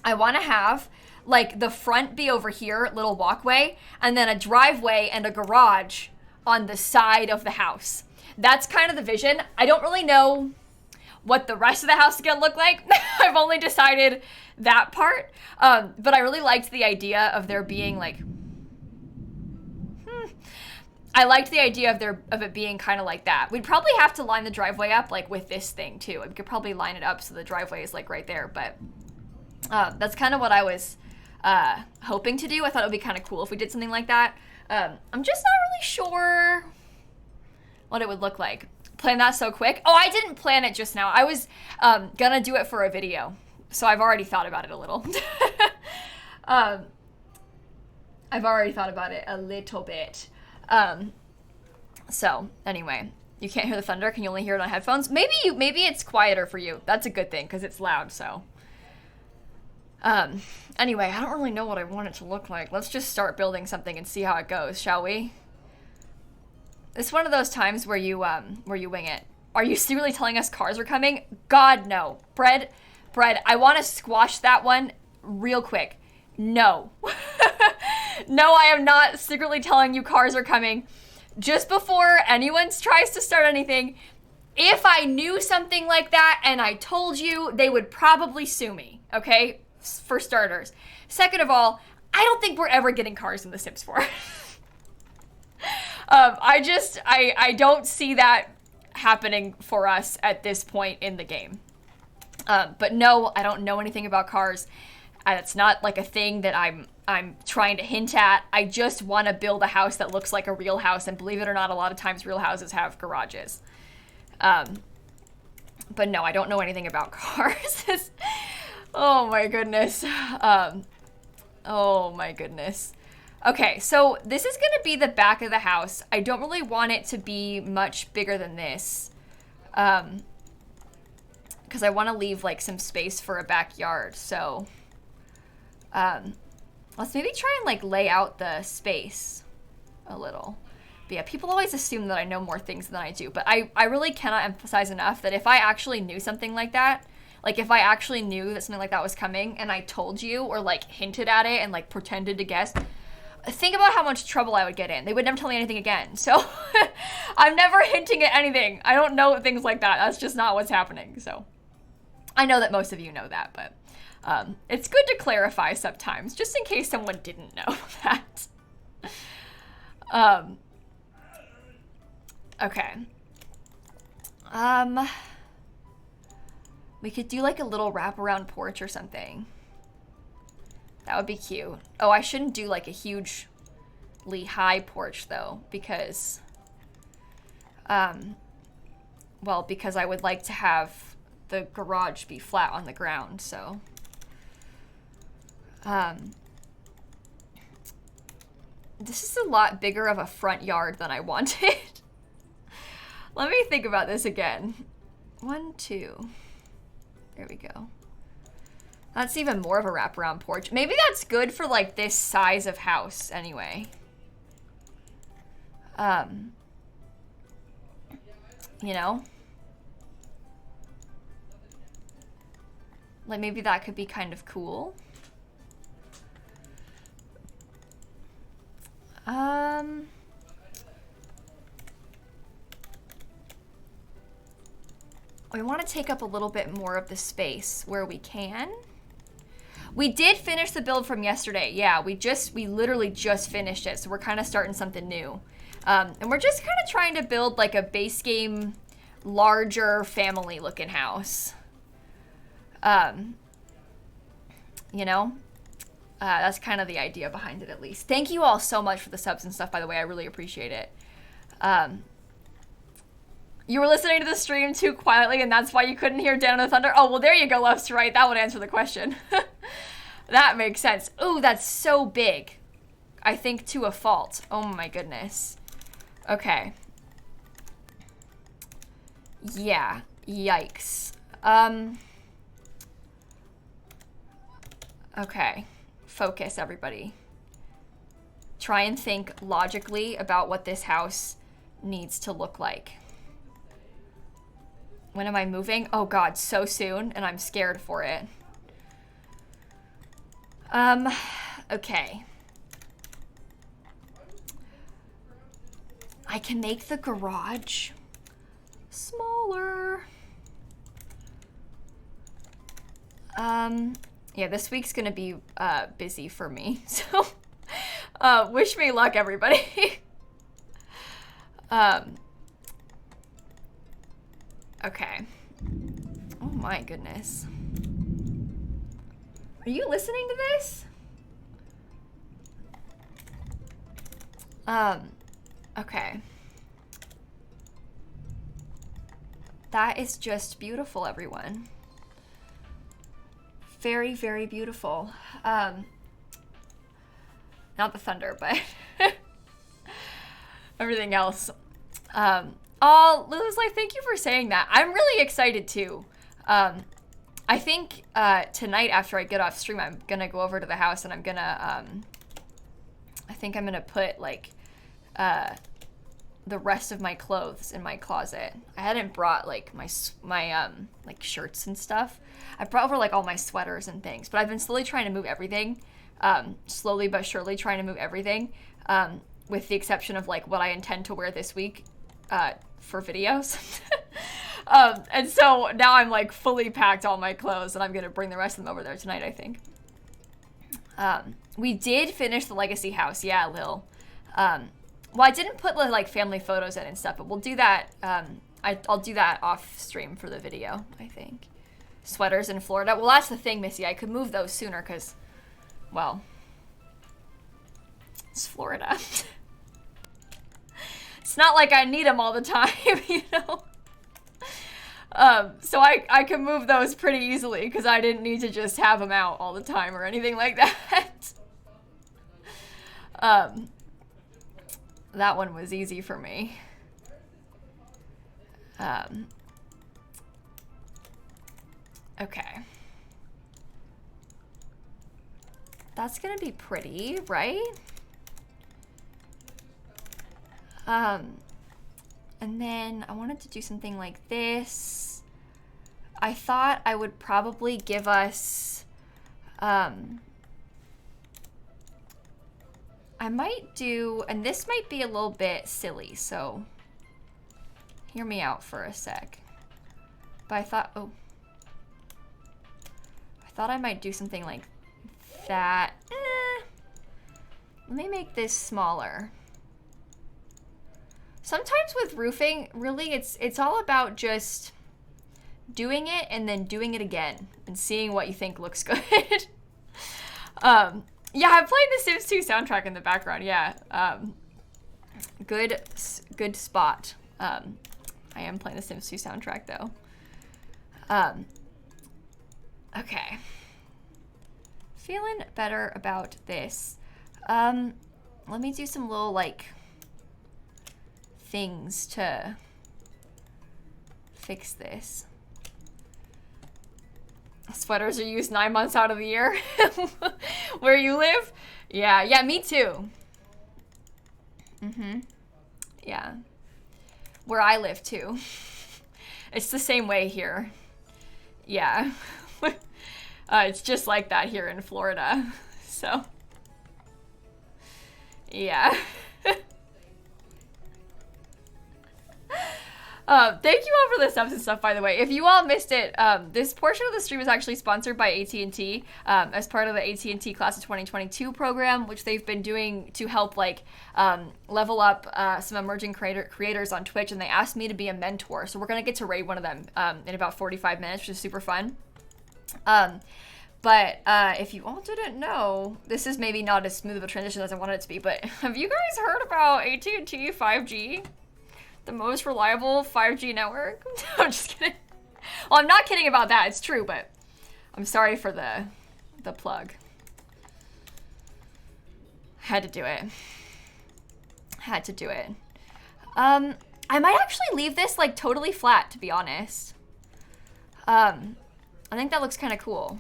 I want to have like the front be over here, little walkway, and then a driveway and a garage on the side of the house. That's kind of the vision. I don't really know what the rest of the house is gonna look like. I've only decided that part, but I really liked the idea of there being like, I liked the idea of it being kind of like that. We'd probably have to line the driveway up like with this thing too. We could probably line it up so the driveway is like right there, but that's kind of what I was hoping to do. I thought it would be kind of cool if we did something like that. I'm just not really sure what it would look like. Plan that so quick. Oh, I didn't plan it just now. I was gonna do it for a video, so I've already thought about it a little. I've already thought about it a little bit. So anyway, you can't hear the thunder. Can you only hear it on headphones? Maybe it's quieter for you. That's a good thing because it's loud. So anyway, I don't really know what I want it to look like. Let's just start building something and see how it goes, shall we? It's one of those times where you wing it. Are you secretly telling us cars are coming? God, no. Bread, I want to squash that one real quick. No. No, I am not secretly telling you cars are coming. Just before anyone tries to start anything, if I knew something like that and I told you, they would probably sue me, okay? For starters. Second of all, I don't think we're ever getting cars in The Sims 4. I don't see that happening for us at this point in the game. But no, I don't know anything about cars. It's not like a thing that I'm trying to hint at. I just want to build a house that looks like a real house, and believe it or not, a lot of times real houses have garages. But no, I don't know anything about cars. Oh my goodness. Oh my goodness. Okay, so this is going to be the back of the house. I don't really want it to be much bigger than this. Because I want to leave like some space for a backyard. So let's maybe try and like lay out the space a little. But yeah, people always assume that I know more things than I do. But I really cannot emphasize enough that if I actually knew something like that, like if I actually knew that something like that was coming and I told you or like hinted at it and like pretended to guess, think about how much trouble I would get in. They would never tell me anything again. So I'm never hinting at anything. I don't know things like that. That's just not what's happening. So I know that most of you know that, but it's good to clarify sometimes, just in case someone didn't know that. Okay. We could do like a little wraparound porch or something. That would be cute. Oh, I shouldn't do like a hugely high porch though, because, well, because I would like to have the garage be flat on the ground, so. This is a lot bigger of a front yard than I wanted. Let me think about this again. 1, 2. There we go. That's even more of a wraparound porch. Maybe that's good for like this size of house anyway. You know? Like maybe that could be kind of cool. We want to take up a little bit more of the space where we can. We did finish the build from yesterday. Yeah, we literally just finished it. So we're kind of starting something new. And we're just kind of trying to build like a base game, larger family looking house. you know? That's kind of the idea behind it, at least. Thank you all so much for the subs and stuff, by the way. I really appreciate it. You were listening to the stream too quietly, and that's why you couldn't hear Down in the Thunder? Oh, well, there you go, left to right. That would answer the question. That makes sense. Ooh, that's so big. I think to a fault. Oh my goodness. Okay. Yeah. Yikes. Okay. Focus, everybody. Try and think logically about what this house needs to look like. When am I moving? Oh God, so soon, and I'm scared for it. Okay. I can make the garage smaller. Yeah, this week's gonna be busy for me, so wish me luck, everybody. Okay. Oh my goodness. Are you listening to this? Okay. That is just beautiful, everyone. Very, very beautiful. Not the thunder, but everything else. Oh, Lulu's Life, thank you for saying that. I'm really excited too. I think tonight after I get off stream, I'm gonna go over to the house and I'm gonna, I think I'm gonna put like the rest of my clothes in my closet. I hadn't brought like my like shirts and stuff. I brought over like all my sweaters and things, but I've been slowly trying to move everything, slowly but surely trying to move everything, with the exception of like what I intend to wear this week for videos. And so now I'm like fully packed all my clothes and I'm gonna bring the rest of them over there tonight, I think. We did finish the Legacy house, yeah, Lil. Well, I didn't put like family photos in and stuff, but we'll do that. I'll do that off stream for the video, I think. Sweaters in Florida. Well, that's the thing, Missy. I could move those sooner because, well, it's Florida. It's not like I need them all the time, you know? So I can move those pretty easily because I didn't need to just have them out all the time or anything like that. That one was easy for me. Okay. That's gonna be pretty, right? And then I wanted to do something like this. I thought I would probably give us, I might do, and this might be a little bit silly, so hear me out for a sec. But I thought, oh, I thought I might do something like that. Let me make this smaller. Sometimes with roofing, really, it's all about just doing it and then doing it again and seeing what you think looks good. Yeah, I'm playing the Sims 2 soundtrack in the background. Yeah, good spot. I am playing the Sims 2 soundtrack though. Okay, feeling better about this. Let me do some little like things to fix this. Sweaters are used 9 months out of the year. Where you live? Yeah, me too. Yeah. Where I live too. It's the same way here. Yeah. It's just like that here in Florida. So, yeah. Thank you all for the subs and stuff, by the way. If you all missed it, this portion of the stream is actually sponsored by AT&T as part of the AT&T Class of 2022 program, which they've been doing to help like level up some emerging creators on Twitch, and they asked me to be a mentor. So we're going to get to raid one of them in about 45 minutes, which is super fun. But if you all didn't know, this is maybe not as smooth of a transition as I wanted it to be, but have you guys heard about AT&T 5G? The most reliable 5G network? I'm just kidding. Well, I'm not kidding about that. It's true, but I'm sorry for the plug. Had to do it. Had to do it. I might actually leave this like totally flat, to be honest. I think that looks kind of cool.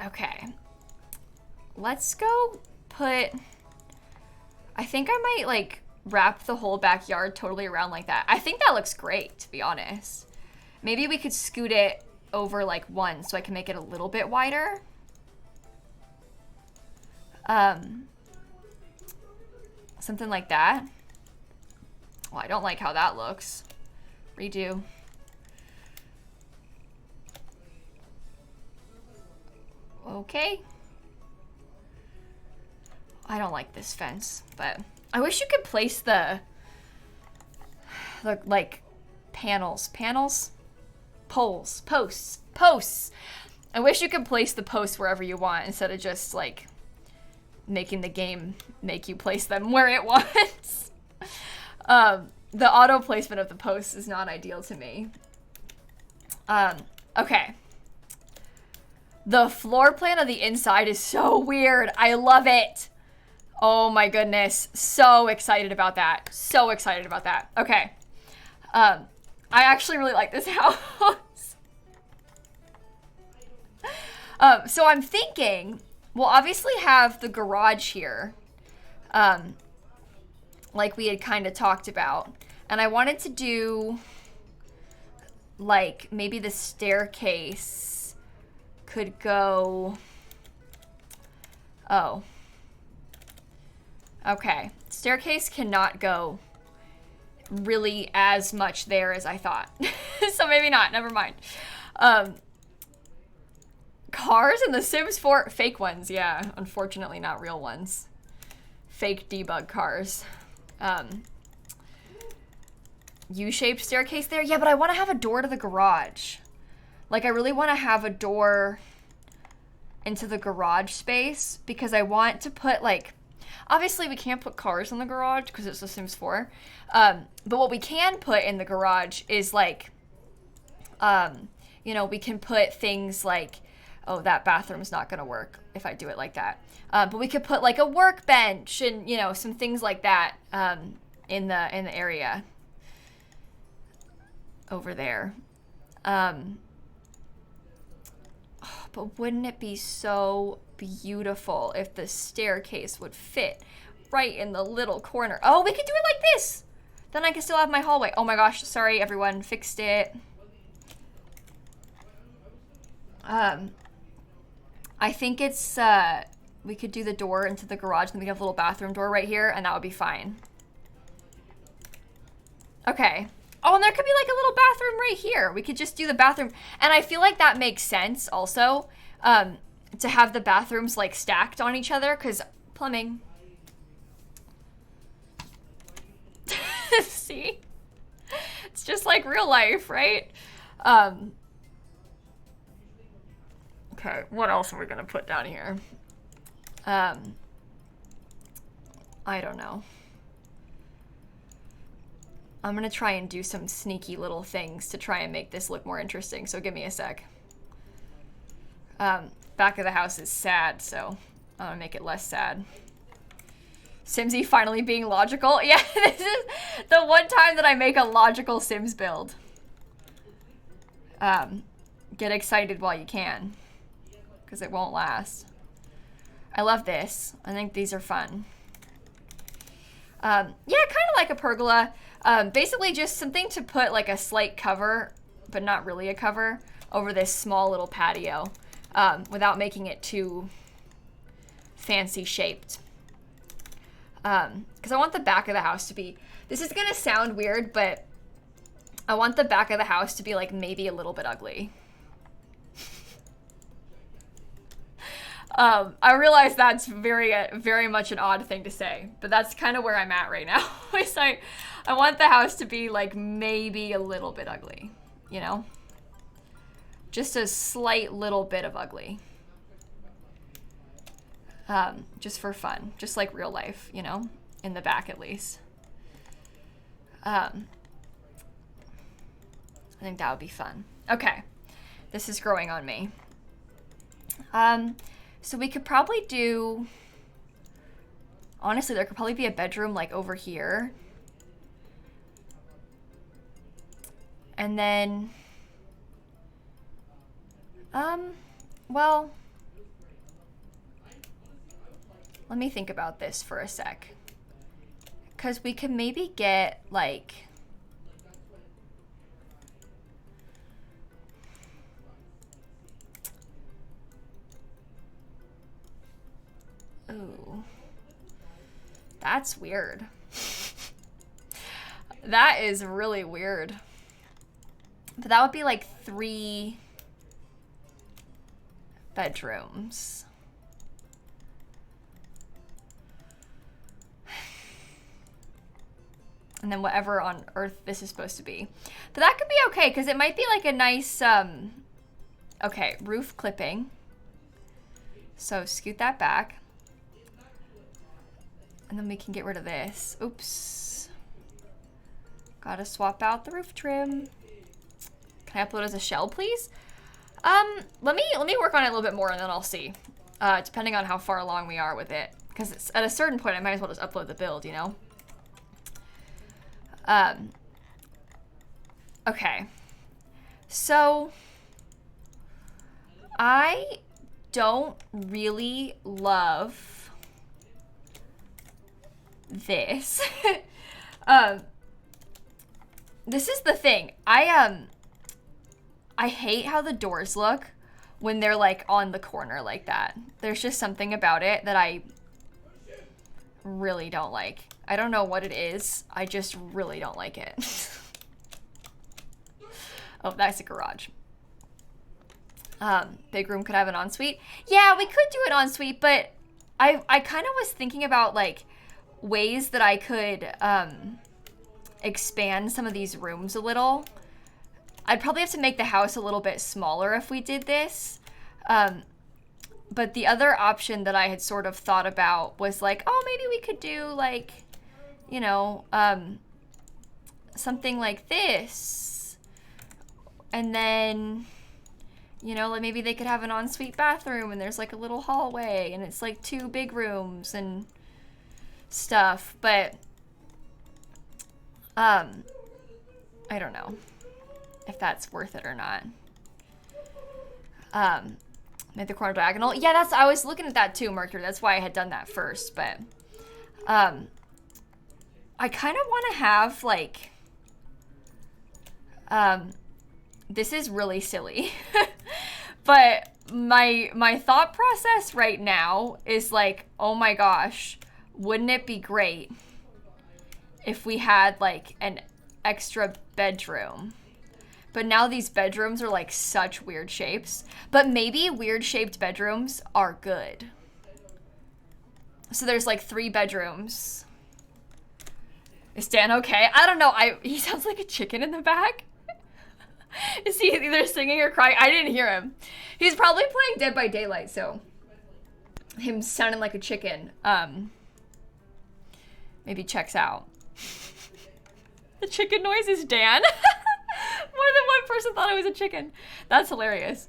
Okay. Let's go put... I think I might like wrap the whole backyard totally around like that. I think that looks great, to be honest. Maybe we could scoot it over like one so I can make it a little bit wider. Something like that. Well, I don't like how that looks. Redo. Okay. I don't like this fence, but I wish you could place the like posts. I wish you could place the posts wherever you want instead of just like making the game make you place them where it wants. The auto placement of the posts is not ideal to me. Okay. The floor plan of the inside is so weird. I love it. Oh my goodness. So excited about that. So excited about that. Okay. I actually really like this house. So I'm thinking, we'll obviously have the garage here. Like we had kind of talked about. And I wanted to do like maybe the staircase could go... Oh. Okay. Staircase cannot go really as much there as I thought. So maybe not. Never mind. Cars in The Sims 4. Fake ones, yeah. Unfortunately, not real ones. Fake debug cars. U-shaped staircase there. Yeah, but I want to have a door to the garage. Like, I really want to have a door into the garage space because I want to put, like... Obviously, we can't put cars in the garage because it's The Sims 4. But what we can put in the garage is, like... you know, we can put things like... Oh, that bathroom's not going to work if I do it like that. But we could put, like, a workbench and, you know, some things like that in the area over there. But wouldn't it be so beautiful if the staircase would fit right in the little corner? Oh, we could do it like this. Then I can still have my hallway. Oh my gosh, sorry everyone, fixed it. I think it's, we could do the door into the garage and we have a little bathroom door right here and that would be fine. Okay. Oh, and there could be like a little bathroom right here. We could just do the bathroom. And I feel like that makes sense also, to have the bathrooms like stacked on each other because plumbing. See? It's just like real life, right? Okay, what else are we gonna put down here? I don't know. I'm gonna try and do some sneaky little things to try and make this look more interesting, so give me a sec. Back of the house is sad, so I'm gonna make it less sad. Simsie finally being logical. Yeah, this is the one time that I make a logical Sims build. Get excited while you can, because it won't last. I love this. I think these are fun. Yeah, kind of like a pergola. Basically just something to put like a slight cover, but not really a cover, over this small little patio without making it too fancy shaped. Because I want the back of the house to be, this is going to sound weird, but I want the back of the house to be like maybe a little bit ugly. I realize that's very much an odd thing to say, but that's kind of where I'm at right now. I want the house to be like maybe a little bit ugly, you know? Just a slight little bit of ugly. Just for fun. Just like real life, you know? In the back, at least. I think that would be fun. Okay. This is growing on me. So we could probably do... Honestly, there could probably be a bedroom, like, over here. And then... well... Let me think about this for a sec. Because we could maybe get, like... Ooh. That's weird. That is really weird. But that would be like 3 bedrooms. And then whatever on earth this is supposed to be. But that could be okay, because it might be like a nice, okay, roof clipping. So scoot that back. And then we can get rid of this. Oops. Gotta swap out the roof trim. Can I upload as a shell, please? Let me work on it a little bit more and then I'll see. Depending on how far along we are with it. Because at a certain point I might as well just upload the build, you know? Okay. So I don't really love this. This is the thing. I hate how the doors look when they're like on the corner like that. There's just something about it that I really don't like. I don't know what it is. I just really don't like it. Oh, that's a garage. Big room could have an ensuite. Yeah, we could do an ensuite, but I kind of was thinking about like ways that I could expand some of these rooms a little. I'd probably have to make the house a little bit smaller if we did this. But the other option that I had sort of thought about was like, oh, maybe we could do like, you know, something like this. And then, you know, like maybe they could have an ensuite bathroom and there's like a little hallway and it's like 2 big rooms and stuff. But, I don't know if that's worth it or not. Make the corner diagonal. Yeah, I was looking at that too, Mercury. That's why I had done that first, but I kind of want to have like this is really silly. But my thought process right now is like, oh my gosh, wouldn't it be great if we had like an extra bedroom? But now these bedrooms are like such weird shapes. But maybe weird shaped bedrooms are good. So there's like 3 bedrooms. Is Dan okay? I don't know. He sounds like a chicken in the back. Is he either singing or crying? I didn't hear him. He's probably playing Dead by Daylight, so him sounding like a chicken maybe checks out. The chicken noise is Dan. More than one person thought I was a chicken. That's hilarious.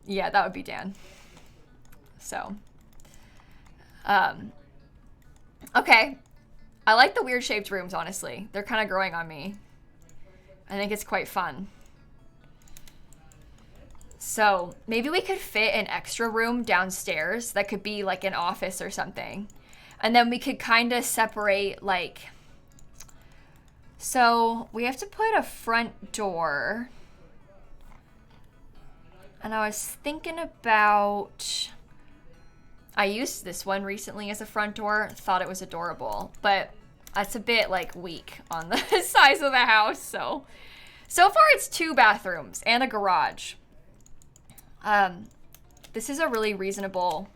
Yeah, that would be Dan. So, okay. I like the weird shaped rooms, honestly. They're kind of growing on me. I think it's quite fun. So maybe we could fit an extra room downstairs that could be like an office or something. And then we could kind of separate like... So we have to put a front door. And I was thinking about... I used this one recently as a front door. Thought it was adorable. But that's a bit like weak on the size of the house. So far it's 2 bathrooms and a garage. This is a really reasonable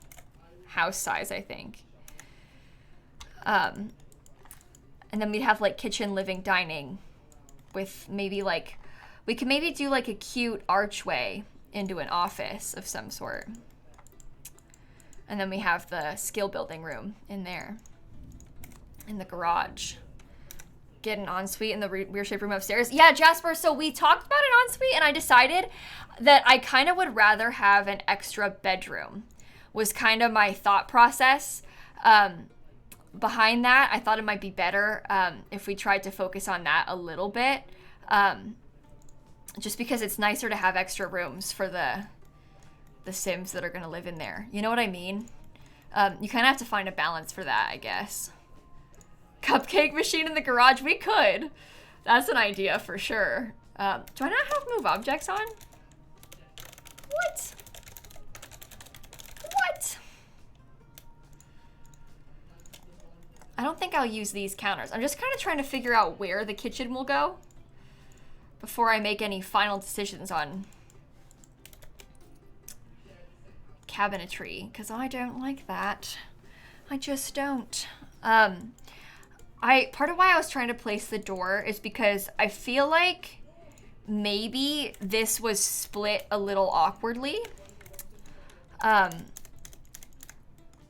house size, I think. And then we'd have like kitchen, living, dining with maybe like We could maybe do like a cute archway into an office of some sort. And then we have the skill building room in there. In the garage. Get an ensuite in the weird shaped room upstairs. Yeah, Jasper, so we talked about an ensuite and I decided that I kind of would rather have an extra bedroom. Was kind of my thought process. Behind that, I thought it might be better if we tried to focus on that a little bit. Just because it's nicer to have extra rooms for the Sims that are going to live in there. You know what I mean? You kind of have to find a balance for that, I guess. Cupcake machine in the garage? We could. That's an idea for sure. Do I not have move objects on? What? What? I don't think I'll use these counters. I'm just kind of trying to figure out where the kitchen will go before I make any final decisions on cabinetry, because I don't like that. I just don't. Part of why I was trying to place the door is because I feel like maybe this was split a little awkwardly,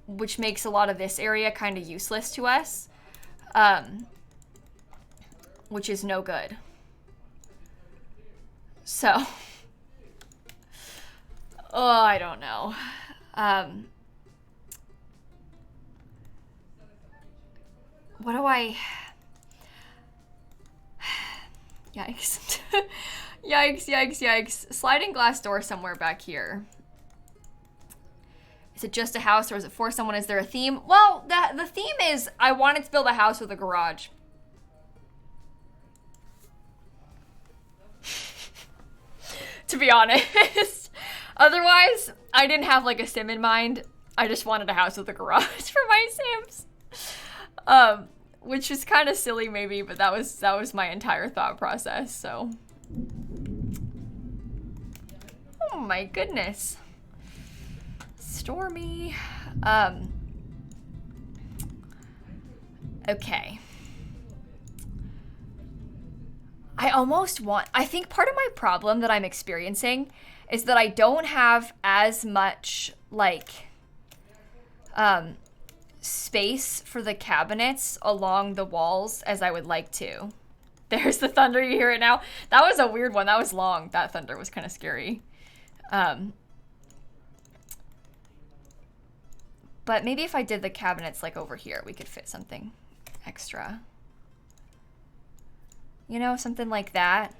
which makes a lot of this area kind of useless to us, which is no good. So, oh, I don't know. What do I... Yikes. Yikes, yikes, yikes. Sliding glass door somewhere back here. Is it just a house or is it for someone? Is there a theme? Well, the theme is I wanted to build a house with a garage. To be honest. Otherwise, I didn't have like a sim in mind. I just wanted a house with a garage for my Sims. Which is kind of silly maybe, but that was my entire thought process, so. Oh my goodness. Stormy. Okay. I think part of my problem that I'm experiencing is that I don't have as much, like, space for the cabinets along the walls as I would like to. There's the thunder, you hear it now? That was a weird one, that was long. That thunder was kind of scary. But maybe if I did the cabinets like over here, we could fit something extra. You know, something like that.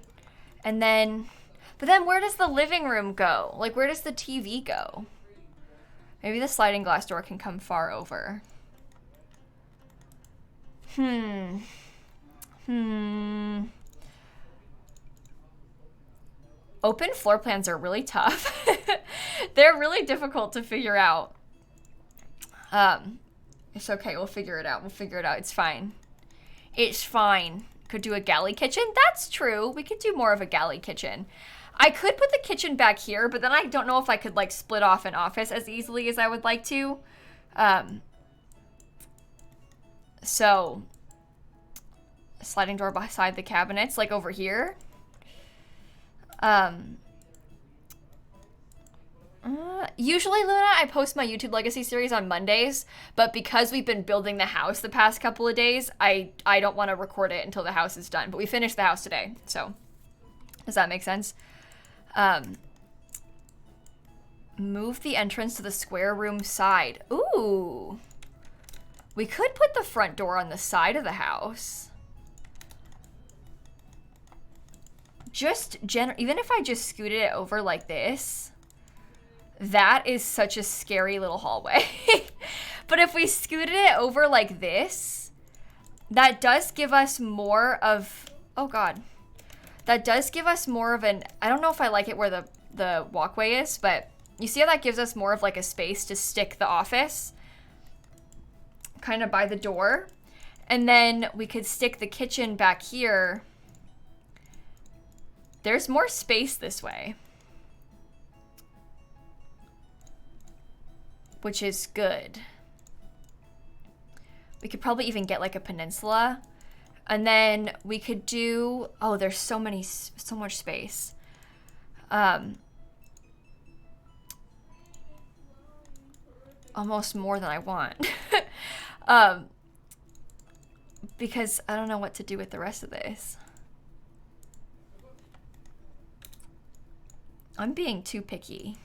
And then, but then where does the living room go? Like, where does the TV go? Maybe the sliding glass door can come far over. Open floor plans are really tough. They're really difficult to figure out. It's okay, we'll figure it out. We'll figure it out. It's fine. It's fine. Could do a galley kitchen. That's true. We could do more of a galley kitchen. I could put the kitchen back here, but then I don't know if I could like split off an office as easily as I would like to. So a sliding door beside the cabinets, like over here. Usually, Luna, I post my YouTube Legacy series on Mondays, but because we've been building the house the past couple of days, I don't want to record it until the house is done. But we finished the house today, so does that make sense? Move the entrance to the square room side. Ooh. We could put the front door on the side of the house. Even if I just scooted it over like this, that is such a scary little hallway. But if we scooted it over like this, that does give us more of, oh God. That does give us more of an, I don't know if I like it where the walkway is, but you see how that gives us more of like a space to stick the office kind of by the door. And then we could stick the kitchen back here. There's more space this way, which is good. We could probably even get like a peninsula And then we could do, oh, there's so much space. Almost more than I want. Because I don't know what to do with the rest of this. I'm being too picky.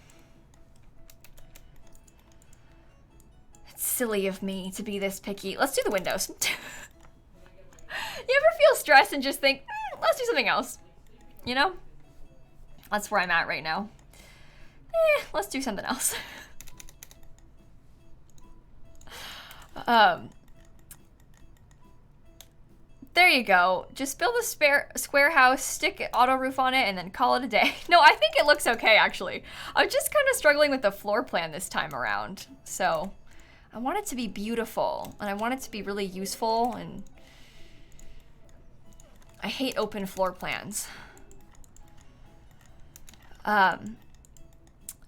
It's silly of me to be this picky. Let's do the windows. You ever feel stressed and just think, let's do something else? You know? That's where I'm at right now. Let's do something else. There you go. Just build a square house, stick auto roof on it, and then call it a day. No, I think it looks okay, actually. I'm just kind of struggling with the floor plan this time around. So I want it to be beautiful, and I want it to be really useful, and I hate open floor plans.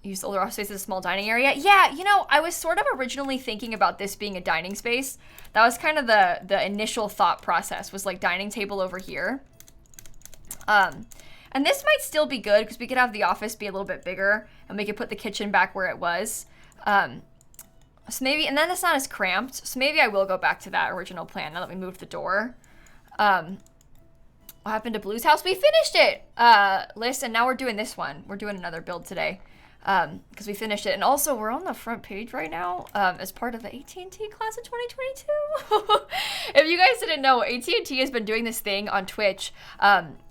Use older office space as a small dining area. Yeah, you know, I was sort of originally thinking about this being a dining space. That was kind of the initial thought process, was like dining table over here. And this might still be good because we could have the office be a little bit bigger and we could put the kitchen back where it was. So maybe, and then it's not as cramped. So maybe I will go back to that original plan now that we moved the door. What happened to Blue's house? We finished it, Liz, and now we're doing this one. We're doing another build today. Because we finished it, and also we're on the front page right now as part of the AT&T class of 2022. If you guys didn't know, AT&T has been doing this thing on Twitch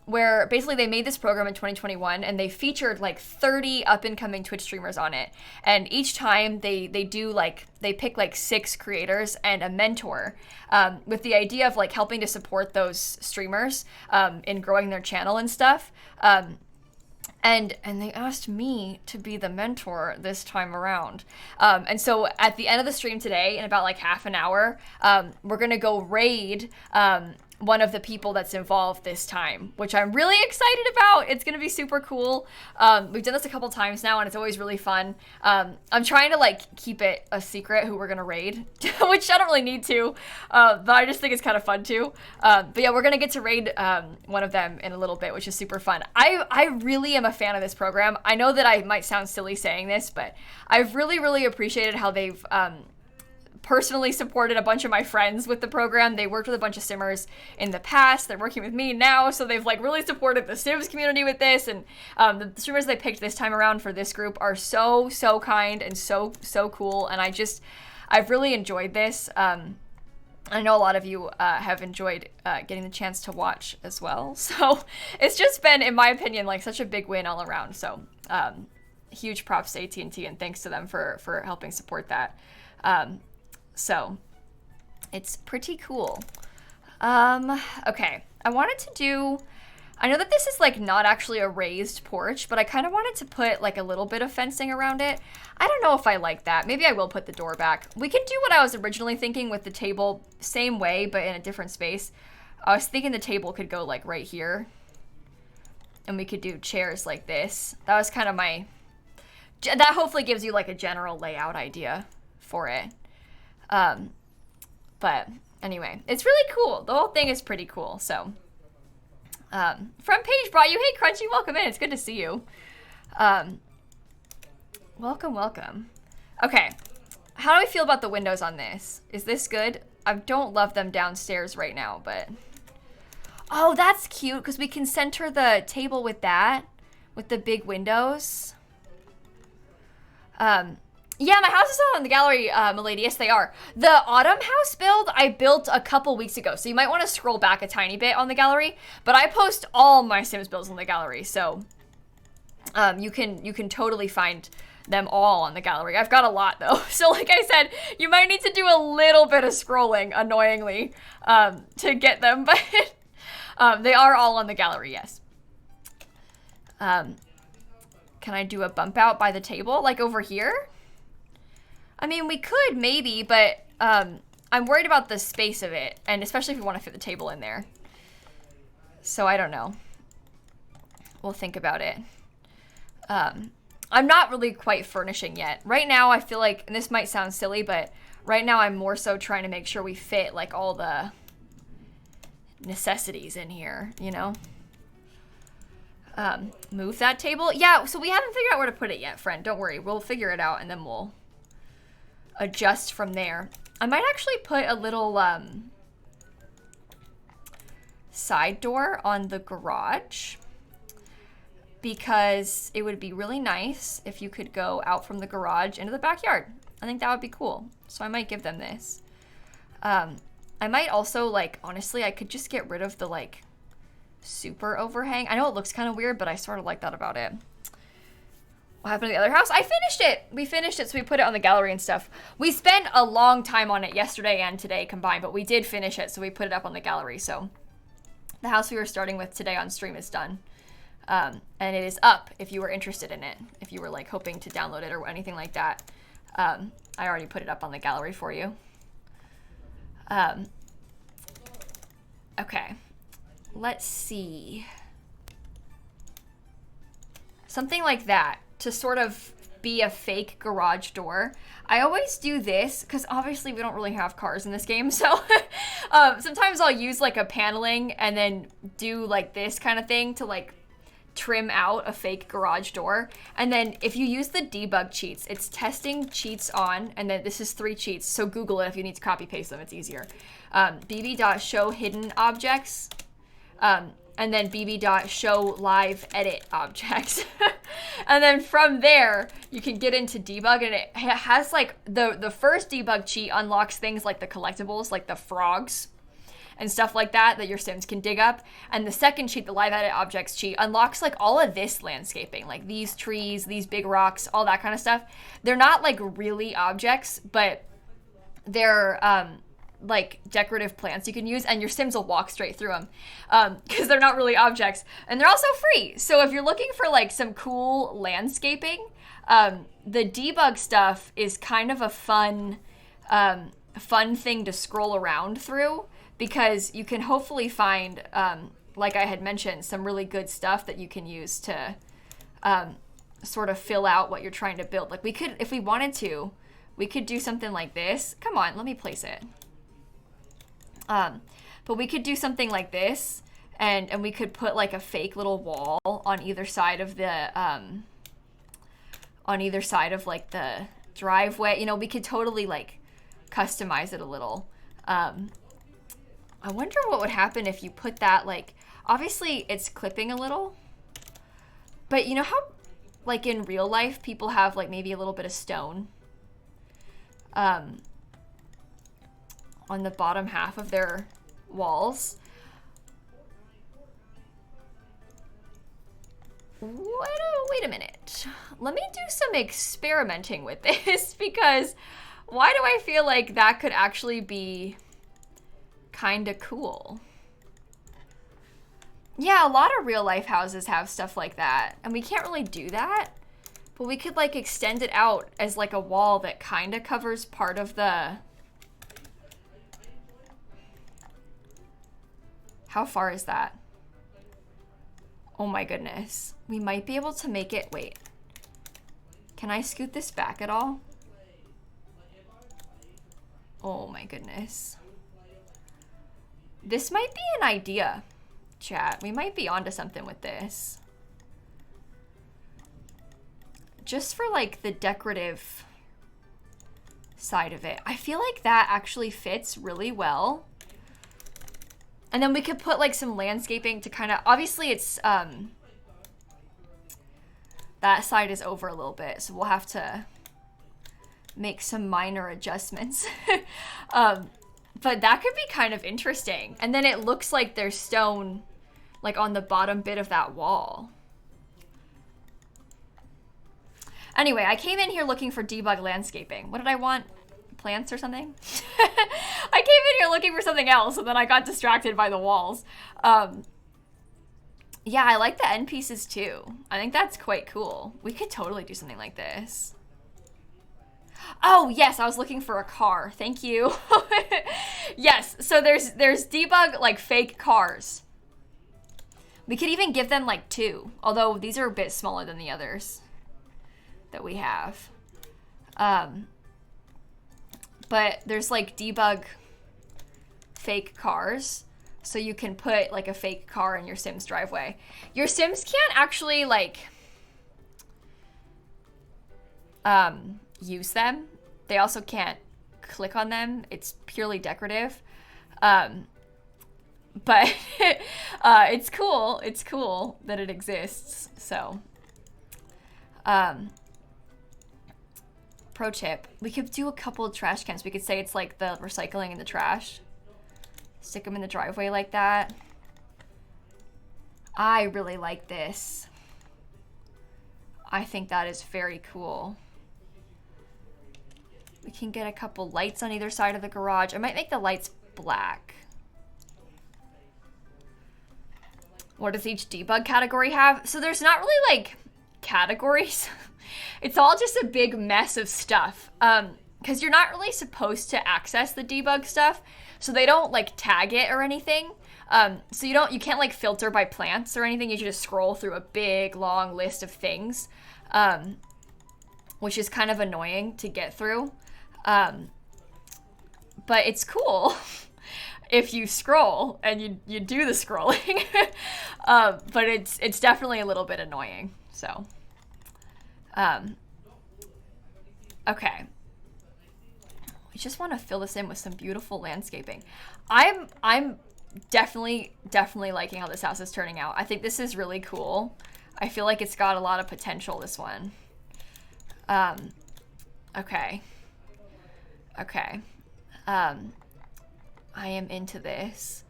where basically they made this program in 2021 and they featured like 30 up-and-coming Twitch streamers on it, and each time they pick like 6 creators and a mentor with the idea of like helping to support those streamers in growing their channel and stuff. And they asked me to be the mentor this time around. And so at the end of the stream today, in about like half an hour, we're gonna go raid one of the people that's involved this time, which I'm really excited about. It's gonna be super cool. We've done this a couple times now and it's always really fun. I'm trying to like keep it a secret who we're gonna raid, which I don't really need to, but I just think it's kind of fun too. But yeah, we're gonna get to raid one of them in a little bit, which is super fun. I really am a fan of this program. I know that I might sound silly saying this, but I've really appreciated how they've personally supported a bunch of my friends with the program. They worked with a bunch of Simmers in the past. They're working with me now, so they've like really supported the Sims community with this. And the streamers they picked this time around for this group are so kind and so cool. And I've really enjoyed this. I know a lot of you have enjoyed getting the chance to watch as well. So it's just been, in my opinion, like such a big win all around. So huge props to AT&T and thanks to them for helping support that. So it's pretty cool. Okay, I wanted to do, I know that this is like not actually a raised porch, but I kind of wanted to put like a little bit of fencing around it. I don't know if I like that. Maybe I will put the door back. We can do what I was originally thinking with the table, same way, but in a different space. I was thinking the table could go like right here. And we could do chairs like this. That was kind of my, that hopefully gives you like a general layout idea for it. But anyway, it's really cool. The whole thing is pretty cool. So, front page brought you. Hey, Crunchy, welcome in. It's good to see you. Welcome. Okay. How do I feel about the windows on this? Is this good? I don't love them downstairs right now, but, oh, that's cute because we can center the table with that, with the big windows. Yeah, my house is all in the gallery, Milady. Yes, they are. The autumn house build I built a couple weeks ago, so you might want to scroll back a tiny bit on the gallery. But I post all my Sims builds on the gallery, so you can totally find them all on the gallery. I've got a lot though, so like I said, you might need to do a little bit of scrolling, annoyingly, to get them. But they are all on the gallery. Yes. Can I do a bump out by the table, like over here? I mean, we could maybe, but I'm worried about the space of it, and especially if we want to fit the table in there. So I don't know. We'll think about it. I'm not really quite furnishing yet. Right now, I feel like, and this might sound silly, but right now I'm more so trying to make sure we fit like all the necessities in here, you know? Move that table. Yeah, so we haven't figured out where to put it yet, friend. Don't worry. We'll figure it out and then we'll adjust from there. I might actually put a little side door on the garage because it would be really nice if you could go out from the garage into the backyard. I think that would be cool. So I might give them this. I might also, like, honestly, I could just get rid of the, like, super overhang. I know it looks kind of weird, but I sort of like that about it. What happened to the other house? I finished it. We finished it, so we put it on the gallery and stuff. We spent a long time on it yesterday and today combined, but we did finish it, so we put it up on the gallery. So the house we were starting with today on stream is done. And it is up if you were interested in it. If you were, like, hoping to download it or anything like that. I already put it up on the gallery for you. Okay. Let's see. Something like that to sort of be a fake garage door. I always do this because obviously we don't really have cars in this game. So sometimes I'll use like a paneling and then do like this kind of thing to like trim out a fake garage door. And then if you use the debug cheats, it's testing cheats on, and then this is 3 cheats. So Google it if you need to copy paste them, it's easier. bb.show hidden objects. And then bb.show live edit objects. And then from there, you can get into debug, and it has like the first debug cheat unlocks things like the collectibles, like the frogs and stuff like that your Sims can dig up. And the second cheat, the live edit objects cheat, unlocks like all of this landscaping, like these trees, these big rocks, all that kind of stuff. They're not like really objects, but they're like decorative plants you can use, and your Sims will walk straight through them because they're not really objects, and they're also free. So if you're looking for like some cool landscaping, the debug stuff is kind of a fun thing to scroll around through, because you can hopefully find, like I had mentioned, some really good stuff that you can use to sort of fill out what you're trying to build. Like we could, if we wanted to, we could do something like this. Come on, let me place it. But we could do something like this, and we could put like a fake little wall on either side of the like the driveway. You know, we could totally like customize it a little. I wonder what would happen if you put that, like, obviously it's clipping a little, but you know how like in real life people have like maybe a little bit of stone on the bottom half of their walls. Wait a minute. Let me do some experimenting with this, because why do I feel like that could actually be kind of cool? Yeah, a lot of real life houses have stuff like that, and we can't really do that, but we could like extend it out as like a wall that kind of covers part of the... How far is that? Oh my goodness. We might be able to make it, wait. Can I scoot this back at all? Oh my goodness. This might be an idea, chat. We might be onto something with this. Just for like the decorative side of it. I feel like that actually fits really well. And then we could put like some landscaping to kind of, obviously it's, that side is over a little bit, so we'll have to make some minor adjustments. But that could be kind of interesting. And then it looks like there's stone like on the bottom bit of that wall. Anyway, I came in here looking for debug landscaping. What did I want? Plants or something? I came in here looking for something else, and then I got distracted by the walls. Yeah, I like the end pieces too. I think that's quite cool. We could totally do something like this. Oh, yes, I was looking for a car. Thank you. Yes, so there's debug like fake cars. We could even give them like 2, although these are a bit smaller than the others that we have. But there's like debug fake cars. So you can put like a fake car in your Sims driveway. Your Sims can't actually like use them. They also can't click on them. It's purely decorative. But it's cool. It's cool that it exists. So, pro tip, we could do a couple of trash cans. We could say it's like the recycling and the trash. Stick them in the driveway like that. I really like this. I think that is very cool. We can get a couple lights on either side of the garage. I might make the lights black. What does each debug category have? So there's not really like categories. It's all just a big mess of stuff. Because you're not really supposed to access the debug stuff. So they don't like tag it or anything. So you can't like filter by plants or anything. You should just scroll through a big long list of things. Which is kind of annoying to get through. But it's cool. If you scroll and you do the scrolling. But it's definitely a little bit annoying. So, okay. We just want to fill this in with some beautiful landscaping. I'm definitely liking how this house is turning out. I think this is really cool. I feel like it's got a lot of potential, this one. Okay. Okay. I am into this.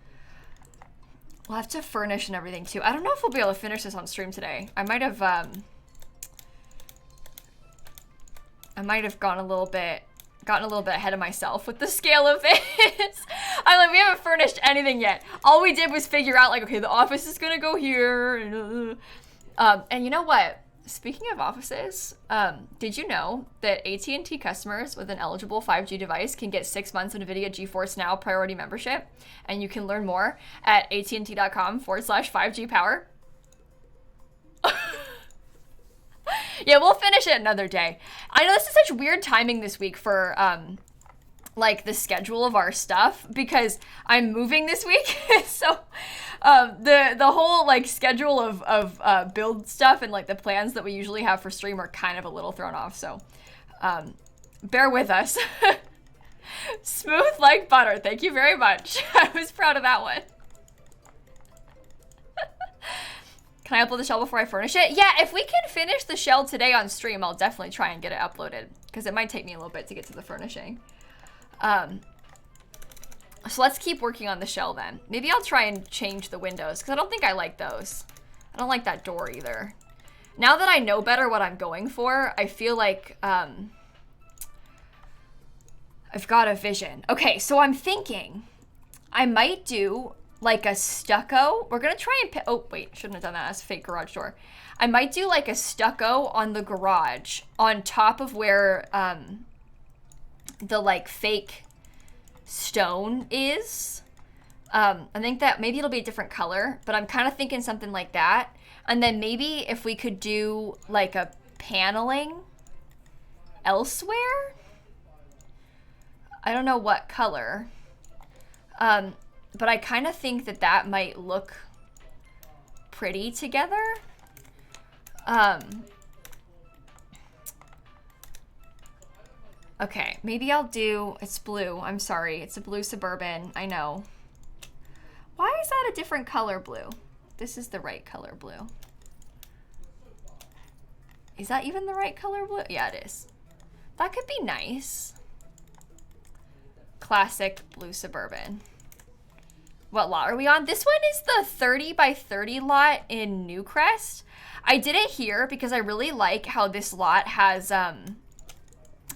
We'll have to furnish and everything too. I don't know if we'll be able to finish this on stream today. I might have gotten a little bit ahead of myself with the scale of this. I'm like, we haven't furnished anything yet. All we did was figure out like, okay, the office is gonna go here. And you know what? Speaking of offices, did you know that AT&T customers with an eligible 5G device can get 6 months of NVIDIA GeForce Now priority membership? And you can learn more at AT&T.com/5G power. Yeah, we'll finish it another day. I know this is such weird timing this week for like the schedule of our stuff because I'm moving this week. So the whole like schedule of build stuff and like the plans that we usually have for stream are kind of a little thrown off. So bear with us. Smooth like butter. Thank you very much. I was proud of that one. Can I upload the shell before I furnish it? Yeah, if we can finish the shell today on stream, I'll definitely try and get it uploaded because it might take me a little bit to get to the furnishing. So let's keep working on the shell then. Maybe I'll try and change the windows because I don't think I like those. I don't like that door either. Now that I know better what I'm going for, I feel like I've got a vision. Okay, so I'm thinking I might do like a stucco. We're gonna try and oh wait, shouldn't have done that. That's a fake garage door. I might do like a stucco on the garage on top of where the like fake stone is. I think that maybe it'll be a different color, but I'm kind of thinking something like that. And then maybe if we could do like a paneling elsewhere. I don't know what color. But I kind of think that that might look pretty together. Okay, maybe I'll do, it's blue. I'm sorry, it's a blue Suburban. I know. Why is that a different color blue? This is the right color blue. Is that even the right color blue? Yeah, it is. That could be nice. Classic blue Suburban. What lot are we on? This one is the 30 by 30 lot in Newcrest. I did it here because I really like how this lot has, I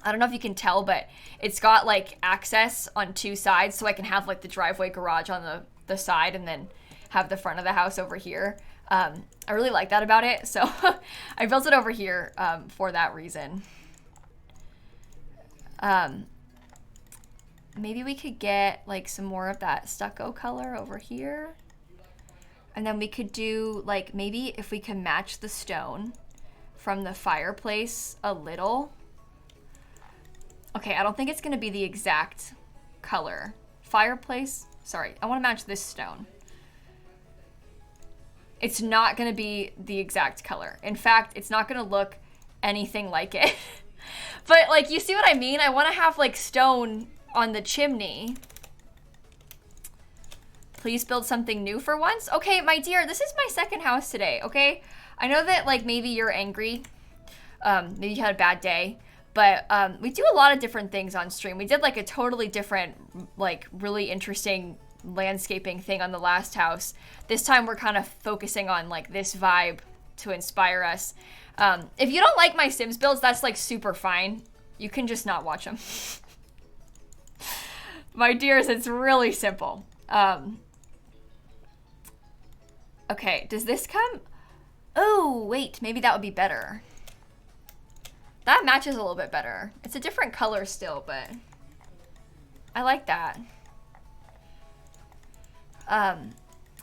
don't know if you can tell, but it's got like access on two sides so I can have like the driveway garage on the side and then have the front of the house over here. I really like that about it. So I built it over here for that reason. Maybe we could get like some more of that stucco color over here. And then we could do like, maybe if we can match the stone from the fireplace a little. Okay, I don't think it's gonna be the exact color. Fireplace, Sorry, I want to match this stone. It's not going to be the exact color. In fact, it's not going to look anything like it. But like, you see what I mean? I want to have like stone on the chimney. Please build something new for once. Okay, my dear, this is my second house today, okay? I know that like maybe you're angry. Maybe you had a bad day. But we do a lot of different things on stream. We did like a totally different, like really interesting landscaping thing on the last house. This time we're kind of focusing on like this vibe to inspire us. If you don't like my Sims builds, that's like super fine. You can just not watch them. My dears, it's really simple. Okay, does this come? Oh, wait, maybe that would be better. That matches a little bit better. It's a different color still, but I like that.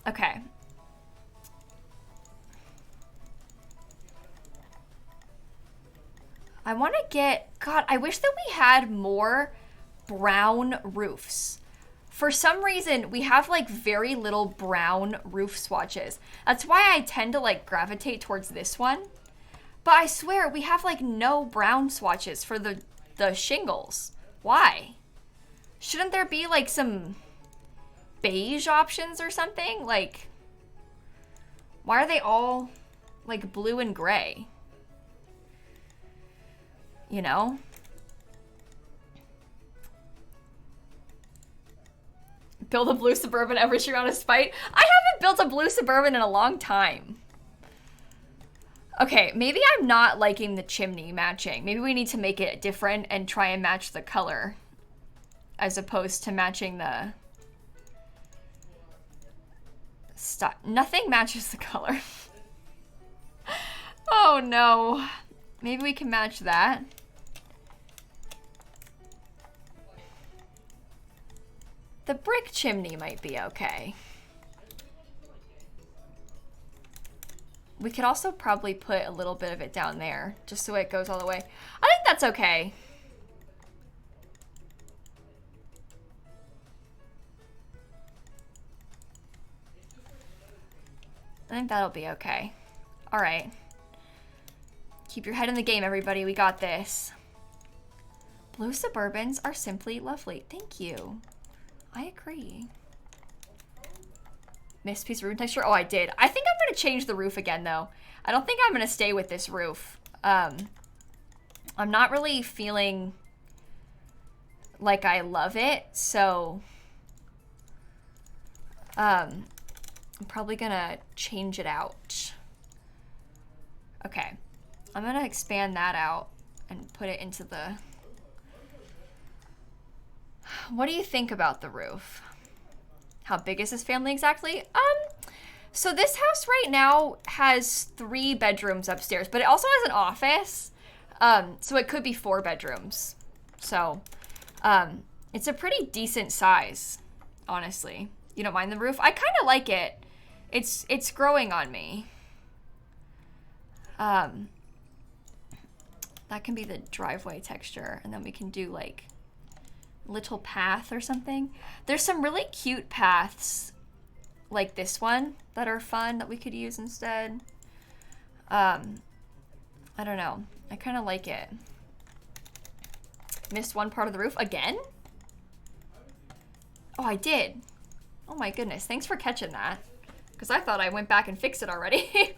Okay. I want to get, God, I wish that we had more brown roofs. For some reason, we have like very little brown roof swatches. That's why I tend to like gravitate towards this one. But I swear, we have like no brown swatches for the shingles. Why? Shouldn't there be like some beige options or something? Like, why are they all like blue and gray? You know? Build a blue Suburban every year out of spite? I haven't built a blue Suburban in a long time. Okay, maybe I'm not liking the chimney matching. Maybe we need to make it different and try and match the color as opposed to matching the stuff. Nothing matches the color. Oh no. Maybe we can match that. The brick chimney might be okay. We could also probably put a little bit of it down there, just so it goes all the way. I think that's okay. I think that'll be okay. All right. Keep your head in the game, everybody. We got this. Blue Suburbans are simply lovely. Thank you. I agree. Missed piece of roof texture? Oh, I did. I think I'm going to change the roof again, though. I don't think I'm going to stay with this roof. I'm not really feeling like I love it, so I'm probably going to change it out. Okay. I'm going to expand that out and put it into the... What do you think about the roof? How big is this family exactly? So this house right now has 3 bedrooms upstairs, but it also has an office. So it could be 4 bedrooms. So, it's a pretty decent size, honestly. You don't mind the roof? I kind of like it. It's growing on me. That can be the driveway texture, and then we can do like little path or something. There's some really cute paths like this one that are fun that we could use instead. I don't know. I kind of like it. Missed one part of the roof again? Oh, I did. Oh my goodness. Thanks for catching that. Because I thought I went back and fixed it already.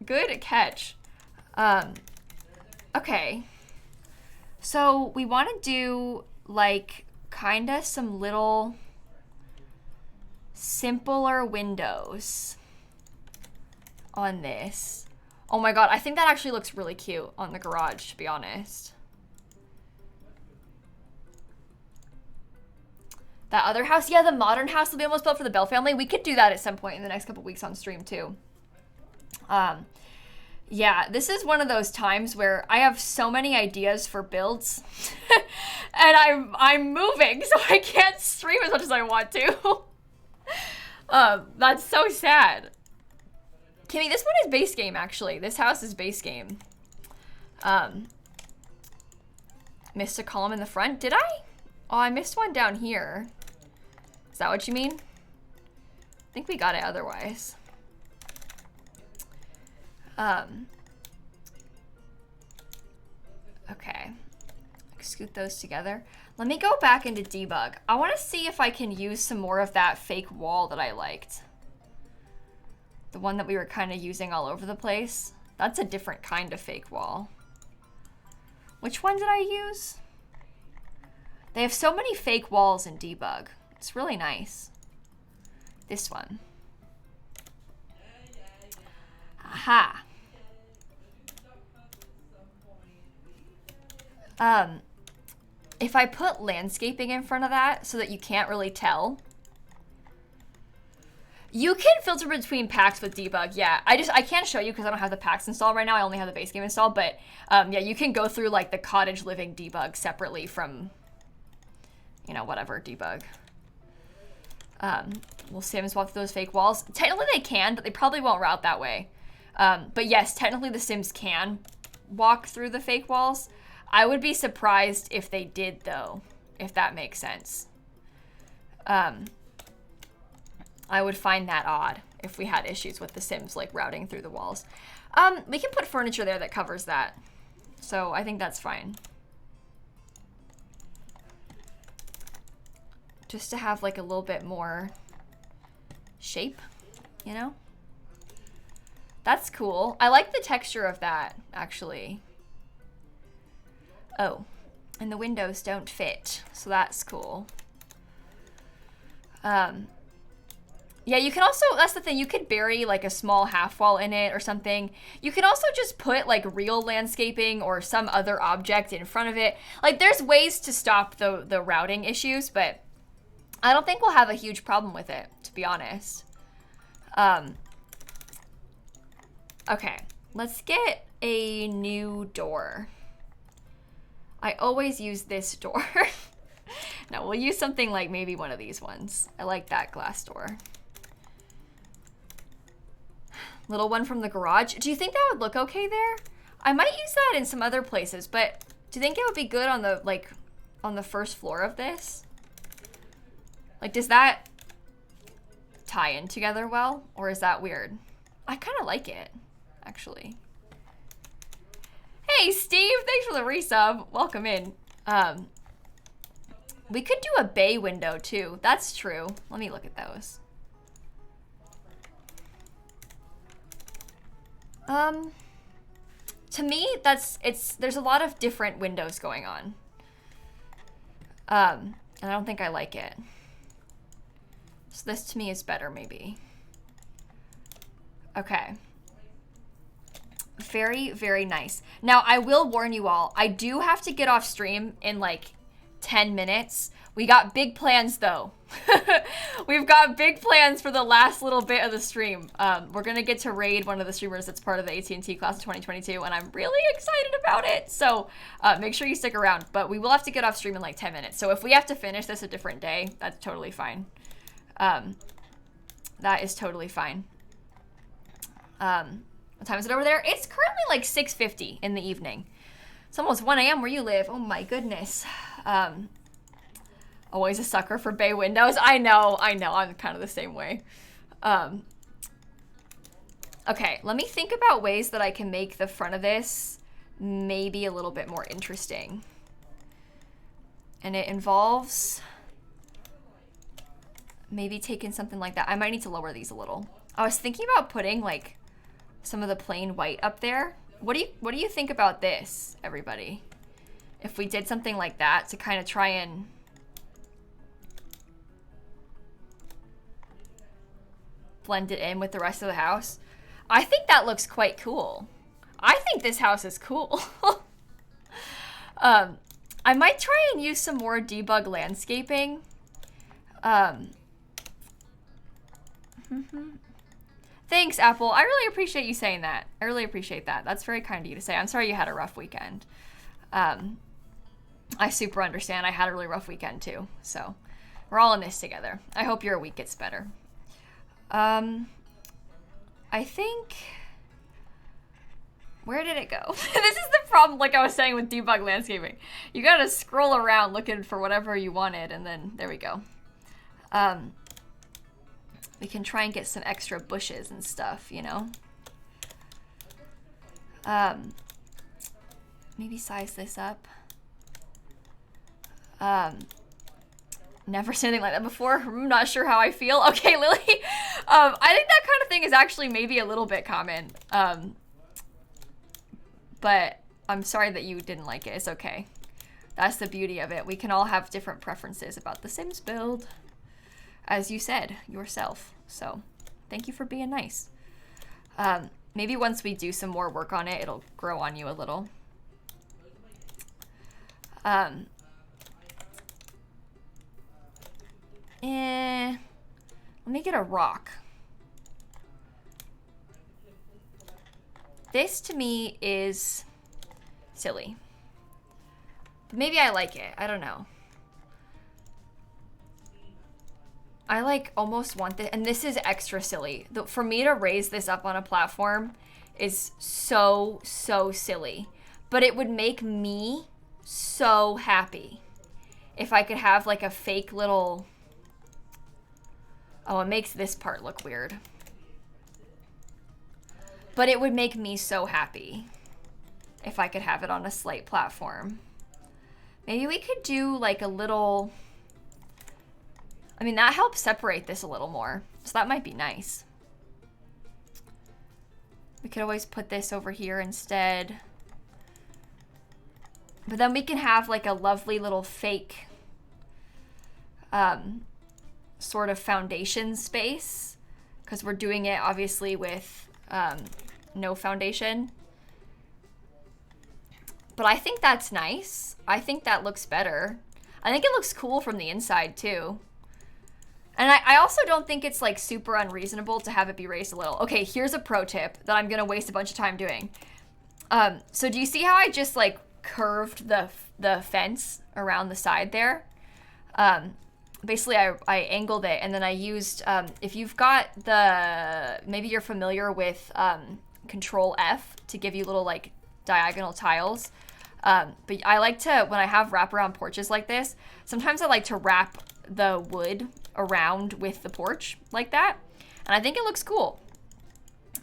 Good catch. Okay. So we want to do like kind of some little simpler windows on this. Oh my god, I think that actually looks really cute on the garage, to be honest. That other house, yeah, the modern house that we almost built for the Bell family, we could do that at some point in the next couple weeks on stream too. Yeah, this is one of those times where I have so many ideas for builds and I'm moving, so I can't stream as much as I want to. That's so sad. Kimmy, this one is base game, actually. This house is base game. Missed a column in the front. Did I? Oh, I missed one down here. Is that what you mean? I think we got it otherwise. Okay. Scoot those together. Let me go back into debug. I want to see if I can use some more of that fake wall that I liked. The one that we were kind of using all over the place. That's a different kind of fake wall. Which one did I use? They have so many fake walls in debug. It's really nice. This one. Aha. If I put landscaping in front of that so that you can't really tell. You can filter between packs with debug, yeah. I can't show you because I don't have the packs installed right now. I only have the base game installed, but yeah, you can go through like the cottage living debug separately from, you know, whatever debug. Will Sims walk through those fake walls? Technically they can, but they probably won't route that way. But yes, technically the Sims can walk through the fake walls. I would be surprised if they did though, if that makes sense. I would find that odd if we had issues with the Sims like routing through the walls. We can put furniture there that covers that. So I think that's fine. Just to have like a little bit more shape, you know? That's cool. I like the texture of that, actually. Oh, and the windows don't fit, so that's cool. Yeah, you can also, that's the thing, you could bury like a small half wall in it or something. You can also just put like real landscaping or some other object in front of it. Like there's ways to stop the routing issues, but I don't think we'll have a huge problem with it, to be honest. Okay, let's get a new door. I always use this door. No, we'll use something like maybe one of these ones. I like that glass door. Little one from the garage. Do you think that would look okay there? I might use that in some other places, but do you think it would be good on the, like, on the first floor of this? Like, does that tie in together well, or is that weird? I kind of like it, actually. Hey, Steve, thanks for the resub. Welcome in. We could do a bay window, too. That's true. Let me look at those. To me, there's a lot of different windows going on. And I don't think I like it. So this to me is better, maybe. Okay. Very, very nice. Now, I will warn you all, I do have to get off stream in like 10 minutes. We got big plans though. We've got big plans for the last little bit of the stream. We're gonna get to raid one of the streamers that's part of the AT&T class of 2022, and I'm really excited about it. So make sure you stick around, but we will have to get off stream in like 10 minutes. So if we have to finish this a different day, that's totally fine. That is totally fine. What time is it over there? It's currently like 6:50 in the evening. It's almost 1 a.m. where you live. Oh my goodness. Always a sucker for bay windows. I know. I'm kind of the same way. Okay, let me think about ways that I can make the front of this maybe a little bit more interesting. And it involves maybe taking something like that. I might need to lower these a little. I was thinking about putting like some of the plain white up there. What do you think about this, everybody? If we did something like that to kind of try and blend it in with the rest of the house. I think that looks quite cool. I think this house is cool. I might try and use some more debug landscaping. Thanks, Apple. I really appreciate you saying that. I really appreciate that. That's very kind of you to say. I'm sorry you had a rough weekend. I super understand. I had a really rough weekend too. So we're all in this together. I hope your week gets better. I think Where did it go? This is the problem, like I was saying with debug landscaping. You gotta scroll around looking for whatever you wanted, and then there we go. We can try and get some extra bushes and stuff, you know? Maybe size this up. Never seen anything like that before. I'm not sure how I feel. Okay, Lily. I think that kind of thing is actually maybe a little bit common. But I'm sorry that you didn't like it. It's okay. That's the beauty of it. We can all have different preferences about the Sims build. As you said, yourself. So, thank you for being nice. Maybe once we do some more work on it, it'll grow on you a little. Let me get a rock. This to me is silly. Maybe I like it. I don't know. I like almost want this, and this is extra silly. For me to raise this up on a platform is so silly. But it would make me so happy if I could have like a fake little... Oh, it makes this part look weird. But it would make me so happy if I could have it on a slate platform. Maybe we could do like a little... I mean, that helps separate this a little more. So that might be nice. We could always put this over here instead. But then we can have like a lovely little fake sort of foundation space. Because we're doing it obviously with no foundation. But I think that's nice. I think that looks better. I think it looks cool from the inside too. And I also don't think it's like super unreasonable to have it be raised a little. Okay, here's a pro tip that I'm gonna waste a bunch of time doing. So do you see how I just like curved the fence around the side there? Basically I angled it, and then I used, if you've got maybe you're familiar with Control F to give you little like diagonal tiles. But I like to, when I have wraparound porches like this, sometimes I like to wrap the wood around with the porch like that. And I think it looks cool.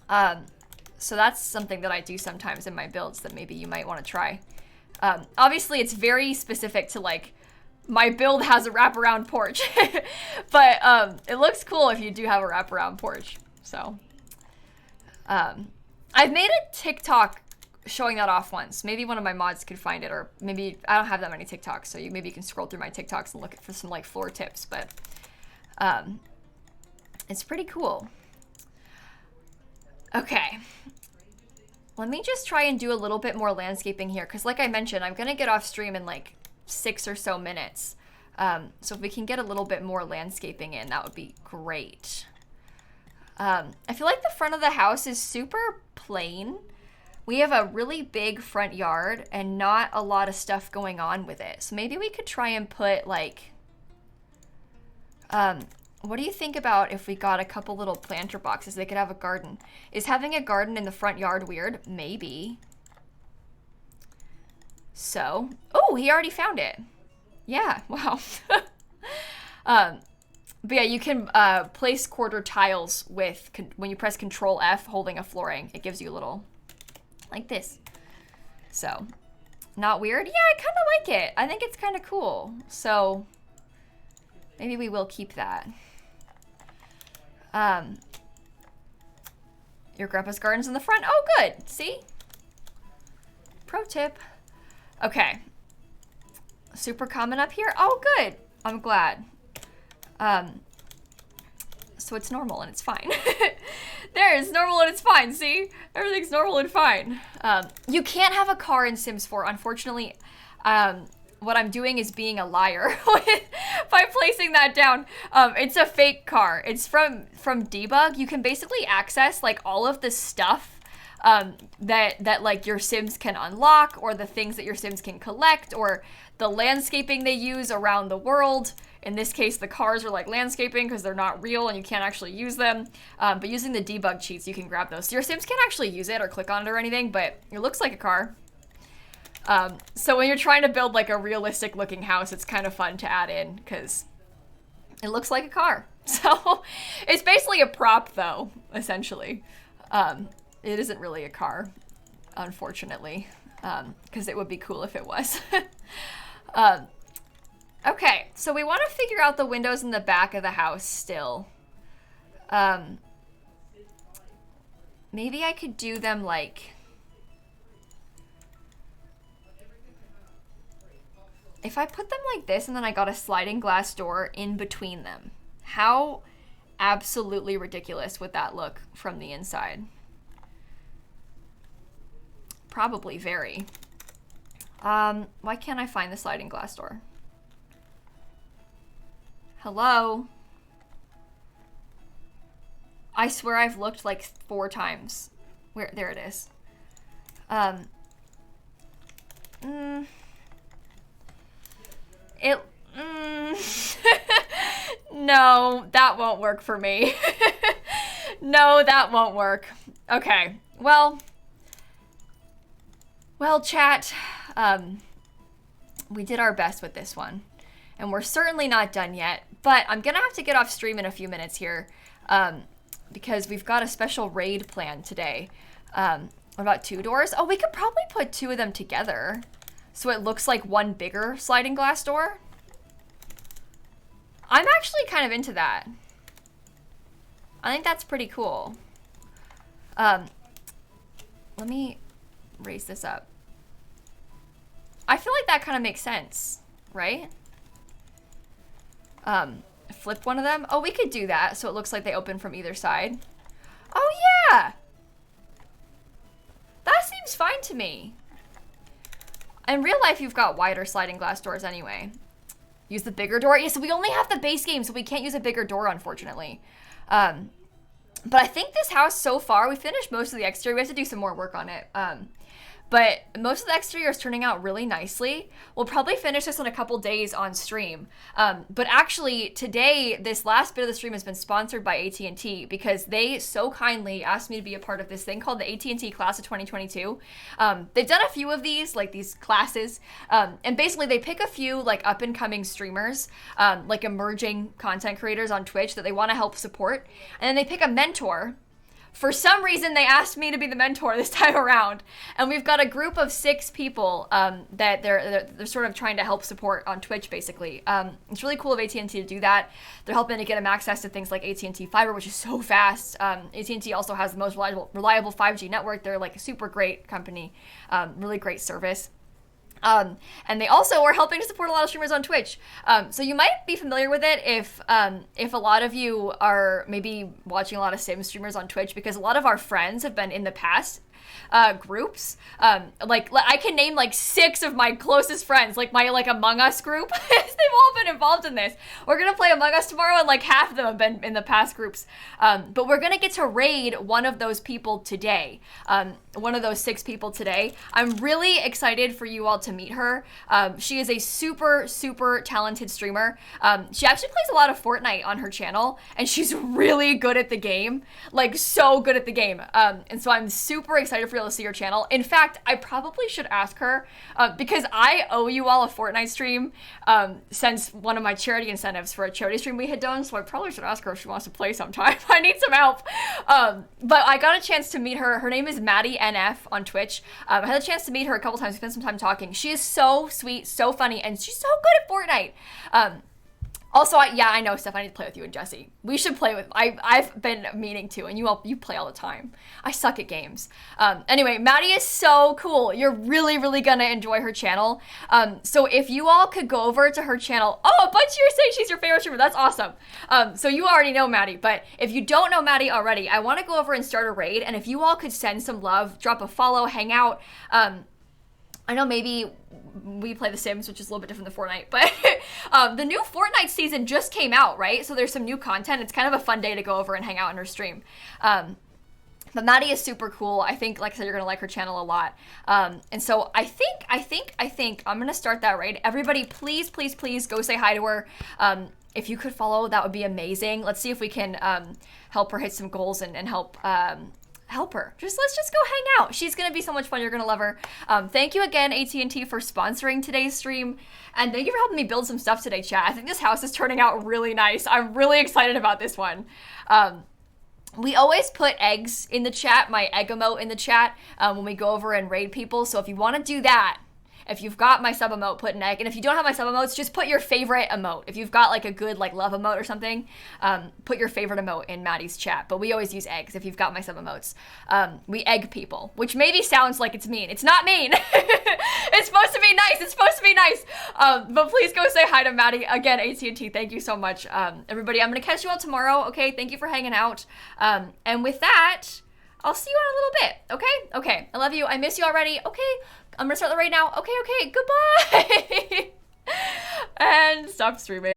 So that's something that I do sometimes in my builds that maybe you might want to try. Obviously it's very specific to like, my build has a wraparound porch, but it looks cool if you do have a wraparound porch. So I've made a TikTok showing that off once. Maybe one of my mods could find it, or maybe I don't have that many TikToks, so maybe you can scroll through my TikToks and look for some like floor tips, but it's pretty cool. Okay, let me just try and do a little bit more landscaping here, because like I mentioned, I'm gonna get off stream in like 6 or so minutes. So if we can get a little bit more landscaping in, that would be great. I feel like the front of the house is super plain. We have a really big front yard and not a lot of stuff going on with it. So maybe we could try and put like, what do you think about if we got a couple little planter boxes? They could have a garden. Is having a garden in the front yard weird? Maybe. So, oh, he already found it. Yeah, wow. But yeah, you can place quarter tiles with, when you press Control F holding a flooring, it gives you a little, like this. So, not weird? Yeah, I kind of like it. I think it's kind of cool. So, maybe we will keep that. Your grandpa's garden's in the front. Oh, good. See? Pro tip. Okay. Super common up here. Oh, good. I'm glad. So it's normal and it's fine. There, it's normal and it's fine, see? Everything's normal and fine. You can't have a car in Sims 4, unfortunately. What I'm doing is being a liar by placing that down. It's a fake car. It's from Debug. You can basically access like all of the stuff that like your Sims can unlock, or the things that your Sims can collect, or the landscaping they use around the world. In this case, the cars are like landscaping because they're not real and you can't actually use them. But using the debug cheats, you can grab those. So your Sims can't actually use it or click on it or anything, but it looks like a car. So when you're trying to build like a realistic looking house, it's kind of fun to add in because it looks like a car. So it's basically a prop though, essentially. It isn't really a car, unfortunately, because it would be cool if it was. Okay, so we want to figure out the windows in the back of the house still. Maybe I could do them like... If I put them like this and then I got a sliding glass door in between them, how absolutely ridiculous would that look from the inside? Probably very. Why can't I find the sliding glass door? Hello? I swear I've looked like 4 times. Where? There it is. No, that won't work for me. No, that won't work. Okay, well, chat, we did our best with this one, and we're certainly not done yet, but I'm gonna have to get off stream in a few minutes here, because we've got a special raid planned today. What about 2 doors? Oh, we could probably put 2 of them together, so it looks like one bigger sliding glass door. I'm actually kind of into that. I think that's pretty cool. Let me raise this up. I feel like that kind of makes sense, right? Flip one of them. Oh, we could do that so it looks like they open from either side. Oh yeah! That seems fine to me. In real life, you've got wider sliding glass doors anyway. Use the bigger door. Yeah, so we only have the base game, so we can't use a bigger door, unfortunately. But I think this house so far, we finished most of the exterior. We have to do some more work on it. But most of the exterior is turning out really nicely. We'll probably finish this in a couple days on stream. But actually, today, this last bit of the stream has been sponsored by AT&T because they so kindly asked me to be a part of this thing called the AT&T Class of 2022. They've done a few of these, like these classes. And basically, they pick a few like up-and-coming streamers, like emerging content creators on Twitch that they want to help support. And then they pick a mentor. For some reason, they asked me to be the mentor this time around, and we've got a group of 6 people that they're sort of trying to help support on Twitch, basically. It's really cool of AT&T to do that. They're helping to get them access to things like AT&T Fiber, which is so fast. AT&T also has the most reliable 5G network. They're like a super great company, really great service. And they also are helping to support a lot of streamers on Twitch. So you might be familiar with it if a lot of you are maybe watching a lot of Sim streamers on Twitch, because a lot of our friends have been in the past groups. Like I can name like 6 of my closest friends, like my like Among Us group. They've all been involved in this. We're gonna play Among Us tomorrow, and like half of them have been in the past groups. But we're gonna get to raid one of those people today. One of those 6 people today. I'm really excited for you all to meet her. She is a super, super talented streamer. She actually plays a lot of Fortnite on her channel, and she's really good at the game, like so good at the game. And so I'm super excited for you to see her channel. In fact, I probably should ask her, because I owe you all a Fortnite stream, since one of my charity incentives for a charity stream we had done, so I probably should ask her if she wants to play sometime. I need some help. But I got a chance to meet her. Her name is Maddie NF on Twitch. I had a chance to meet her a couple times. We spent some time talking. She is so sweet, so funny, and she's so good at Fortnite. Also, I know, Steph, I need to play with you and Jesse. We should play with, I've been meaning to, and you play all the time. I suck at games. Anyway, Maddie is so cool. You're really, really gonna enjoy her channel. So if you all could go over to her channel, oh, a bunch of you are saying she's your favorite streamer. That's awesome. So you already know Maddie, but if you don't know Maddie already, I wanna go over and start a raid, and if you all could send some love, drop a follow, hang out, I know maybe we play The Sims, which is a little bit different than Fortnite, but the new Fortnite season just came out, right? So there's some new content. It's kind of a fun day to go over and hang out in her stream. But Maddie is super cool. I think, like I said, you're gonna like her channel a lot. And so I think I'm gonna start that right. Everybody, please, please, please go say hi to her. If you could follow, that would be amazing. Let's see if we can help her hit some goals and help her. Let's just go hang out. She's gonna be so much fun. You're gonna love her. Thank you again, AT&T, for sponsoring today's stream, and thank you for helping me build some stuff today, chat. I think this house is turning out really nice. I'm really excited about this one. We always put eggs in the chat, my egg emote in the chat, when we go over and raid people. So if you want to do that, if you've got my sub emote, put an egg. And if you don't have my sub emotes, just put your favorite emote. If you've got like a good like love emote or something, put your favorite emote in Maddie's chat. But we always use eggs if you've got my sub emotes. We egg people, which maybe sounds like it's mean. It's not mean. It's supposed to be nice. It's supposed to be nice. But please go say hi to Maddie. Again, AT&T, thank you so much. Everybody, I'm going to catch you all tomorrow. Okay, thank you for hanging out. And with that, I'll see you in a little bit. Okay? Okay. I love you. I miss you already. Okay. I'm gonna start that right now. Okay, goodbye. And stop streaming.